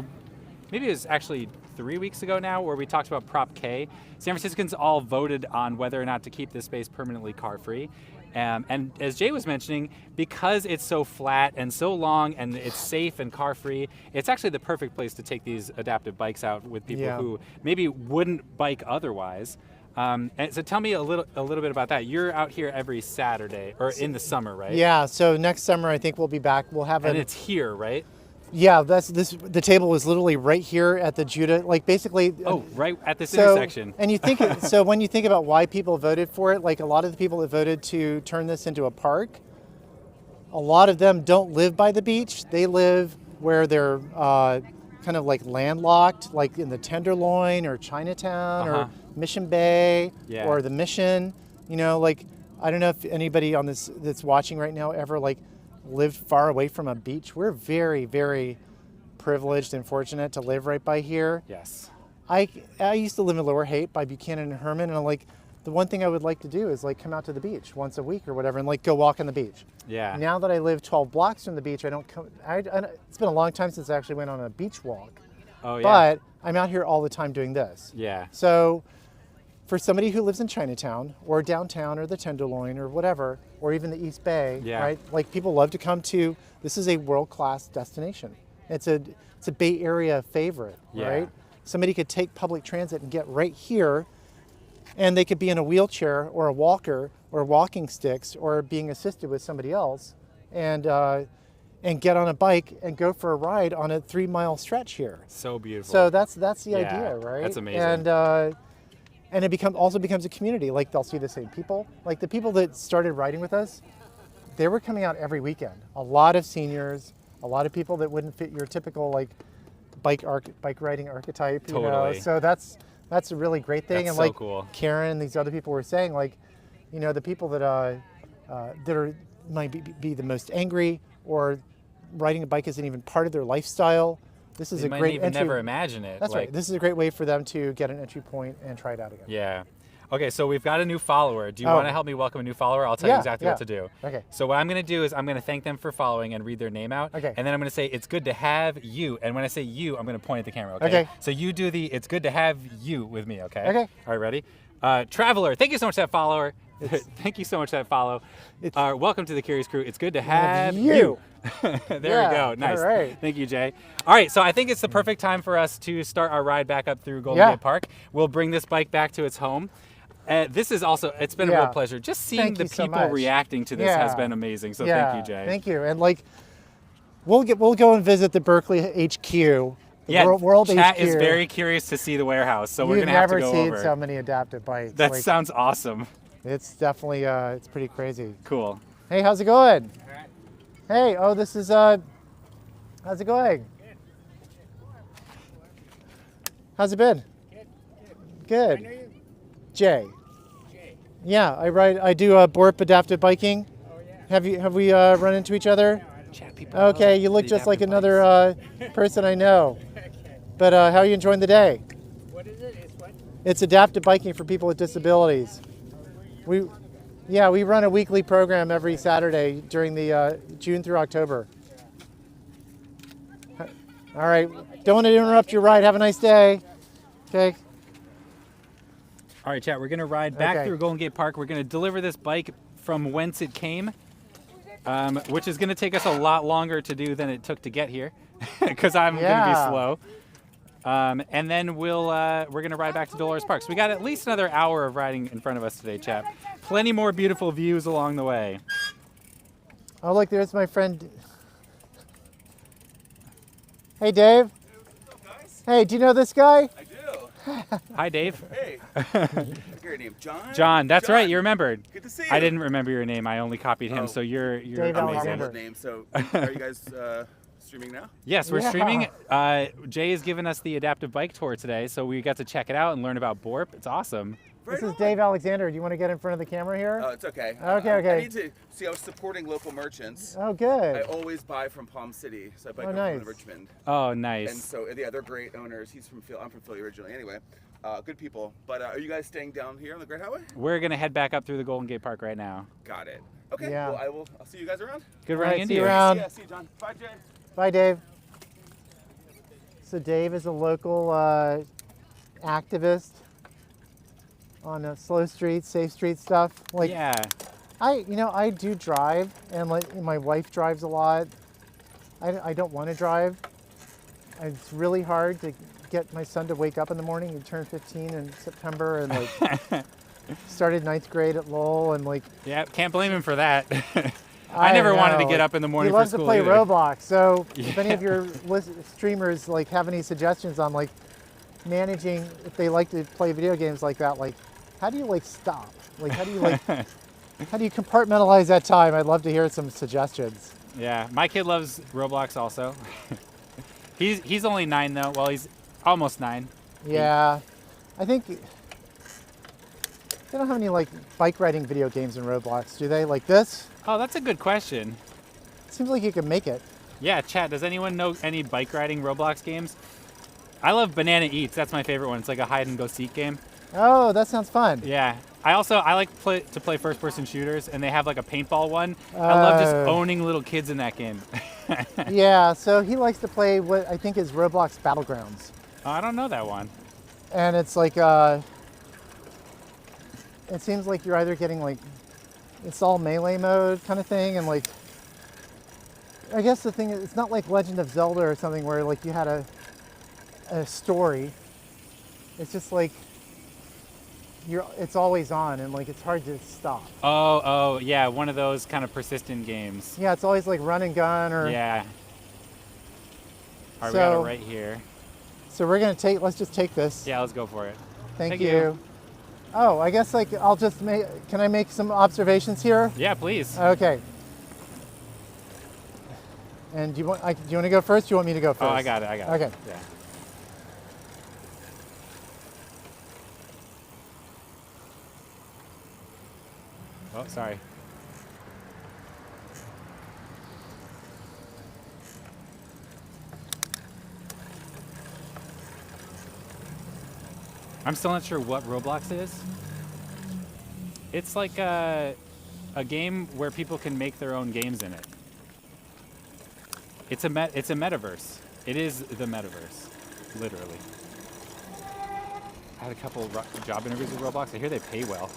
maybe it was actually 3 weeks ago now, where we talked about Prop K. San Franciscans all voted on whether or not to keep this space permanently car-free. And as Jay was mentioning, because it's so flat and so long and it's safe and car-free, it's actually the perfect place to take these adaptive bikes out with people who maybe wouldn't bike otherwise. And so tell me a little bit about that. You're out here every Saturday, or in the summer, right? Yeah, so next summer I think we'll be back. We'll have And it's here, right? Yeah, the table was literally right here at the Judah, like basically. Oh, right at this intersection. And you think so when you think about why people voted for it, like a lot of the people that voted to turn this into a park, a lot of them don't live by the beach. They live where they're kind of like landlocked, like in the Tenderloin or Chinatown or Mission Bay or the Mission. Like I don't know if anybody on this that's watching right now ever like lived far away from a beach. We're very, very privileged and fortunate to live right by here. Yes. I used to live in Lower Haight by Buchanan and Herman, and I'm like, the one thing I would like to do is like come out to the beach once a week or whatever and like go walk on the beach. Yeah. Now that I live 12 blocks from the beach, I don't come. It's been a long time since I actually went on a beach walk. Oh yeah. But I'm out here all the time doing this. Yeah. So for somebody who lives in Chinatown or downtown or the Tenderloin or whatever, or even the East Bay, right? Like people love to come to. This is a world-class destination. It's a Bay Area favorite, right? Somebody could take public transit and get right here, and they could be in a wheelchair or a walker or walking sticks or being assisted with somebody else, and get on a bike and go for a ride on a 3-mile stretch here. So beautiful. So that's the idea, right? That's amazing. And it also becomes a community. Like they'll see the same people. Like the people that started riding with us, they were coming out every weekend. A lot of seniors, a lot of people that wouldn't fit your typical like bike riding archetype. Totally. So that's a really great thing. That's and so like cool. Karen and these other people were saying, like, the people that might be the most angry, or riding a bike isn't even part of their lifestyle. This is They a might great even entry. never imagine it. That's right. This is a great way for them to get an entry point and try it out again. Yeah. Okay, so we've got a new follower. Do you want to help me welcome a new follower? I'll tell you exactly what to do. Okay. So what I'm going to do is I'm going to thank them for following and read their name out. Okay. And then I'm going to say, it's good to have you. And when I say you, I'm going to point at the camera, okay? Okay. So you do the, it's good to have you with me, okay? Okay. All right, ready? Traveler, thank you so much for that follower. Thank you so much for that follow. Welcome to the Curious Crew. It's good to have you. There we go. Nice. All right. Thank you, Jay. All right, so I think it's the perfect time for us to start our ride back up through Golden Gate Park. We'll bring this bike back to its home. This is also, it's been a real pleasure. Just seeing the people reacting to this has been amazing. So thank you, Jay. Thank you. And like, we'll go and visit the Berkeley HQ. World Chat HQ. is very curious to see the warehouse, so we're going to have to go over. You've never seen so many adaptive bikes. That sounds awesome. It's definitely, it's pretty crazy. Cool. Hey, how's it going? All right. Hey, this is, how's it going? How's it been? Good. I know you. Jay. Jay. Yeah, I do Borp adaptive biking. Oh yeah. Have we run into each other? Chat people. Okay, you look just like another person I know. But how are you enjoying the day? What is it? It's what? It's adaptive biking for people with disabilities. We run a weekly program every Saturday during the June through October. All right, don't want to interrupt your ride. Have a nice day. Okay. All right, chat, we're going to ride back through Golden Gate Park. We're going to deliver this bike from whence it came. which is going to take us a lot longer to do than it took to get here, because I'm going to be slow. And then we're going to ride back to Dolores Park. So we got at least another hour of riding in front of us today, chap. Plenty more beautiful views along the way. Oh, look, there's my friend. Hey, Dave. Hey, do you know this guy? I do. Hi, Dave. Hey. Your name, John? John, that's right. You remembered. Good to see you. I didn't remember your name. I only copied him. So you're Dave amazing. Alexander. Name. So are you guys streaming now? Yes, we're streaming. Jay has given us the adaptive bike tour today, so we got to check it out and learn about Borp. It's awesome. This is Dave Alexander. Do you want to get in front of the camera here? Oh, it's okay. Okay. I need to see. I was supporting local merchants. Oh, good. I always buy from Palm City, so I buy nice. from Richmond. Oh, nice. And so yeah, they're great owners. He's from Philly. I'm from Philly originally. Anyway, good people. But are you guys staying down here on the Great Highway? We're gonna head back up through the Golden Gate Park right now. Got it. Okay. Yeah. Well, I'll see you guys around. Good All running right, into see you you. around. Yeah. See you, John. Bye, Jay. Bye, Dave. So Dave is a local activist on slow streets, safe street stuff. Like, Yeah. I do drive, and like my wife drives a lot. I don't want to drive. It's really hard to get my son to wake up in the morning. He turned 15 in September, and like started 9th grade at Lowell, and like. Yeah, can't blame him for that. I never wanted to get up in the morning He loves for to school play either. Roblox. So if any of your streamers like have any suggestions on like managing, if they like to play video games like that, like how do you like stop? Like how do you like how do you compartmentalize that time? I'd love to hear some suggestions. Yeah, my kid loves Roblox also. He's only 9 though. Well, he's almost 9. Yeah, I think they don't have any like bike riding video games in Roblox, do they? Like this? Oh, that's a good question. Seems like you could make it. Yeah, chat. Does anyone know any bike riding Roblox games? I love Banana Eats. That's my favorite one. It's like a hide and go seek game. Oh, that sounds fun. Yeah. I like to play first person shooters, and they have like a paintball one. I love just owning little kids in that game. Yeah, so he likes to play what I think is Roblox Battlegrounds. Oh, I don't know that one. And it's like it seems like you're either getting like it's all melee mode kind of thing, and like I guess the thing is it's not like Legend of Zelda or something where like you had a story. It's just like it's always on, and like it's hard to stop. Oh, yeah, one of those kind of persistent games. Yeah, it's always like run and gun or. Yeah. All right, we got it right here. So we're gonna let's just take this. Yeah, let's go for it. Thank you. Oh, I guess like I'll just can I make some observations here? Yeah, please. Okay. And do you want to go first? Or do you want me to go first? Oh, I got it. Okay. Yeah. Oh, sorry. I'm still not sure what Roblox is. It's like a game where people can make their own games in it. It's a metaverse. It is the metaverse, literally. I had a couple job interviews with Roblox. I hear they pay well.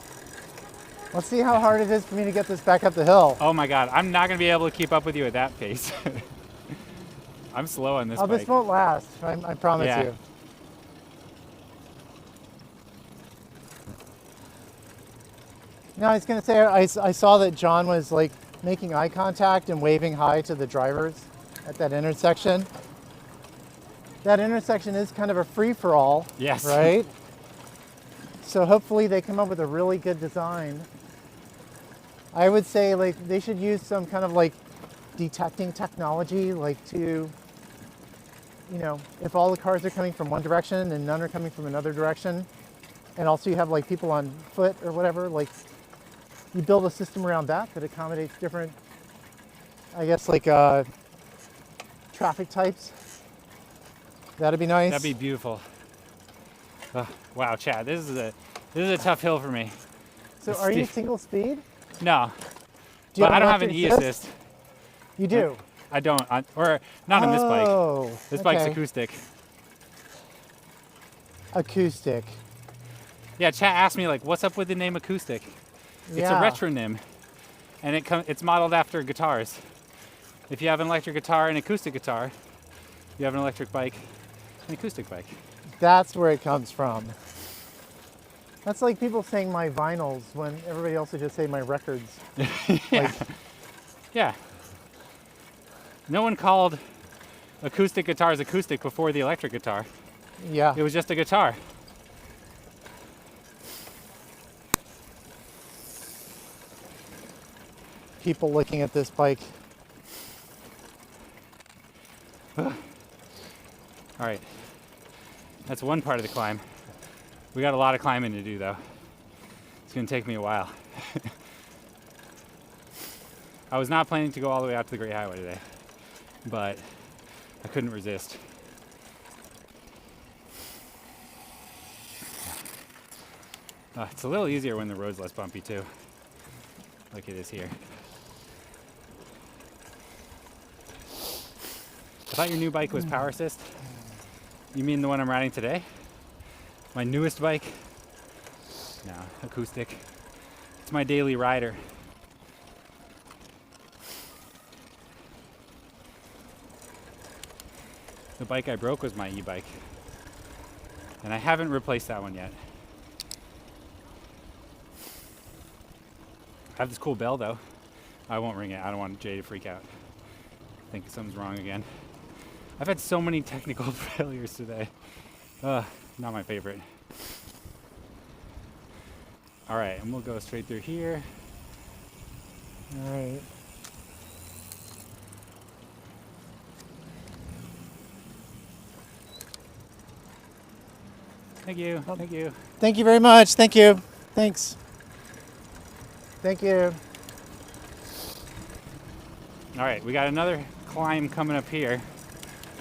Let's see how hard it is for me to get this back up the hill. Oh my God, I'm not gonna be able to keep up with you at that pace. I'm slow on this bike. This won't last, I promise you. No, I was gonna say, I saw that John was like making eye contact and waving hi to the drivers at that intersection. That intersection is kind of a free-for-all, yes. Right? So hopefully they come up with a really good design. I would say like they should use some kind of like detecting technology, like to, if all the cars are coming from one direction and none are coming from another direction, and also you have like people on foot or whatever, like you build a system around that accommodates different, I guess, like traffic types. That'd be nice. That'd be beautiful. Wow, Chad, this is a tough hill for me. So are you single speed? No, but I don't have an e-assist. You do? I don't, or not on this bike. Oh, this bike's acoustic. Acoustic. Yeah, chat asked me like, what's up with the name acoustic? It's a retronym. and it's modeled after guitars. If you have an electric guitar and acoustic guitar, you have an electric bike and acoustic bike. That's where it comes from. That's like people saying my vinyls when everybody else would just say my records. Yeah. Yeah. No one called acoustic guitars acoustic before the electric guitar. Yeah. It was just a guitar. People looking at this bike. All right. That's one part of the climb. We got a lot of climbing to do though. It's gonna take me a while. I was not planning to go all the way out to the Great Highway today, but I couldn't resist. It's a little easier when the road's less bumpy too, like it is here. I thought your new bike was power assist. You mean the one I'm riding today? My newest bike? No, acoustic. It's my daily rider. The bike I broke was my e-bike. And I haven't replaced that one yet. I have this cool bell though. I won't ring it. I don't want Jay to freak out. I think something's wrong again. I've had so many technical failures today. Not my favorite. All right, and we'll go straight through here. All right. Thank you. Thank you. Thank you very much. Thank you. Thanks. Thank you. All right, we got another climb coming up here.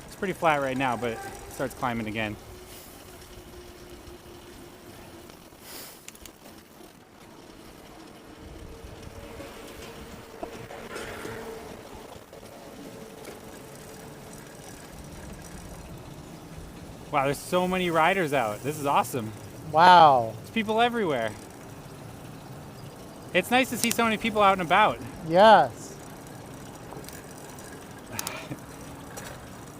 It's pretty flat right now, but it starts climbing again. Wow, there's so many riders out. This is awesome. Wow. There's people everywhere. It's nice to see so many people out and about. Yes.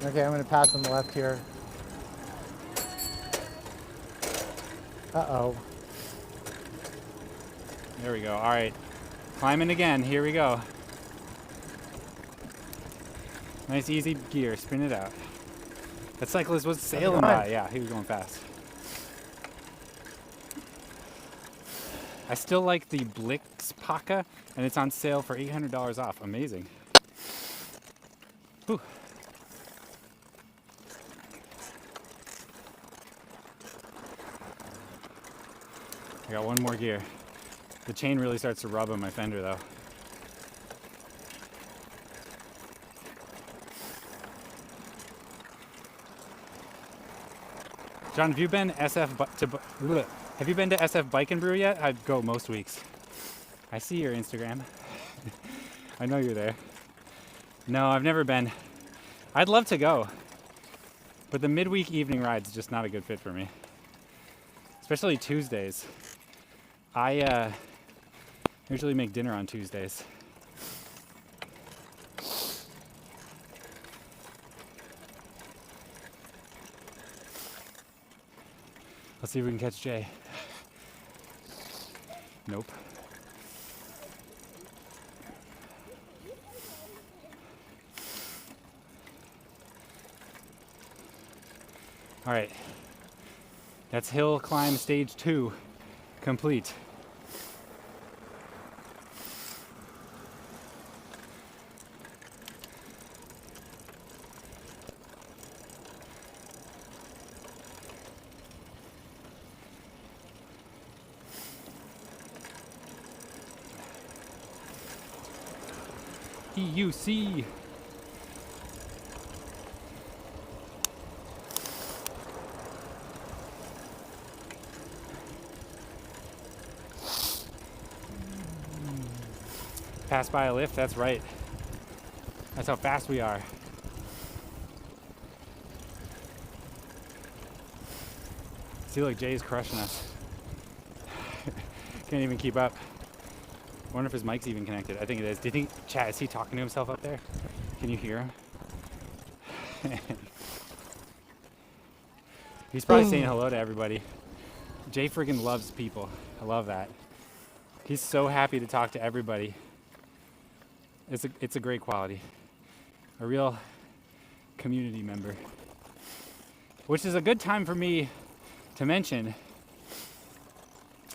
Okay, I'm going to pass on the left here. Uh-oh. There we go. All right. Climbing again. Here we go. Nice easy gear. Spin it out. That cyclist was sailing by. Yeah, he was going fast. I still like the Blix Paca, and it's on sale for $800 off. Amazing. Whew. I got one more gear. The chain really starts to rub on my fender though. John, have you been have you been to SF Bike and Brew yet? I'd go most weeks. I see your Instagram. I know you're there. No, I've never been. I'd love to go, but the midweek evening ride's just not a good fit for me. Especially Tuesdays. I usually make dinner on Tuesdays. Let's see if we can catch Jay. Nope. All right. That's hill climb stage 2 complete. EUC. Pass by a lift, that's right. That's how fast we are. See, look, Jay's crushing us. Can't even keep up. wonder if his mic's even connected. I think it is. Do you think, Chad, is he talking to himself up there? Can you hear him? He's probably saying hello to everybody. Jay friggin' loves people. I love that. He's so happy to talk to everybody. It's a great quality. A real community member. Which is a good time for me to mention.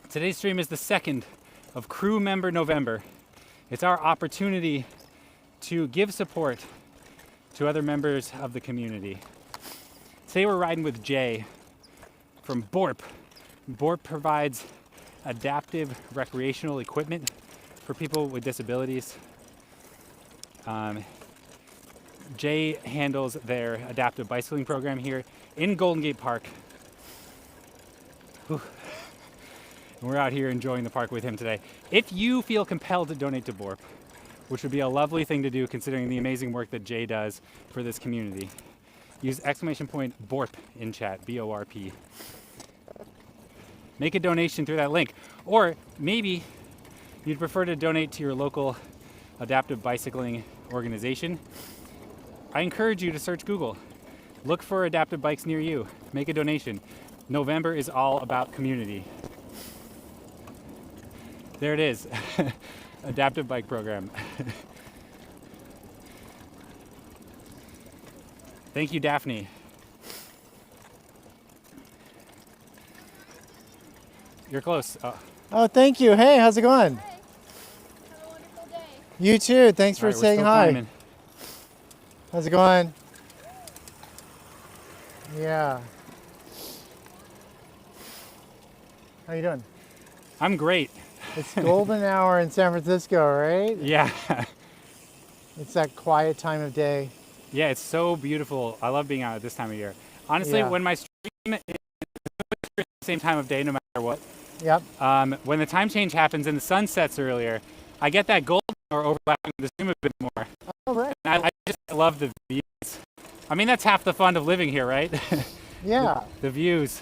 Today's stream is the 2nd of Crew Member November. It's our opportunity to give support to other members of the community. Today we're riding with Jay from BORP. BORP provides adaptive recreational equipment for people with disabilities. Jay handles their adaptive bicycling program here in Golden Gate Park. Whew. And we're out here enjoying the park with him today. If you feel compelled to donate to BORP, which would be a lovely thing to do considering the amazing work that Jay does for this community, use !BORP in chat, BORP. Make a donation through that link. Or maybe you'd prefer to donate to your local adaptive bicycling organization. I encourage you to search Google. Look for adaptive bikes near you. Make a donation. November is all about community. There it is. Adaptive bike program. Thank you, Daphne. You're close. Oh, thank you. Hey, how's it going? Hey, have a wonderful day. You too. Thanks for All right, we're saying still hi. climbing. How's it going? Yeah. How you doing? I'm great. It's golden hour in San Francisco, right? Yeah. It's that quiet time of day. Yeah, it's so beautiful. I love being out at this time of year. Honestly, Yeah. when my stream is the same time of day, no matter what, Yep. when the time change happens and the sun sets earlier, I get that golden hour overlapping the stream a bit more. Oh, right. And I just love the views. I mean, that's half the fun of living here, right? Yeah. The views.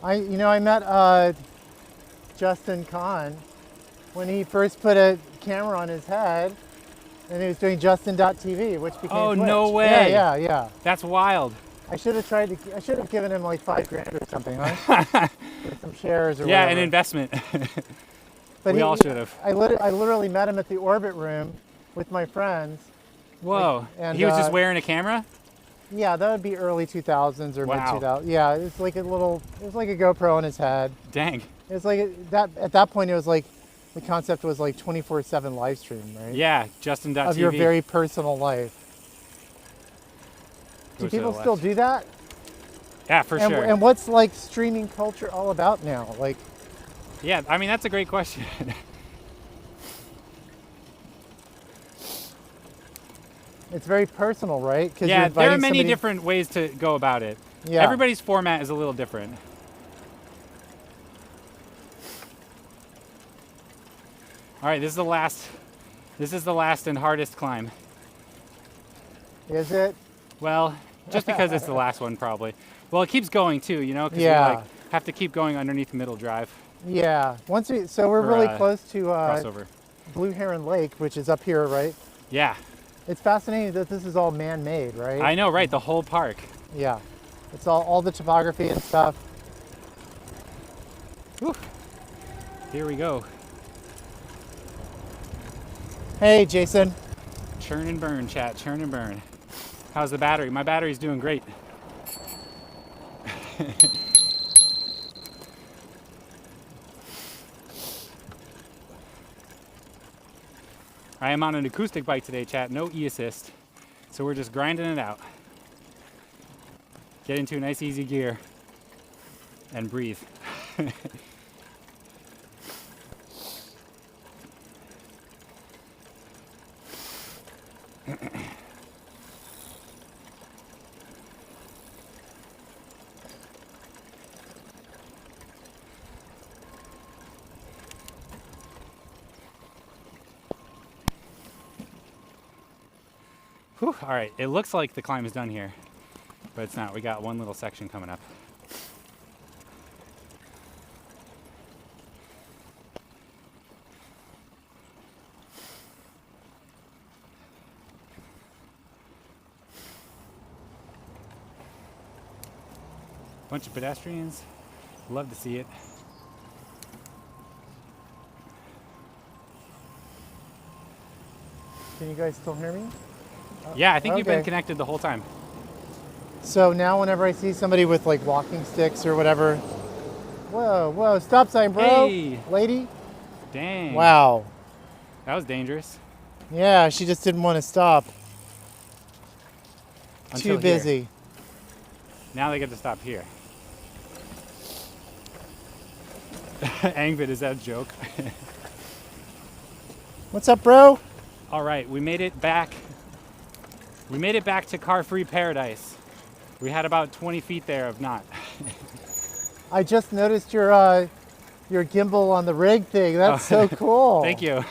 I met Justin Kahn when he first put a camera on his head, and he was doing Justin.tv, which became Oh, Twitch. no way. Yeah. That's wild. I should have given him like $5,000 or something, huh? With some shares or Yeah, whatever. an investment. But We all should have. I literally met him at the Orbit Room with my friends. Whoa. and, He was just wearing a camera? Yeah, that would be early 2000s or Wow. mid 2000s. Yeah, it was like a GoPro on his head. Dang. It was like that at that point. It was like the concept was like 24/7 live stream, right? Yeah, Justin.tv. Of your very personal life. Go Do to the people still left. do that? Yeah, for sure. And what's like streaming culture all about now? Like, Yeah, I mean, that's a great question. it's very personal, right? 'Cause Yeah, you're there are inviting many somebody- different ways to go about it. Yeah. Everybody's format is a little different. All right, this is the last and hardest climb. Is it? Well, just because it's the last one, probably. Well, it keeps going too, you know, because Yeah. we have to keep going underneath Middle Drive. Yeah. So we're For, really close to crossover. Blue Heron Lake, which is up here, right? Yeah, It's fascinating that this is all man-made, right? I know, right? The whole park. Yeah. It's all the topography and stuff. Whew. Here we go. Hey, Jason. Churn and burn, chat. Churn and burn. How's the battery? My battery's doing great. I am on an acoustic bike today, chat. No e-assist. So we're just grinding it out. Get into a nice easy gear and breathe. Whew, all right, it looks like the climb is done here, but it's not. We got one little section coming up. Bunch of pedestrians. Love to see it. Can you guys still hear me? Yeah, I think you've been Okay. connected the whole time. So now whenever I see somebody with like walking sticks or whatever, whoa, stop sign, bro. Hey. Lady. Dang. Wow. That was dangerous. Yeah, she just didn't want to stop. Until Too here. busy. Now they get to stop here. Angvid, is that a joke? What's up, bro? All right, we made it back. We made it back to car-free paradise. We had about 20 feet there of not. I just noticed your gimbal on the rig thing. That's so cool. Thank you.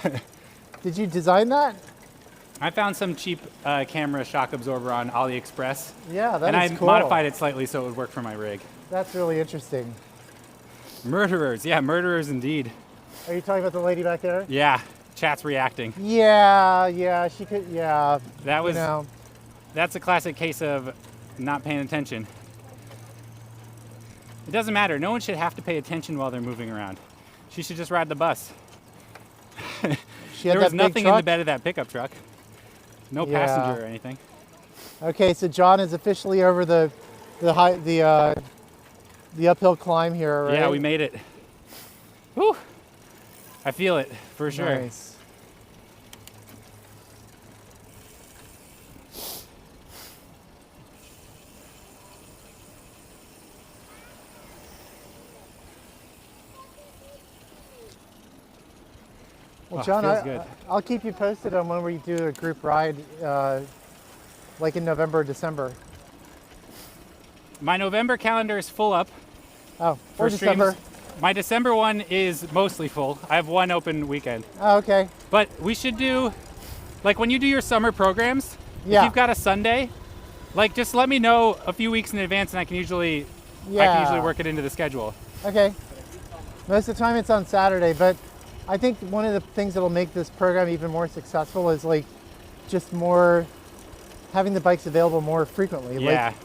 Did you design that? I found some cheap camera shock absorber on AliExpress. Yeah, that and is I cool. modified it slightly so it would work for my rig. That's really interesting. Murderers, yeah, murderers indeed. Are you talking about the lady back there? Yeah, chat's reacting. Yeah, she could, yeah. That was, you know. That's a classic case of not paying attention. It doesn't matter. No one should have to pay attention while they're moving around. She should just ride the bus. She had There was that big nothing in the truck? bed of that pickup truck. No Yeah. passenger or anything. Okay, so John is officially over the uphill climb here, right? Yeah, we made it. Whew. I feel it for sure. Nice. Well, Oh, John, feels good. I'll keep you posted on when we do a group ride, like in November or December. My November calendar is full up. Oh, for or December. streams. My December one is mostly full. I have one open weekend. Oh, okay. But we should do, like when you do your summer programs, Yeah. if you've got a Sunday, like just let me know a few weeks in advance and I can usually Yeah. work it into the schedule. Okay. Most of the time it's on Saturday, but I think one of the things that'll make this program even more successful is like just more having the bikes available more frequently. Yeah. Like,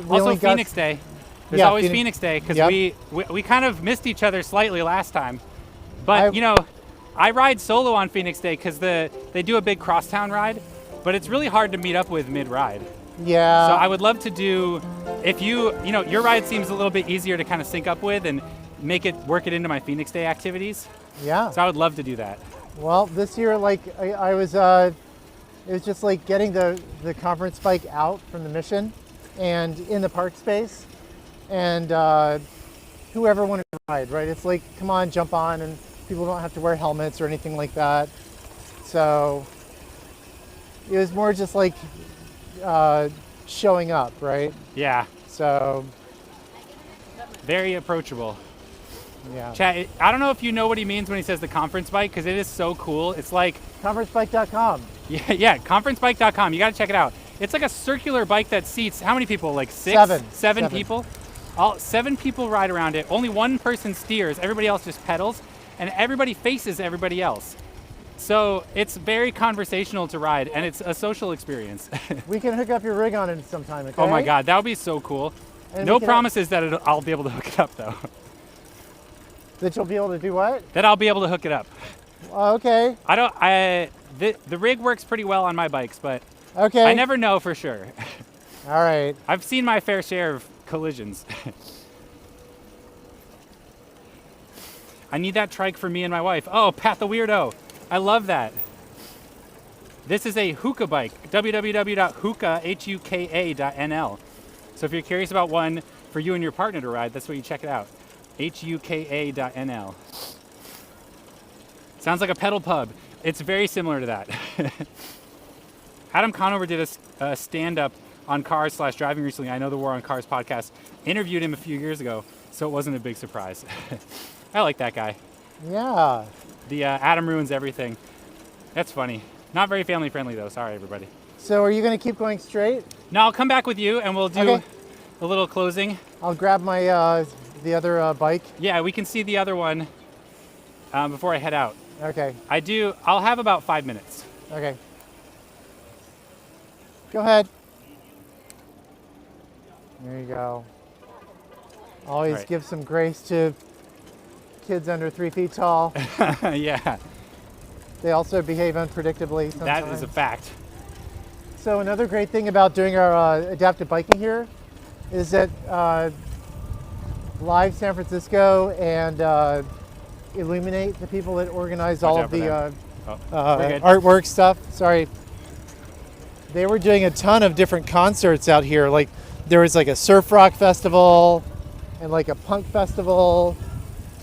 we Also only got- Phoenix Day. There's Yeah, always Phoenix Day because Yep. we kind of missed each other slightly last time. But I- you know, I ride solo on Phoenix Day because they do a big crosstown ride, but it's really hard to meet up with mid-ride. Yeah. So I would love to do, if you know, your ride seems a little bit easier to kind of sync up with and work it into my Phoenix Day activities. Yeah. So I would love to do that. Well, this year, like I was, it was just like getting the conference bike out from the mission and in the park space, and whoever wanted to ride, right? It's like, come on, jump on, and people don't have to wear helmets or anything like that. So it was more just like showing up, right? Yeah. So Very approachable. yeah. Chat, I don't know if you know what he means when he says the conference bike because it is so cool. It's like, Conferencebike.com. yeah, conferencebike.com. You got to check it out. It's like a circular bike that seats how many people? Like six? Seven. Seven people? All 7 people ride around it. Only one person steers. Everybody else just pedals, and everybody faces everybody else. So it's very conversational to ride, and it's a social experience. We can hook up your rig on it sometime, okay? Oh my God, that would be so cool. And No we can- promises that I'll be able to hook it up though. That you'll be able to do what? That I'll be able to hook it up. Okay. The rig works pretty well on my bikes, but Okay. I never know for sure. All right. I've seen my fair share of collisions. I need that trike for me and my wife. Oh, Pat the Weirdo. I love that. This is a Hookah bike, www.hookah.nl. So if you're curious about one for you and your partner to ride, that's where you check it out. HUKA.nl. Sounds like a pedal pub. It's very similar to that. Adam Conover did a stand-up on Cars/driving recently. I know the War on Cars podcast. Interviewed him a few years ago, so it wasn't a big surprise. I like that guy. Yeah. The Adam ruins everything. That's funny. Not very family friendly though. Sorry, everybody. So are you going to keep going straight? No, I'll come back with you and we'll do Okay. a little closing. I'll grab my the other bike. Yeah, we can see the other one before I head out. Okay. I'll have about 5 minutes. Okay. Go ahead. There you go. Always Right. give some grace to kids under 3 feet tall. Yeah, They also behave unpredictably sometimes. that is a fact. So another great thing about doing our adaptive biking here is that Live San Francisco and Illuminate, the people that organize all Watch of out for the them. We're good. artwork stuff, sorry, they were doing a ton of different concerts out here. Like there was like a surf rock festival and like a punk festival.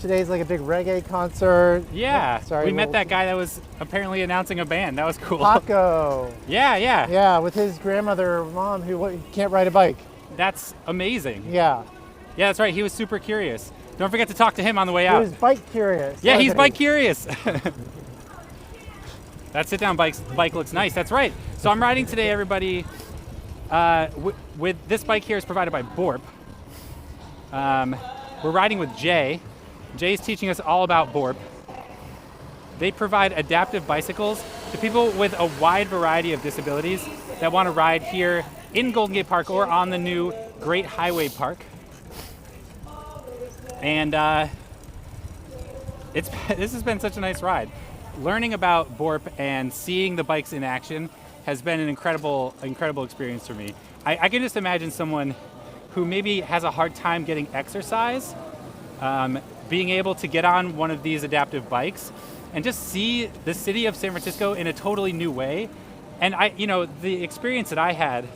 Today's like a big reggae concert. Yeah, Sorry, we met little- that guy that was apparently announcing a band. That was cool. Paco. Yeah, yeah, Yeah, with his grandmother or mom who can't ride a bike. that's amazing. Yeah. Yeah, that's right. He was super curious. Don't forget to talk to him on the way He out. was bike curious. Yeah, he's wasn't bike he? curious. That sit-down bike looks nice. That's right. So I'm riding today, everybody. With this bike here is provided by Borp. We're riding with Jay. Jay's teaching us all about Borp. They provide adaptive bicycles to people with a wide variety of disabilities that want to ride here in Golden Gate Park or on the new Great Highway Park. And this has been such a nice ride. Learning about Borp and seeing the bikes in action has been an incredible experience for me. I can just imagine someone who maybe has a hard time getting exercise, being able to get on one of these adaptive bikes and just see the city of San Francisco in a totally new way. And the experience that I had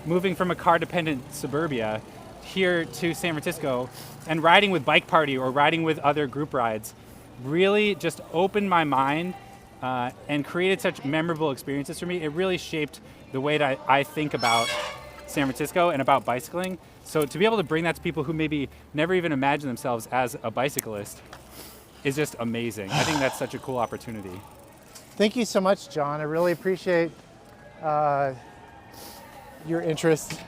moving from a car-dependent suburbia here to San Francisco and riding with Bike Party or riding with other group rides really just opened my mind and created such memorable experiences for me. It really shaped the way that I think about San Francisco and about bicycling. So to be able to bring that to people who maybe never even imagine themselves as a bicyclist is just amazing. I think that's such a cool opportunity. Thank you so much, John. I really appreciate your interest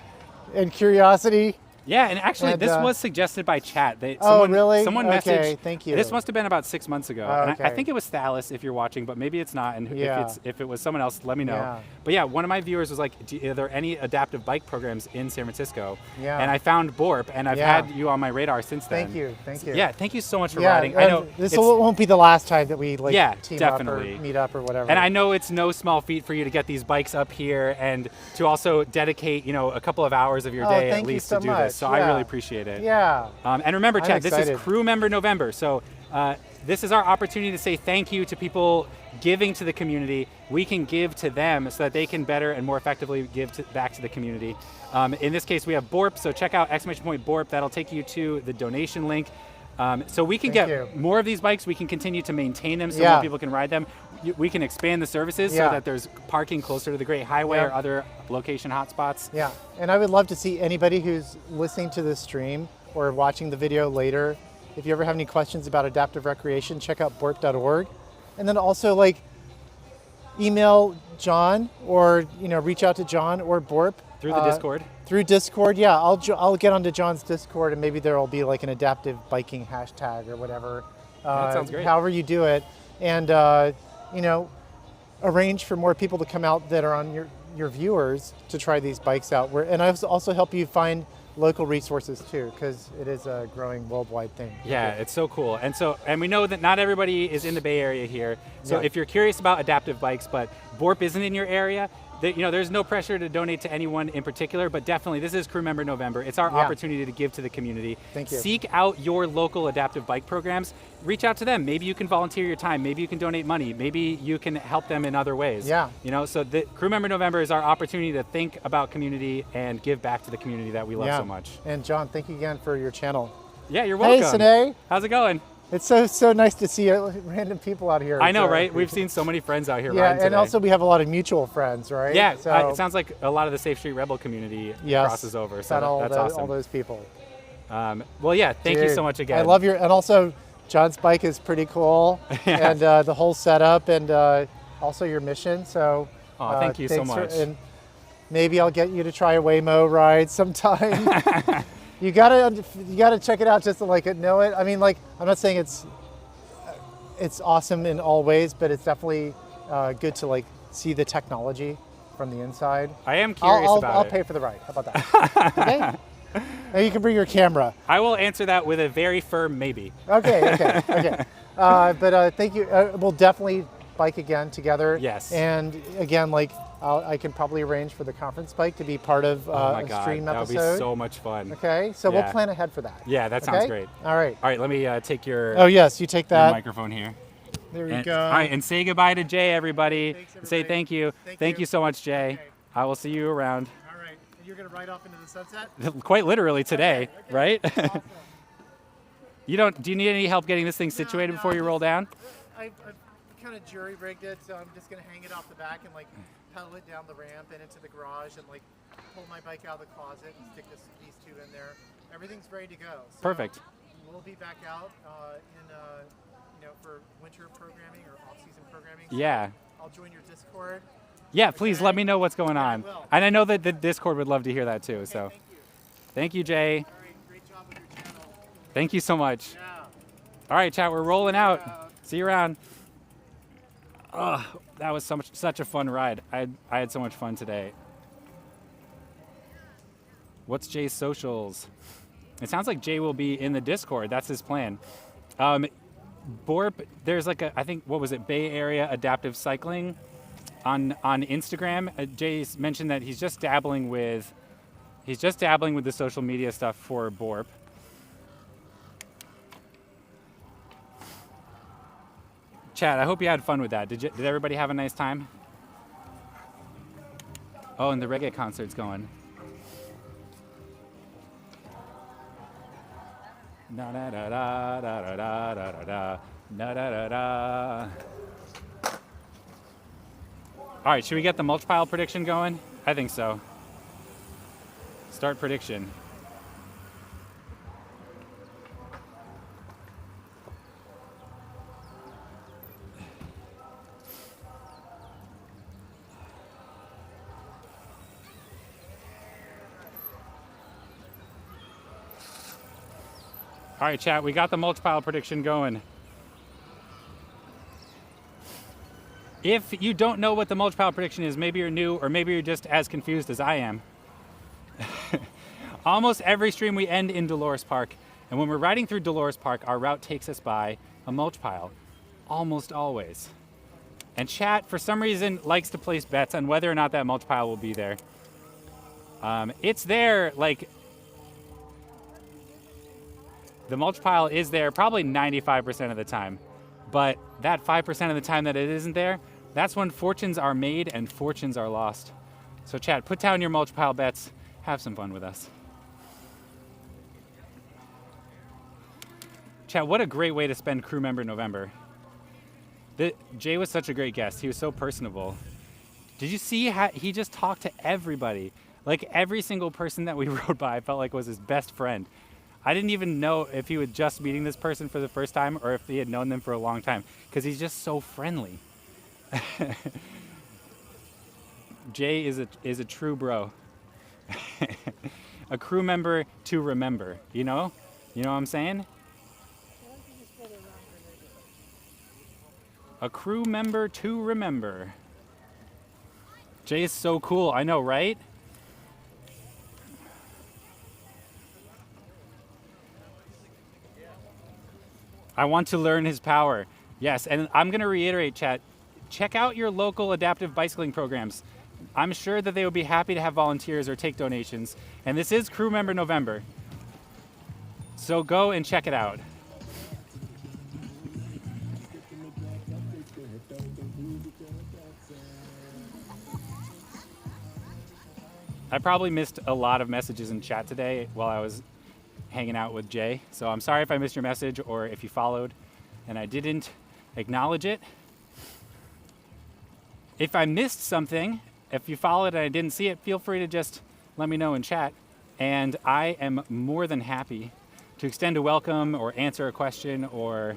and curiosity. Yeah, and actually, And, this was suggested by chat. Really? Someone Okay, messaged. thank you. This must have been about 6 months ago. Oh, And I okay. think it was Thalis, if you're watching, but maybe it's not. And Yeah. if it was someone else, let me know. Yeah. But yeah, one of my viewers was like, are there any adaptive bike programs in San Francisco? Yeah. And I found Borp, and I've Yeah. had you on my radar since then. Thank you. Yeah, thank you so much for Yeah, riding. I and know this it's- won't be the last time that we Yeah, team definitely. up or meet up or whatever. And I know it's no small feat for you to get these bikes up here and to also dedicate, a couple of hours of your day thank at you least so to do much. this. So I Yeah. really appreciate it. Yeah. And remember, I'm Chad, this is excited. Crew Member November. So this is our opportunity to say thank you to people giving to the community. We can give to them so that they can better and more effectively give back to the community. In this case, we have Borp. So check out !Borp. That'll take you to the donation link. So we can Thank get you. more of these bikes. We can continue to maintain them so Yeah. more people can ride them. We can expand the services Yeah. so that there's parking closer to the Great Highway Yeah. or other location hotspots. Yeah, and I would love to see anybody who's listening to this stream or watching the video later. If you ever have any questions about adaptive recreation, check out borp.org. And then also email John or reach out to John or Borp. Through the Discord? Through Discord, yeah. I'll get onto John's Discord and maybe there will be an adaptive biking hashtag or whatever. That sounds great. However you do it. And, arrange for more people to come out that are on your viewers to try these bikes out. And I also help you find local resources too, because it is a growing worldwide thing. Yeah, it's so cool. And we know that not everybody is in the Bay Area here. So Yeah. if you're curious about adaptive bikes, but Borp isn't in your area, there's no pressure to donate to anyone in particular, but definitely this is Crew Member November. It's our Yeah. opportunity to give to the community. Thank you. Seek out your local adaptive bike programs. Reach out to them. Maybe you can volunteer your time. Maybe you can donate money. Maybe you can help them in other ways. Yeah. So the Crew Member November is our opportunity to think about community and give back to the community that we love Yeah. so much. And John, thank you again for your channel. Yeah, you're welcome. Hey, Sine. How's it going? It's so nice to see random people out here. I know, So- right? We've seen so many friends out here Yeah, riding and today. also we have a lot of mutual friends, right? Yeah, So, it sounds like a lot of the Safe Street Rebel community yes, crosses over, so found all that's all awesome. those people. Well, yeah, thank you Dude, so much again. I love and also John's bike is pretty cool, Yeah. and the whole setup, and also your mission. So, Aw, thank you so thanks much. and maybe I'll get you to try a Waymo ride sometime. you gotta check it out just to know it. I mean, I'm not saying it's awesome in all ways, but it's definitely good to see the technology from the inside. I am curious about I'll it. pay for the ride. How about that? Okay. And you can bring your camera. I will answer that with a very firm maybe. Okay. But thank you. We'll definitely bike again together. Yes. And again, like I can probably arrange for the conference bike to be part of Oh my a God, stream that episode. would be so much fun. Okay. So Yeah. we'll plan ahead for that. Yeah, that sounds Okay? great. All right. All right, let me take your, Oh yes, you take your that. microphone here. There we And, go. all right, and say goodbye to Jay, everybody. Thanks, Say everybody. thank you. Thank you. you so much, Jay. Okay. I will see you around. All right. And you're gonna ride off into the sunset? Quite literally today, Okay. right? Awesome. Do you need any help getting this thing situated before you roll down? I've kind of jury rigged it, so I'm just gonna hang it off the back and like pedal it down the ramp and into the garage and like pull my bike out of the closet and stick these two in there. Everything's ready to go. So Perfect. We'll be back out for winter programming or off-season programming. So Yeah. I'll join your Discord. Yeah, please let me know what's going on. will. And I know that the Discord would love to hear that too. So Thank you. thank you, Jay. All right, great job with your channel. Thank you so much. Yeah. All right, chat, we're rolling out. See you around. Oh, that was such a fun ride. I had so much fun today. What's Jay's socials? It sounds like Jay will be in the Discord. That's his plan. Borp, there's like I think, what was it, Bay Area Adaptive Cycling on Instagram. Jay's mentioned that he's just dabbling with the social media stuff for Borp. Chad, I hope you had fun with that. Did everybody have a nice time? Oh, and the reggae concert's going. Na da da da da da da da da da da da da. All right, should we get the mulch pile prediction going? I think so. Start prediction. All right, chat, we got the mulch pile prediction going. If you don't know what the mulch pile prediction is, maybe you're new or maybe you're just as confused as I am. Almost every stream we end in Dolores Park, and when we're riding through Dolores Park, our route takes us by a mulch pile, almost always. And chat, for some reason, likes to place bets on whether or not that mulch pile will be there. It's there, like, the mulch pile is there probably 95% of the time, but that 5% of the time that it isn't there, that's when fortunes are made and fortunes are lost. So chat, put down your mulch pile bets, have some fun with us. Chat, what a great way to spend Crew Member November. Jay was such a great guest. He was so personable. Did you see how he just talked to everybody? Like every single person that we rode by, I felt like was his best friend. I didn't even know if he was just meeting this person for the first time or if he had known them for a long time, because he's just so friendly. Jay is a true bro. A crew member to remember, you know? You know what I'm saying? A crew member to remember. Jay is so cool, I know, right? I want to learn his power. Yes, and I'm going to reiterate, chat, check out your local adaptive bicycling programs. I'm sure that they would be happy to have volunteers or take donations. And this is Crew Member November. So go and check it out. I probably missed a lot of messages in chat today while I was hanging out with Jay. So I'm sorry if I missed your message or if you followed and I didn't acknowledge it. If I missed something, if you followed and I didn't see it, feel free to just let me know in chat. And I am more than happy to extend a welcome or answer a question or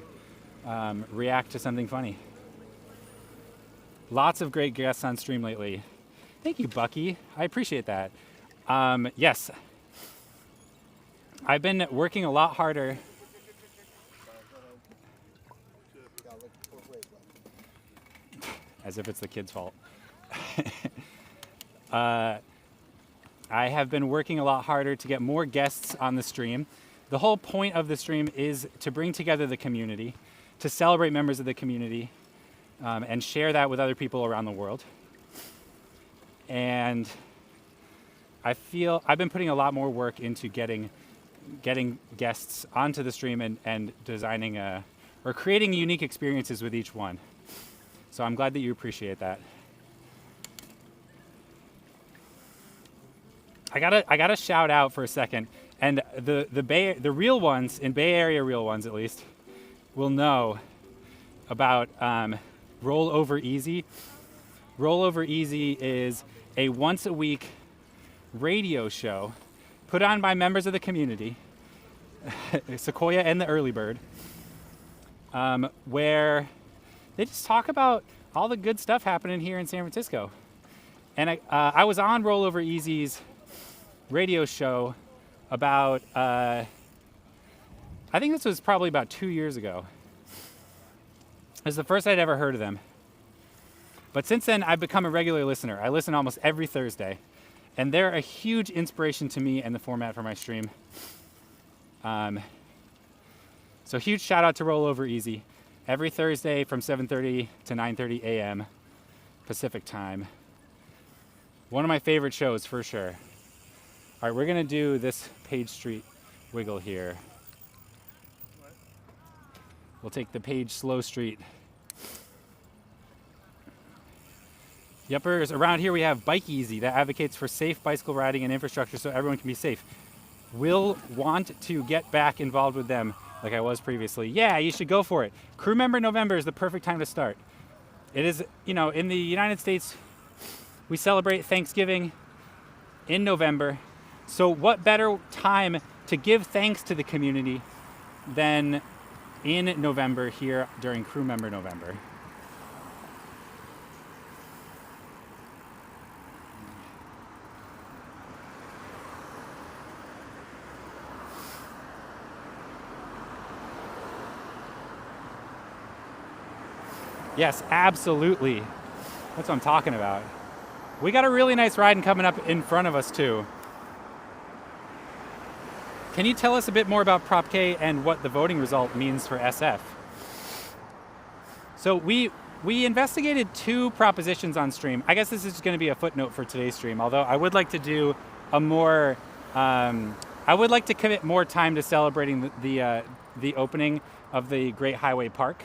react to something funny. Lots of great guests on stream lately. Thank you, Bucky. I appreciate that. Yes. I've been working a lot harder. As if it's the kid's fault. I have been working a lot harder to get more guests on the stream. The whole point of the stream is to bring together the community, to celebrate members of the community, and share that with other people around the world. And I feel I've been putting a lot more work into getting guests onto the stream and designing or creating unique experiences with each one. So I'm glad that you appreciate that. I gotta shout out for a second, and the real ones, in Bay Area real ones at least, will know about Roll Over Easy. Roll Over Easy is a once a week radio show put on by members of the community, Sequoia and the Early Bird, where they just talk about all the good stuff happening here in San Francisco. And I was on Roll Over Easy's radio show about, I think this was probably about 2 years ago. It was the first I'd ever heard of them. But since then, I've become a regular listener. I listen almost every Thursday. And they're a huge inspiration to me and the format for my stream. So huge shout out to Roll Over Easy. Every Thursday from 7:30 to 9:30 a.m. Pacific time. One of my favorite shows for sure. All right, we're gonna do this Page Street wiggle here. We'll take the Page Slow Street. Yuppers, around here we have Bike Easy that advocates for safe bicycle riding and infrastructure so everyone can be safe. We'll want to get back involved with them like I was previously. Yeah, you should go for it. Crew Member November is the perfect time to start. It is, in the United States, we celebrate Thanksgiving in November. So what better time to give thanks to the community than in November here during Crew Member November? Yes, absolutely. That's what I'm talking about. We got a really nice ride coming up in front of us too. Can you tell us a bit more about Prop K and what the voting result means for SF? So we investigated 2 propositions on stream. I guess this is going to be a footnote for today's stream, although I would like to do a more, I would like to commit more time to celebrating the opening of the Great Highway Park,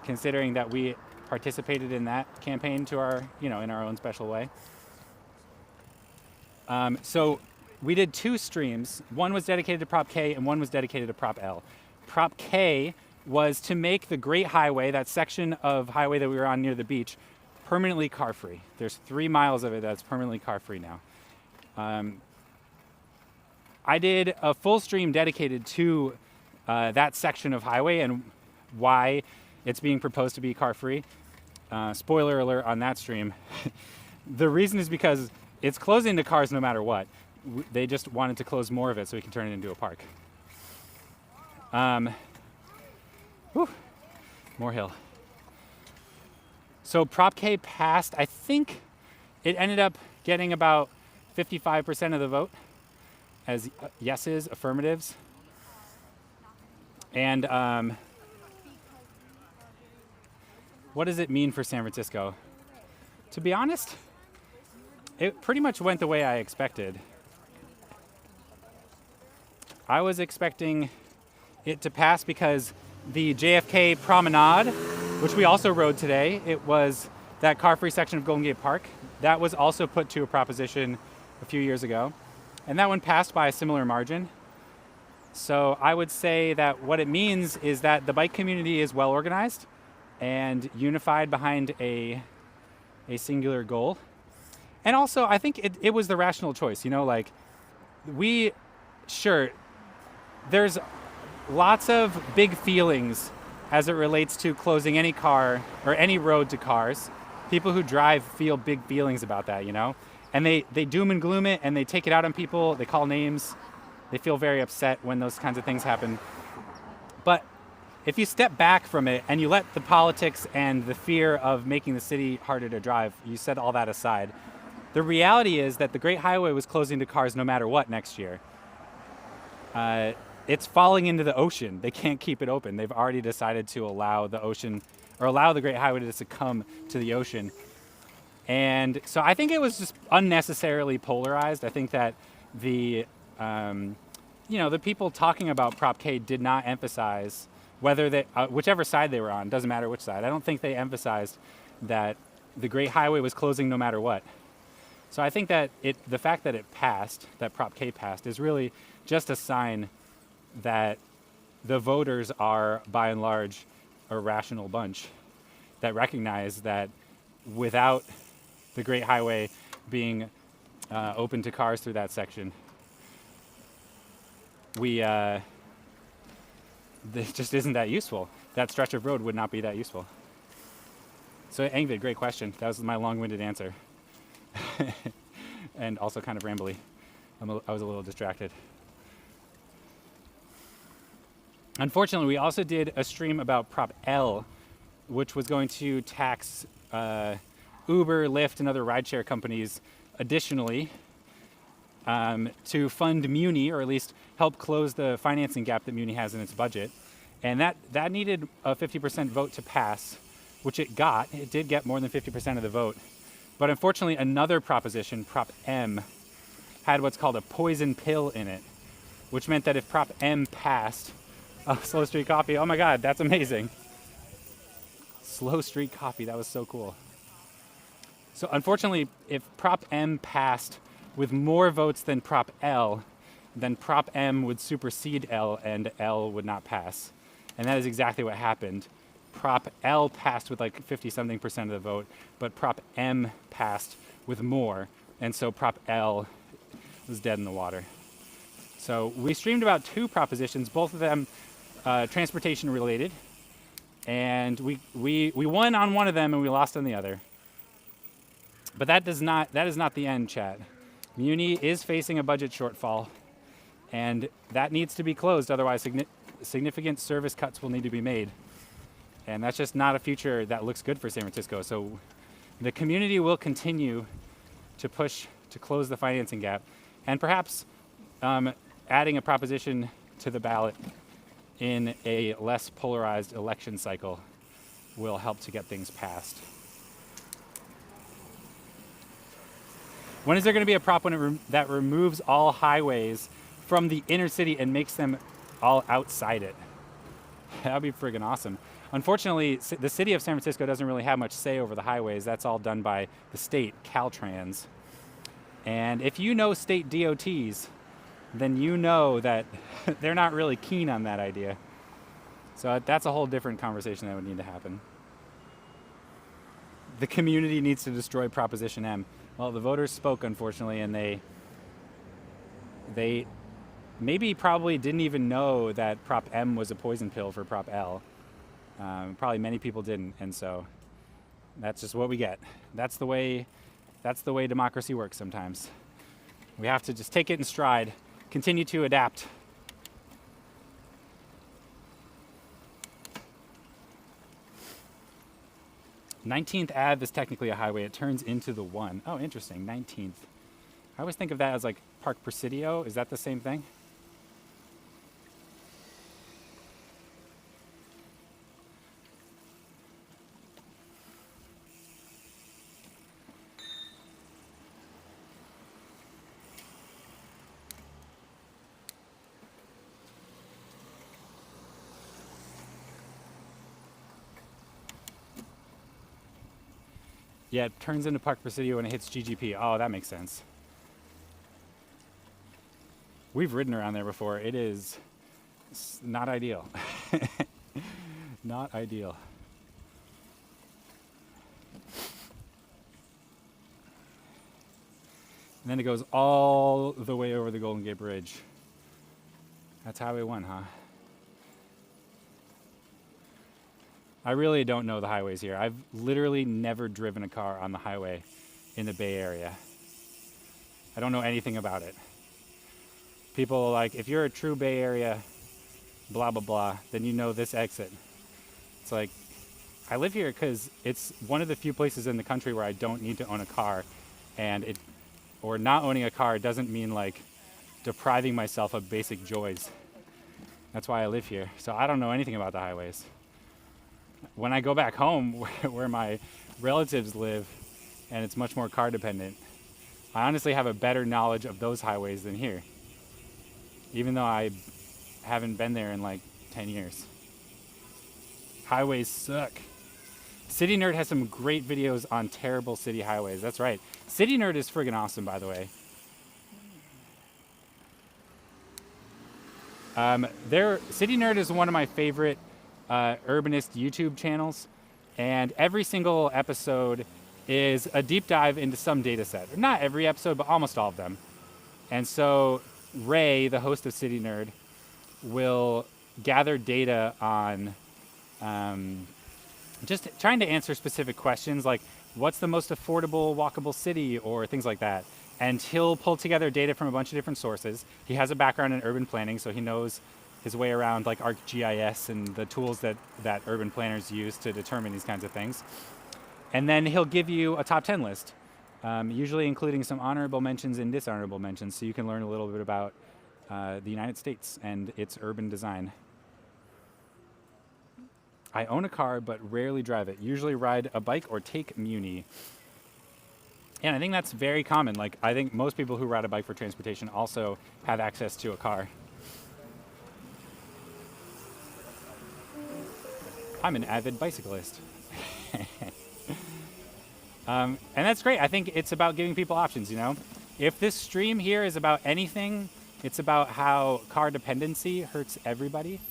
considering that we participated in that campaign to our, in our own special way. So we did 2 streams. One was dedicated to Prop K and one was dedicated to Prop L. Prop K was to make the Great Highway, that section of highway that we were on near the beach, permanently car-free. There's 3 miles of it that's permanently car-free now. I did a full stream dedicated to that section of highway and why it's being proposed to be car-free. Spoiler alert on that stream. The reason is because it's closing to cars no matter what. They just wanted to close more of it so we can turn it into a park. More hill. So Prop K passed. I think it ended up getting about 55% of the vote as yeses, affirmatives. And what does it mean for San Francisco? To be honest, it pretty much went the way I expected. I was expecting it to pass because the JFK Promenade, which we also rode today, it was that car-free section of Golden Gate Park. That was also put to a proposition a few years ago. And that one passed by a similar margin. So I would say that what it means is that the bike community is well organized and unified behind a singular goal. And also, I think it was the rational choice. There's lots of big feelings as it relates to closing any car or any road to cars. People who drive feel big feelings about that, and they doom and gloom it and they take it out on people. They call names. They feel very upset when those kinds of things happen. But if you step back from it and you let the politics and the fear of making the city harder to drive, you set all that aside, The reality is that the Great Highway was closing to cars no matter what next year. It's falling into the ocean. They can't keep it open. They've already decided to allow the ocean, or allow the Great Highway to succumb to the ocean. And so I think it was just unnecessarily polarized. I think that the the people talking about Prop K did not emphasize whether they, whichever side they were on, doesn't matter which side. I don't think they emphasized that the Great Highway was closing no matter what. So I think that the fact that it passed, that Prop K passed, is really just a sign that the voters are, by and large, a rational bunch that recognize that without the Great Highway being open to cars through that section, this just isn't that useful. That stretch of road would not be that useful. So Engvid, great question. That was my long-winded answer. And also kind of rambly. I was a little distracted. Unfortunately, we also did a stream about Prop L, which was going to tax Uber, Lyft, and other rideshare companies additionally to fund Muni, or at least help close the financing gap that Muni has in its budget. And that needed a 50% vote to pass, which it got. It did get more than 50% of the vote. But unfortunately, another proposition, Prop M, had what's called a poison pill in it, which meant that if Prop M passed, Slow Street Coffee, oh my God, that's amazing. Slow Street Coffee, that was so cool. So unfortunately, if Prop M passed with more votes than Prop L, then Prop M would supersede L and L would not pass. And that is exactly what happened. Prop L passed with like 50-something% of the vote, but Prop M passed with more, and so Prop L was dead in the water. So we streamed about two propositions, both of them transportation related, and we won on one of them and we lost on the other. But that is not the end, chat. Muni is facing a budget shortfall, and that needs to be closed, otherwise significant service cuts will need to be made. And that's just not a future that looks good for San Francisco. So the community will continue to push to close the financing gap, and perhaps adding a proposition to the ballot in a less polarized election cycle will help to get things passed. When is there going to be a prop that removes all highways from the inner city and makes them all outside it? That would be friggin' awesome. Unfortunately, the city of San Francisco doesn't really have much say over the highways. That's all done by the state, Caltrans. And if you know state DOTs, then you know that they're not really keen on that idea. So that's a whole different conversation that would need to happen. The community needs to destroy Proposition M. Well, the voters spoke, unfortunately, and they probably didn't even know that Prop M was a poison pill for Prop L. Probably many people didn't, and so that's just what we get. That's the way democracy works sometimes. We have to just take it in stride, continue to adapt. Nineteenth Ave is technically a highway. It turns into the 1. Oh, interesting, 19th. I always think of that as like Park Presidio. Is that the same thing? Yeah, it turns into Park Presidio when it hits GGP. Oh, that makes sense. We've ridden around there before. It is not ideal. Not ideal. And then it goes all the way over the Golden Gate Bridge. That's Highway 1, huh? I really don't know the highways here. I've literally never driven a car on the highway in the Bay Area. I don't know anything about it. People are like, if you're a true Bay Area, blah, blah, blah, then you know this exit. It's like, I live here because it's one of the few places in the country where I don't need to own a car. and or not owning a car doesn't mean like depriving myself of basic joys. That's why I live here. So I don't know anything about the highways. When I go back home where my relatives live, and it's much more car dependent, I honestly have a better knowledge of those highways than here, even though I haven't been there in like 10 years. Highways suck. City Nerd has some great videos on terrible city highways. That's right. City Nerd is friggin' awesome, by the way. City Nerd is one of my favorite urbanist YouTube channels, and every single episode is a deep dive into some data set. Not every episode, but almost all of them. And so Ray, the host of City Nerd, will gather data on just trying to answer specific questions like what's the most affordable walkable city or things like that. And he'll pull together data from a bunch of different sources. He has a background in urban planning, so he knows his way around like ArcGIS and the tools that urban planners use to determine these kinds of things. And then he'll give you a top 10 list, usually including some honorable mentions and dishonorable mentions, so you can learn a little bit about the United States and its urban design. I own a car, but rarely drive it. Usually ride a bike or take Muni. And I think that's very common. Like, I think most people who ride a bike for transportation also have access to a car. I'm an avid bicyclist. And that's great. I think it's about giving people options, you know? If this stream here is about anything, it's about how car dependency hurts everybody.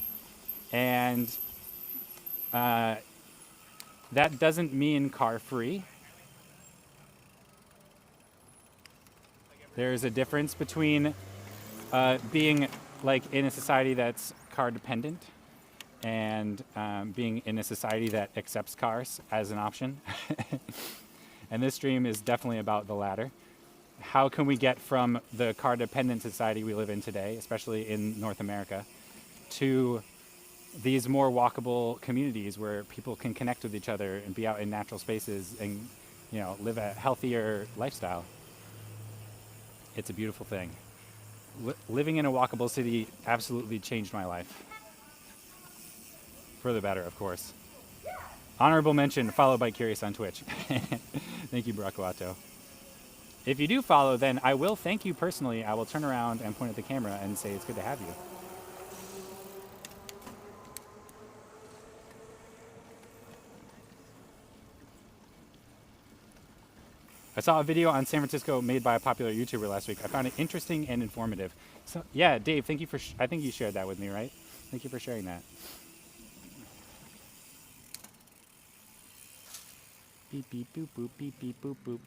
And that doesn't mean car free. There's a difference between being like in a society that's car dependent and being in a society that accepts cars as an option. And this stream is definitely about the latter. How can we get from the car dependent society we live in today, especially in North America, to these more walkable communities where people can connect with each other and be out in natural spaces and, you know, live a healthier lifestyle? It's a beautiful thing. Living in a walkable city absolutely changed my life. For the better, of course. Honorable mention, followed by Curious on Twitch. Thank you, Barakuato. If you do follow, then I will thank you personally. I will turn around and point at the camera and say it's good to have you. I saw a video on San Francisco made by a popular YouTuber last week. I found it interesting and informative. So yeah, Dave, thank you for, I think you shared that with me, right? Thank you for sharing that. Beep, beep, boop, boop, beep, beep, boop, boop.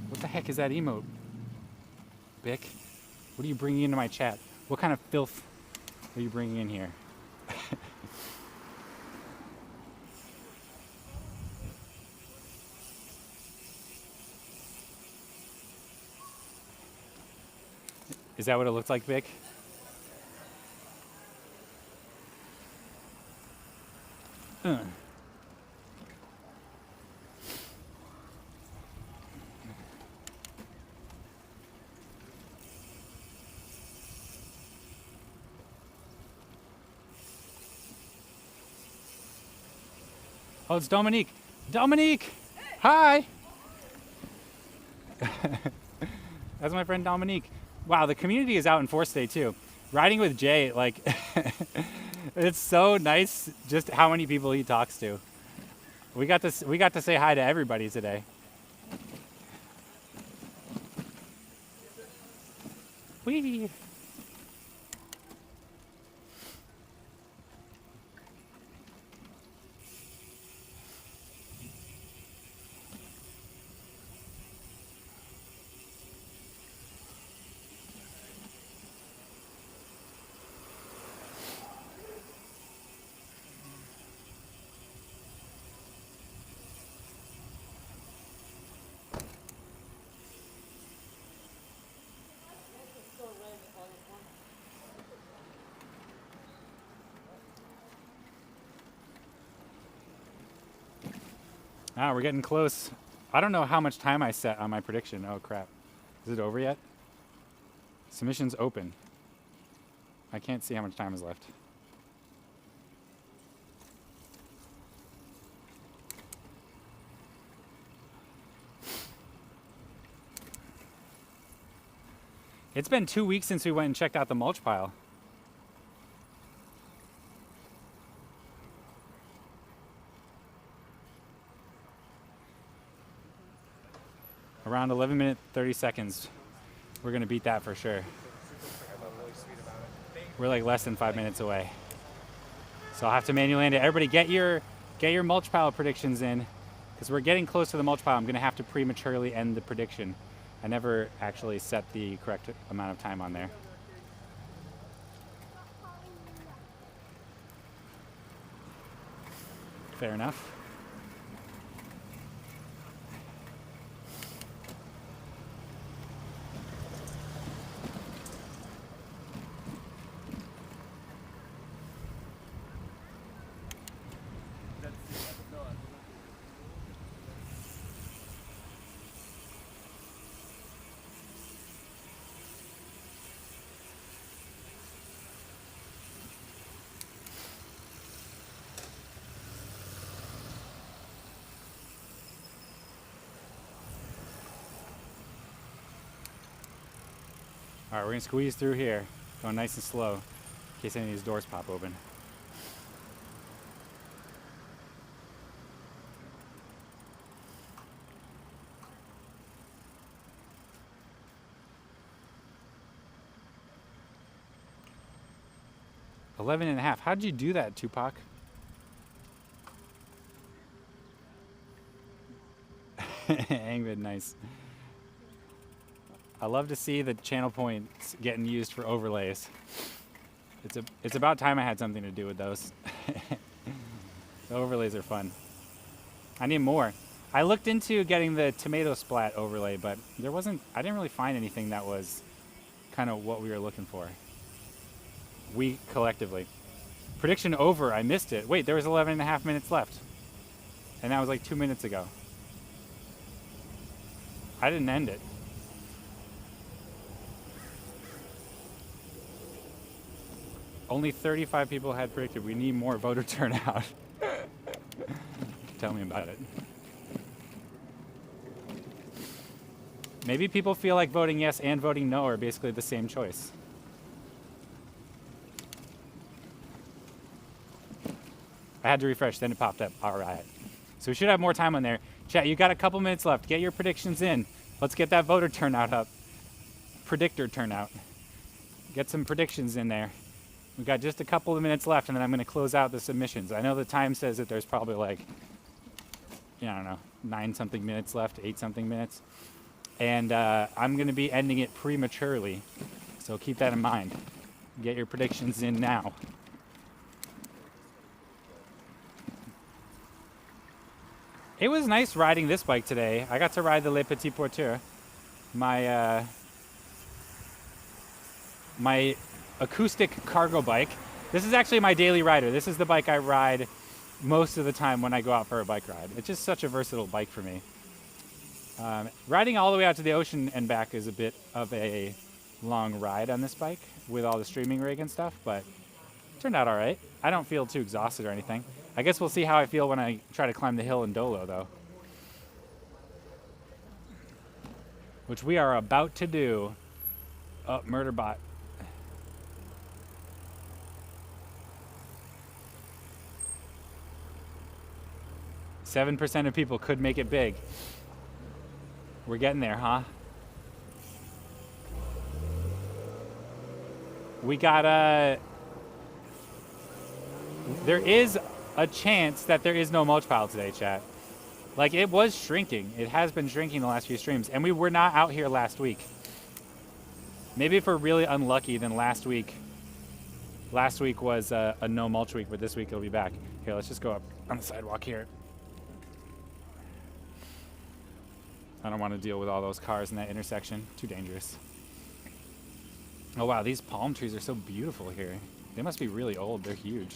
What the heck is that emote? Bick, what are you bringing into my chat? What kind of filth are you bringing in here? Is that what it looks like, Vic? Oh, it's Dominique. Dominique! Hi! That's my friend Dominique. Wow, the community is out in force today too. Riding with Jay, like, it's so nice just how many people he talks to. We got to say hi to everybody today. Whee! Ah, we're getting close. I don't know how much time I set on my prediction. Oh crap. Is it over yet? Submission's open. I can't see how much time is left. It's been 2 weeks since we went and checked out the mulch pile. Around 11 minutes, 30 seconds. We're gonna beat that for sure. We're like less than 5 minutes away. So I'll have to manually end it. Everybody get your mulch pile predictions in, because we're getting close to the mulch pile. I'm gonna have to prematurely end the prediction. I never actually set the correct amount of time on there. Fair enough. All right, we're gonna squeeze through here, going nice and slow, in case any of these doors pop open. $11.5. How'd you do that, Tupac? Angvid, nice. I love to see the channel points getting used for overlays. It's about time I had something to do with those. The overlays are fun. I need more. I looked into getting the tomato splat overlay, but I didn't really find anything that was kind of what we were looking for. We collectively. Prediction over, I missed it. Wait, there was 11.5 minutes left. And that was like 2 minutes ago. I didn't end it. Only 35 people had predicted. We need more voter turnout. Tell me about it. Maybe people feel like voting yes and voting no are basically the same choice. I had to refresh, then it popped up. All right. So we should have more time on there. Chat, you got a couple minutes left. Get your predictions in. Let's get that voter turnout up. Predictor turnout. Get some predictions in there. We've got just a couple of minutes left, and then I'm going to close out the submissions. I know the time says that there's probably like, I don't know, 9-something minutes left, 8-something minutes. And I'm going to be ending it prematurely. So keep that in mind. Get your predictions in now. It was nice riding this bike today. I got to ride the Le Petit Porteur. My acoustic cargo bike. This is actually my daily rider. This is the bike I ride most of the time when I go out for a bike ride. It's just such a versatile bike for me. Riding all the way out to the ocean and back is a bit of a long ride on this bike with all the streaming rig and stuff, but it turned out all right. I don't feel too exhausted or anything. I guess we'll see how I feel when I try to climb the hill in Dolo, though. Which we are about to do. Oh, Murderbot. %7 of people could make it big. We're getting there, huh? We got there is a chance that there is no mulch pile today, chat. Like, it was shrinking. It has been shrinking the last few streams, and we were not out here last week. Maybe if we're really unlucky, then last week was a no mulch week, but this week it'll be back. Here, let's just go up on the sidewalk here. I don't want to deal with all those cars in that intersection. Too dangerous. Oh wow, these palm trees are so beautiful here. They must be really old. They're huge.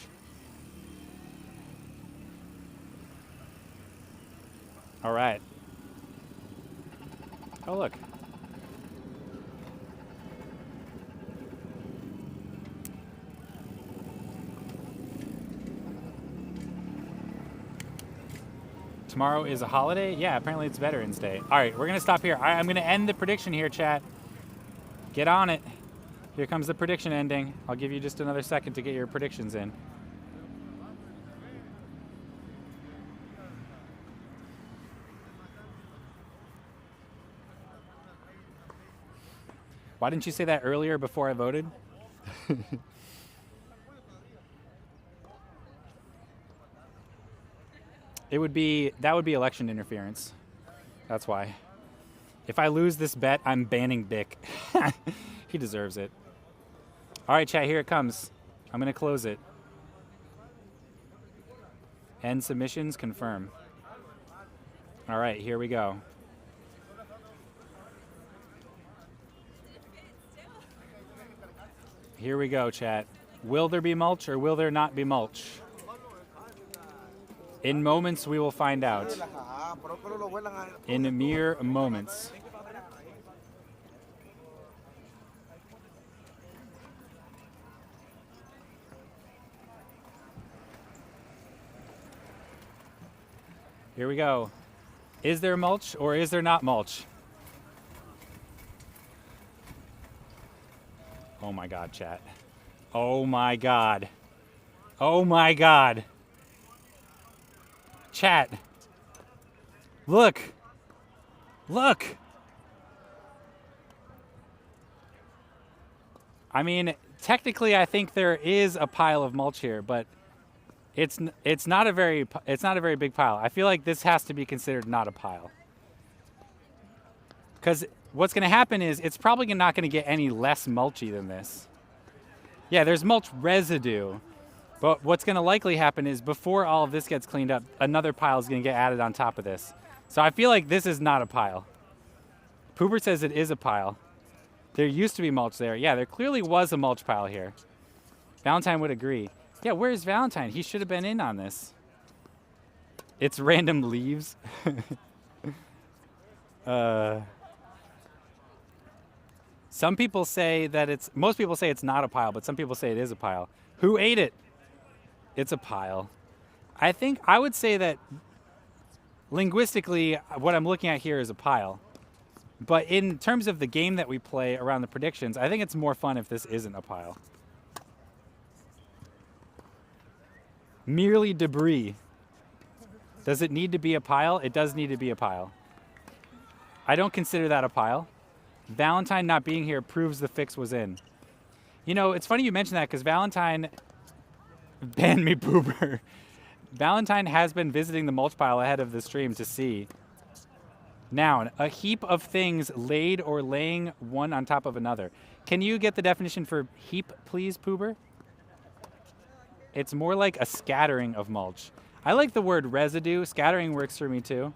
All right. Oh, look. Tomorrow is a holiday? Yeah, apparently it's Veterans Day. All right, we're going to stop here. All right, I'm going to end the prediction here, chat. Get on it. Here comes the prediction ending. I'll give you just another second to get your predictions in. Why didn't you say that earlier before I voted? That would be election interference. That's why. If I lose this bet, I'm banning Bick. He deserves it. All right, chat, here it comes. I'm going to close it. End submissions, confirm. All right, here we go. Here we go, chat. Will there be mulch or will there not be mulch? In moments, we will find out. In mere moments. Here we go. Is there mulch or is there not mulch? Oh my God, chat. Oh my God. Oh my God. Chat. Look. Look. I mean, technically I think there is a pile of mulch here, but it's not a very big pile. I feel like this has to be considered not a pile. Cuz what's going to happen is it's probably not going to get any less mulchy than this. Yeah, there's mulch residue. But what's going to likely happen is before all of this gets cleaned up, another pile is going to get added on top of this. So I feel like this is not a pile. Pooper says it is a pile. There used to be mulch there. Yeah, there clearly was a mulch pile here. Valentine would agree. Yeah, where's Valentine? He should have been in on this. It's random leaves. Some people say that most people say it's not a pile, but some people say it is a pile. Who ate it? It's a pile. I would say that linguistically, what I'm looking at here is a pile. But in terms of the game that we play around the predictions, I think it's more fun if this isn't a pile. Merely debris. Does it need to be a pile? It does need to be a pile. I don't consider that a pile. Valentine not being here proves the fix was in. You know, it's funny you mention that because Valentine banned me, Pooper. Valentine has been visiting the mulch pile ahead of the stream to see. Noun, a heap of things laid or laying one on top of another. Can you get the definition for heap, please, Pooper? It's more like a scattering of mulch. I like the word residue. Scattering works for me too.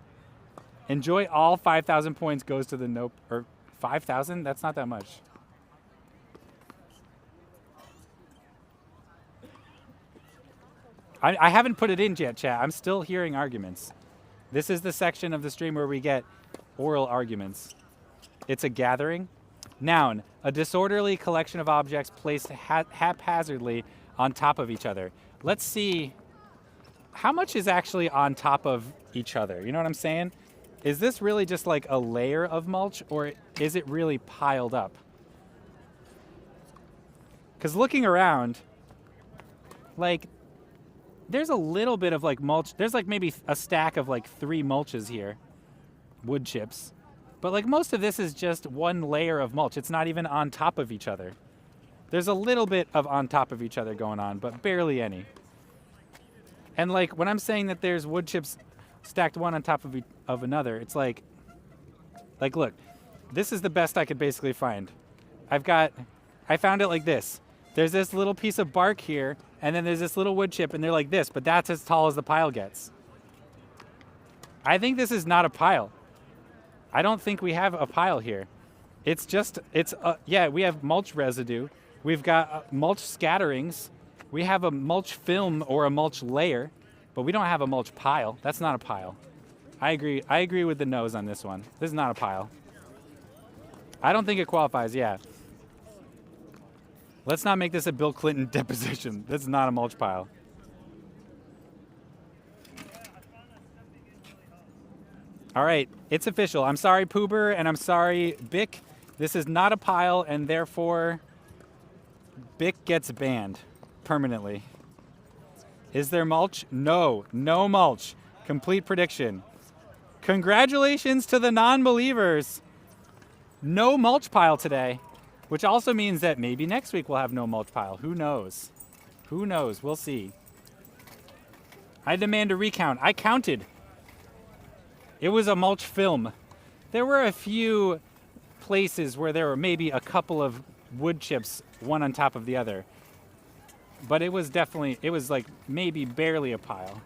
Enjoy all 5,000 points goes to the nope. Or 5,000? That's not that much. I haven't put it in yet, chat. I'm still hearing arguments. This is the section of the stream where we get oral arguments. It's a gathering. Noun, a disorderly collection of objects placed haphazardly on top of each other. Let's see how much is actually on top of each other. You know what I'm saying? Is this really just like a layer of mulch or is it really piled up? Because looking around, like, there's a little bit of like mulch. There's like maybe a stack of like 3 mulches here, wood chips. But like most of this is just one layer of mulch. It's not even on top of each other. There's a little bit of on top of each other going on, but barely any. And like when I'm saying that there's wood chips stacked one on top of another, it's like look, this is the best I could basically find. I found it like this. There's this little piece of bark here, and then there's this little wood chip, and they're like this, but that's as tall as the pile gets. I think this is not a pile. I don't think we have a pile here. It's just, yeah, we have mulch residue. We've got mulch scatterings. We have a mulch film or a mulch layer, but we don't have a mulch pile. That's not a pile. I agree with the nose on this one. This is not a pile. I don't think it qualifies, yeah. Let's not make this a Bill Clinton deposition. This is not a mulch pile. All right, it's official. I'm sorry, Poober, and I'm sorry, Bick. This is not a pile, and therefore, Bick gets banned permanently. Is there mulch? No, no mulch. Complete prediction. Congratulations to the non-believers. No mulch pile today, which also means that maybe next week we'll have no mulch pile. Who knows? Who knows? We'll see. I demand a recount. I counted. It was a mulch film. There were a few places where there were maybe a couple of wood chips, one on top of the other. But it was definitely, it was like maybe barely a pile.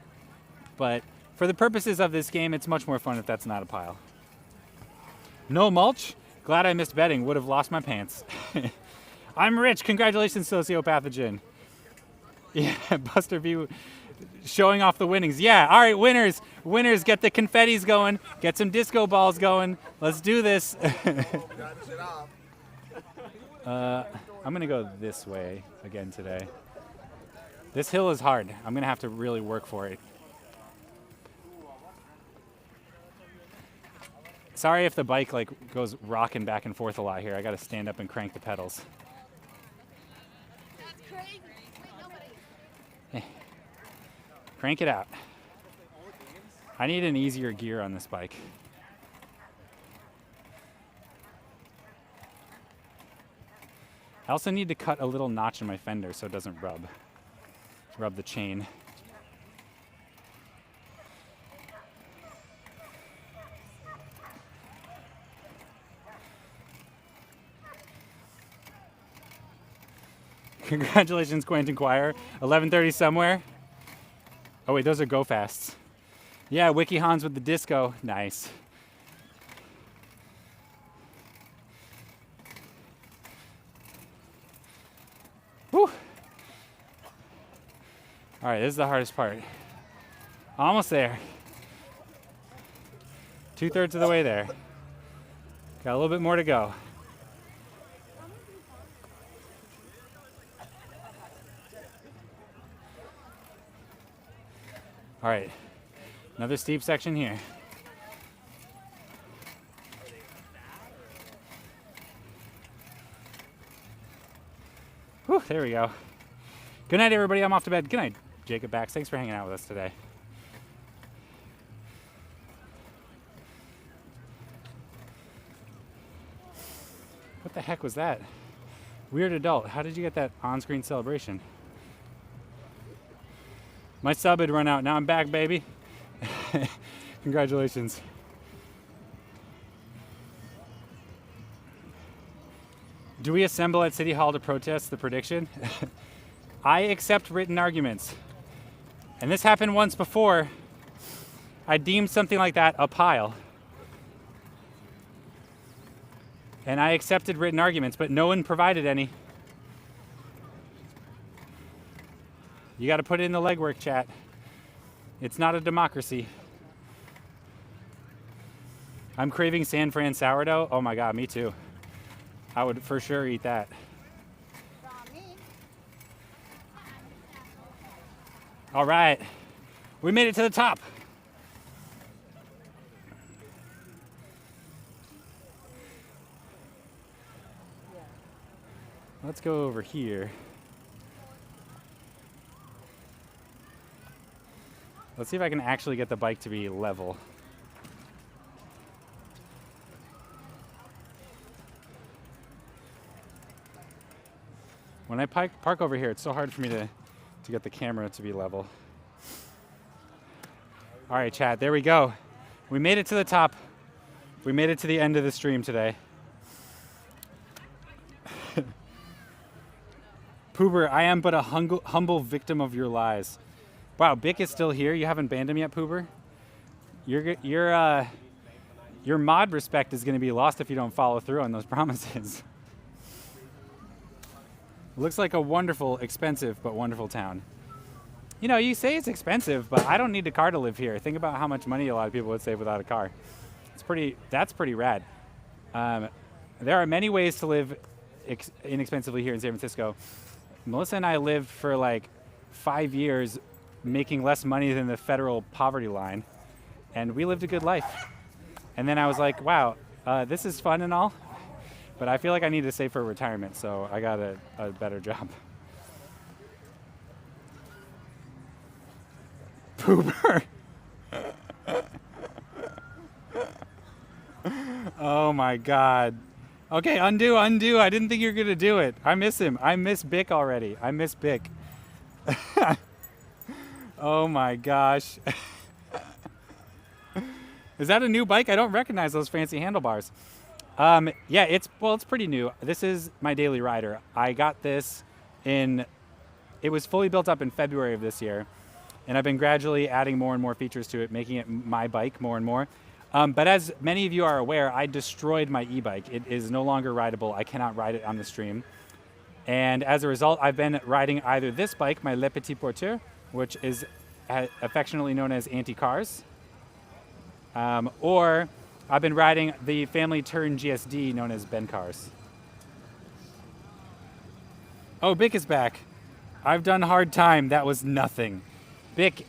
But for the purposes of this game, it's much more fun if that's not a pile. No mulch? Glad I missed betting. Would have lost my pants. I'm rich. Congratulations, Sociopathogen. Yeah, Buster V showing off the winnings. Yeah, all right, winners. Winners, get the confettis going. Get some disco balls going. Let's do this. I'm going to go this way again today. This hill is hard. I'm going to have to really work for it. Sorry if the bike like goes rocking back and forth a lot here. I got to stand up and crank the pedals. That's crazy. Wait, nobody. Crank it out. I need an easier gear on this bike. I also need to cut a little notch in my fender so it doesn't rub the chain. Congratulations, Quentin Quire. 11:30 somewhere. Oh wait, those are Go Fasts. Yeah, Wiki Hans with the disco. Nice. Whew. All right, this is the hardest part. Almost there. 2/3 of the way there. Got a little bit more to go. All right, another steep section here. Whew, there we go. Good night, everybody. I'm off to bed. Good night, Jacob Bax. Thanks for hanging out with us today. What the heck was that? Weird adult. How did you get that on-screen celebration? My sub had run out. Now I'm back, baby. Congratulations. Do we assemble at City Hall to protest the prediction? I accept written arguments. And this happened once before. I deemed something like that a pile. And I accepted written arguments, but no one provided any. You got to put in the legwork, chat. It's not a democracy. I'm craving San Fran sourdough. Oh my God, me too. I would for sure eat that. All right, we made it to the top. Let's go over here. Let's see if I can actually get the bike to be level. When I park over here, it's so hard for me to get the camera to be level. All right, chat, there we go. We made it to the top. We made it to the end of the stream today. Poober, I am but a humble victim of your lies. Wow, Bick is still here. You haven't banned him yet, Poober? Your mod respect is going to be lost if you don't follow through on those promises. Looks like a wonderful, expensive, but wonderful town. You know, you say it's expensive, but I don't need a car to live here. Think about how much money a lot of people would save without a car. That's pretty rad. There are many ways to live inexpensively here in San Francisco. Melissa and I lived for like 5 years making less money than the federal poverty line, and we lived a good life. And then I was like, wow, this is fun and all, but I feel like I need to save for retirement, so I got a better job. Pooper. Oh my God. Okay, undo. I didn't think you were gonna do it. I miss him. I miss Bick already. I miss Bick. Oh my gosh. Is that a new bike? I don't recognize those fancy handlebars. Yeah, it's pretty new. This is my daily rider. I got this it was fully built up in February of this year, and I've been gradually adding more and more features to it, making it my bike more and more. But as many of you are aware, I destroyed my e-bike. It is no longer rideable. I cannot ride it on the stream. And as a result, I've been riding either this bike, my Le Petit Porteur, which is affectionately known as Anti-Cars, or I've been riding the family Turn GSD known as Ben Cars. Oh, Bick is back. I've done hard time. That was nothing. Bick,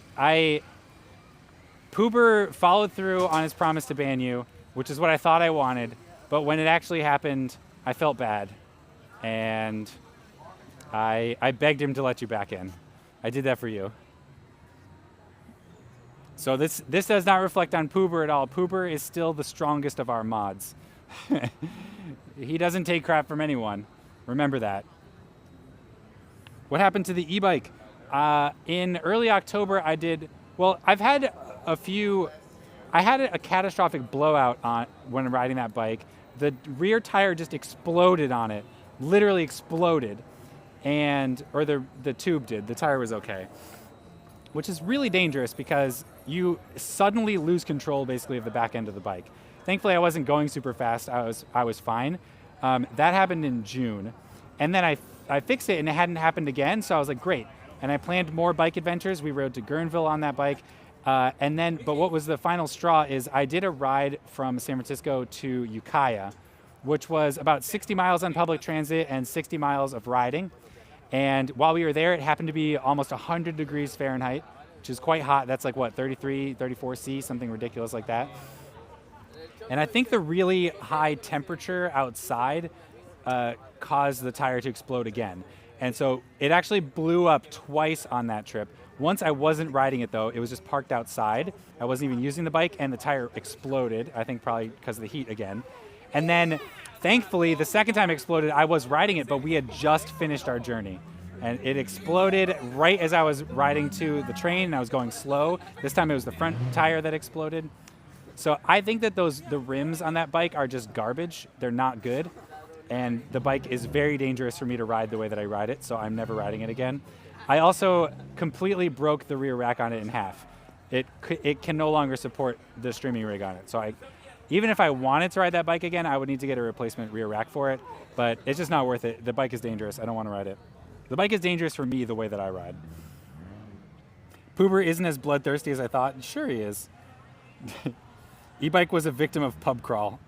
Poober followed through on his promise to ban you, which is what I thought I wanted, but when it actually happened, I felt bad, and I begged him to let you back in. I did that for you. So this does not reflect on Poober at all. Poober is still the strongest of our mods. He doesn't take crap from anyone. Remember that. What happened to the e-bike? In early October, I've had I had a catastrophic blowout when riding that bike. The rear tire just exploded on it, literally exploded, or the tube did. The tire was okay, which is really dangerous because you suddenly lose control basically of the back end of the bike. Thankfully, I wasn't going super fast. I was fine. That happened in June, and then I fixed it and it hadn't happened again. So I was like, great. And I planned more bike adventures. We rode to Guerneville on that bike. But what was the final straw is I did a ride from San Francisco to Ukiah, which was about 60 miles on public transit and 60 miles of riding. And while we were there, it happened to be almost 100 degrees Fahrenheit, which is quite hot. That's like what, 33, 34 C, something ridiculous like that. And I think the really high temperature outside caused the tire to explode again. And so it actually blew up twice on that trip. Once I wasn't riding it though, it was just parked outside. I wasn't even using the bike and the tire exploded, I think probably because of the heat again. And then thankfully, the second time it exploded, I was riding it, but we had just finished our journey. And it exploded right as I was riding to the train and I was going slow. This time it was the front tire that exploded. So I think that the rims on that bike are just garbage. They're not good. And the bike is very dangerous for me to ride the way that I ride it, so I'm never riding it again. I also completely broke the rear rack on it in half. It can no longer support the streaming rig on it. So even if I wanted to ride that bike again, I would need to get a replacement rear rack for it, but it's just not worth it. The bike is dangerous. I don't want to ride it. The bike is dangerous for me the way that I ride. Poober isn't as bloodthirsty as I thought. Sure he is. E-bike was a victim of pub crawl.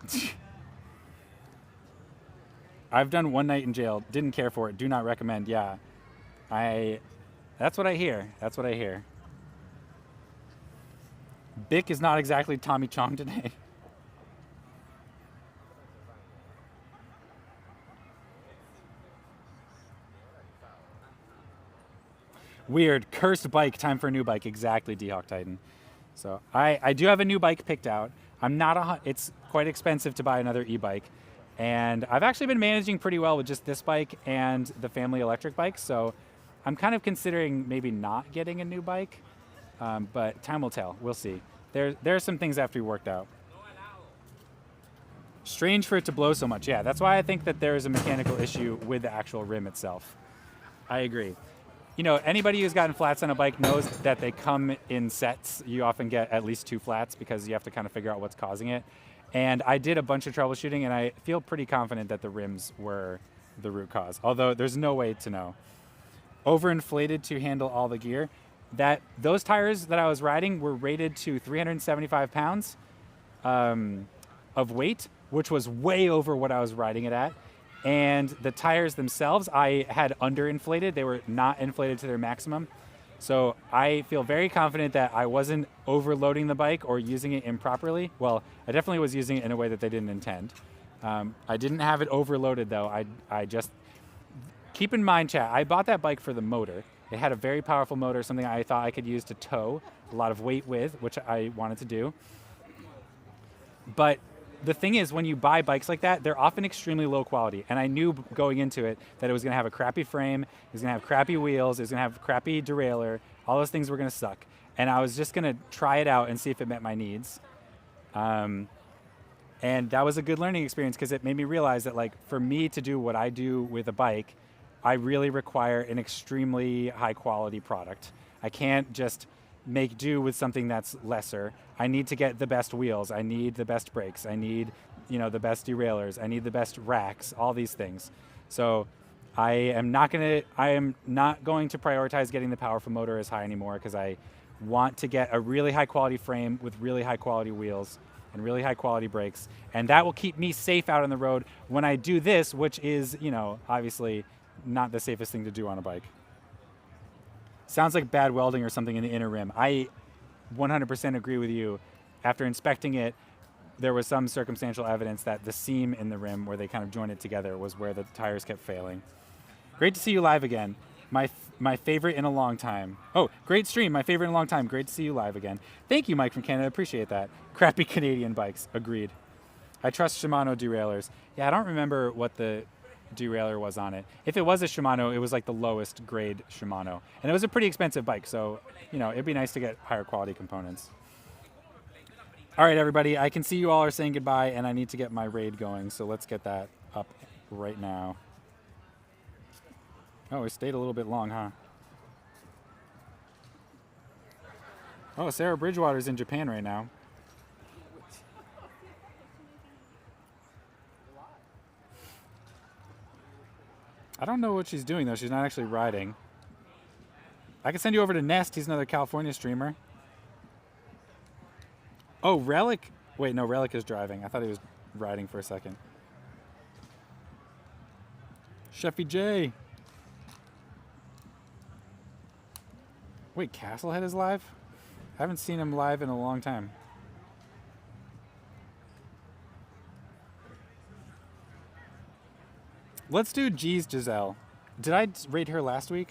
I've done one night in jail. Didn't care for it. Do not recommend. Yeah. That's what I hear. That's what I hear. Bick is not exactly Tommy Chong today. Weird. Cursed bike. Time for a new bike. Exactly, D-Hawk Titan. So I do have a new bike picked out. It's quite expensive to buy another e-bike. And I've actually been managing pretty well with just this bike and the family electric bike. So I'm kind of considering maybe not getting a new bike, but time will tell. We'll see. There are some things that have to be worked out. Strange for it to blow so much. Yeah, that's why I think that there is a mechanical issue with the actual rim itself. I agree. You know, anybody who's gotten flats on a bike knows that they come in sets. You often get at least 2 flats because you have to kind of figure out what's causing it. And I did a bunch of troubleshooting, and I feel pretty confident that the rims were the root cause, although there's no way to know. Overinflated to handle all the gear. that those tires that I was riding were rated to 375 pounds of weight, which was way over what I was riding it at. And the tires themselves, I had underinflated. They were not inflated to their maximum. So I feel very confident that I wasn't overloading the bike or using it improperly. Well, I definitely was using it in a way that they didn't intend. I didn't have it overloaded though. I just, keep in mind, chat, I bought that bike for the motor. It had a very powerful motor, something I thought I could use to tow a lot of weight with, which I wanted to do. But the thing is, when you buy bikes like that, they're often extremely low quality. And I knew going into it that it was going to have a crappy frame, it was going to have crappy wheels, it was going to have crappy derailleur. All those things were going to suck. And I was just going to try it out and see if it met my needs. And that was a good learning experience because it made me realize that, like, for me to do what I do with a bike, I really require an extremely high quality product. I can't just make do with something that's lesser. I need to get the best wheels. I need the best brakes. I need, the best derailleurs. I need the best racks, all these things. So I am not going to prioritize getting the powerful motor as high anymore because I want to get a really high quality frame with really high quality wheels and really high quality brakes. And that will keep me safe out on the road when I do this, which is, obviously not the safest thing to do on a bike. Sounds like bad welding or something in the inner rim. I 100% agree with you. After inspecting it, there was some circumstantial evidence that the seam in the rim where they kind of joined it together was where the tires kept failing. Great to see you live again. My favorite in a long time. Oh, great stream. My favorite in a long time. Great to see you live again. Thank you, Mike from Canada. Appreciate that. Crappy Canadian bikes. Agreed. I trust Shimano derailleurs. Yeah, I don't remember what the derailleur was on it. If it was a Shimano, it was like the lowest grade Shimano. And it was a pretty expensive bike, so, it'd be nice to get higher quality components. All right, everybody, I can see you all are saying goodbye, and I need to get my raid going, so let's get that up right now. Oh, it stayed a little bit long, huh? Oh, Sarah Bridgewater's in Japan right now. I don't know what she's doing, though. She's not actually riding. I can send you over to Nest. He's another California streamer. Oh, Relic. Wait, no, Relic is driving. I thought he was riding for a second. Sheffy J. Wait, Castlehead is live? I haven't seen him live in a long time. Let's do G's Giselle. Did I rate her last week?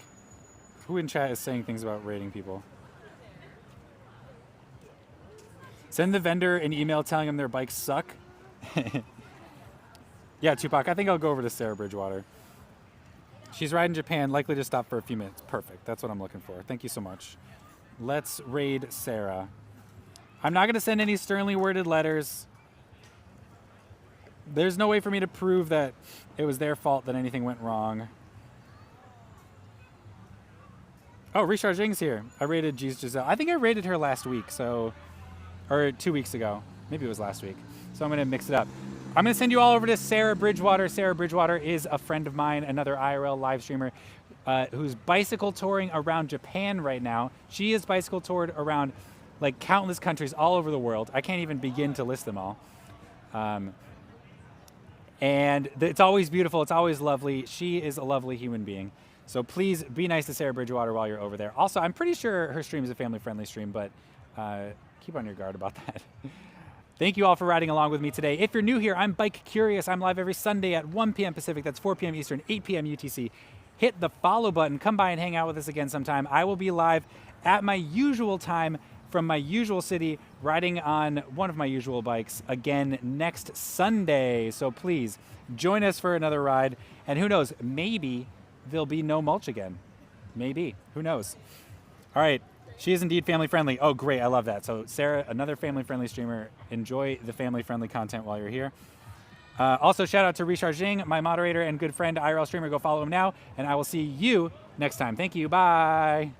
Who in chat is saying things about rating people? Send the vendor an email telling them their bikes suck. Yeah, Tupac, I think I'll go over to Sarah Bridgewater. She's riding Japan, likely to stop for a few minutes. Perfect, that's what I'm looking for. Thank you so much. Let's raid Sarah. I'm not gonna send any sternly worded letters. There's no way for me to prove that it was their fault that anything went wrong. Oh, Richard Jing's here. I rated G's Giselle. I think I rated her last week, or 2 weeks ago. Maybe it was last week. So I'm going to mix it up. I'm going to send you all over to Sarah Bridgewater. Sarah Bridgewater is a friend of mine, another IRL live streamer who's bicycle touring around Japan right now. She is bicycle toured around like countless countries all over the world. I can't even begin to list them all. And it's always beautiful. It's always lovely. She is a lovely human being. So please be nice to Sarah Bridgewater while you're over there. Also, I'm pretty sure her stream is a family-friendly stream, but keep on your guard about that. Thank you all for riding along with me today. If you're new here, I'm Bike Curious. I'm live every Sunday at 1 p.m. Pacific. That's 4 p.m. Eastern, 8 p.m. UTC. Hit the follow button. Come by and hang out with us again sometime. I will be live at my usual time from my usual city, riding on one of my usual bikes again next Sunday. So please join us for another ride. And who knows, maybe there'll be no mulch again. Maybe. Who knows? All right. She is indeed family friendly. Oh, great. I love that. So Sarah, another family friendly streamer. Enjoy the family friendly content while you're here. Also, shout out to Richard Jing, my moderator and good friend, IRL streamer. Go follow him now. And I will see you next time. Thank you. Bye.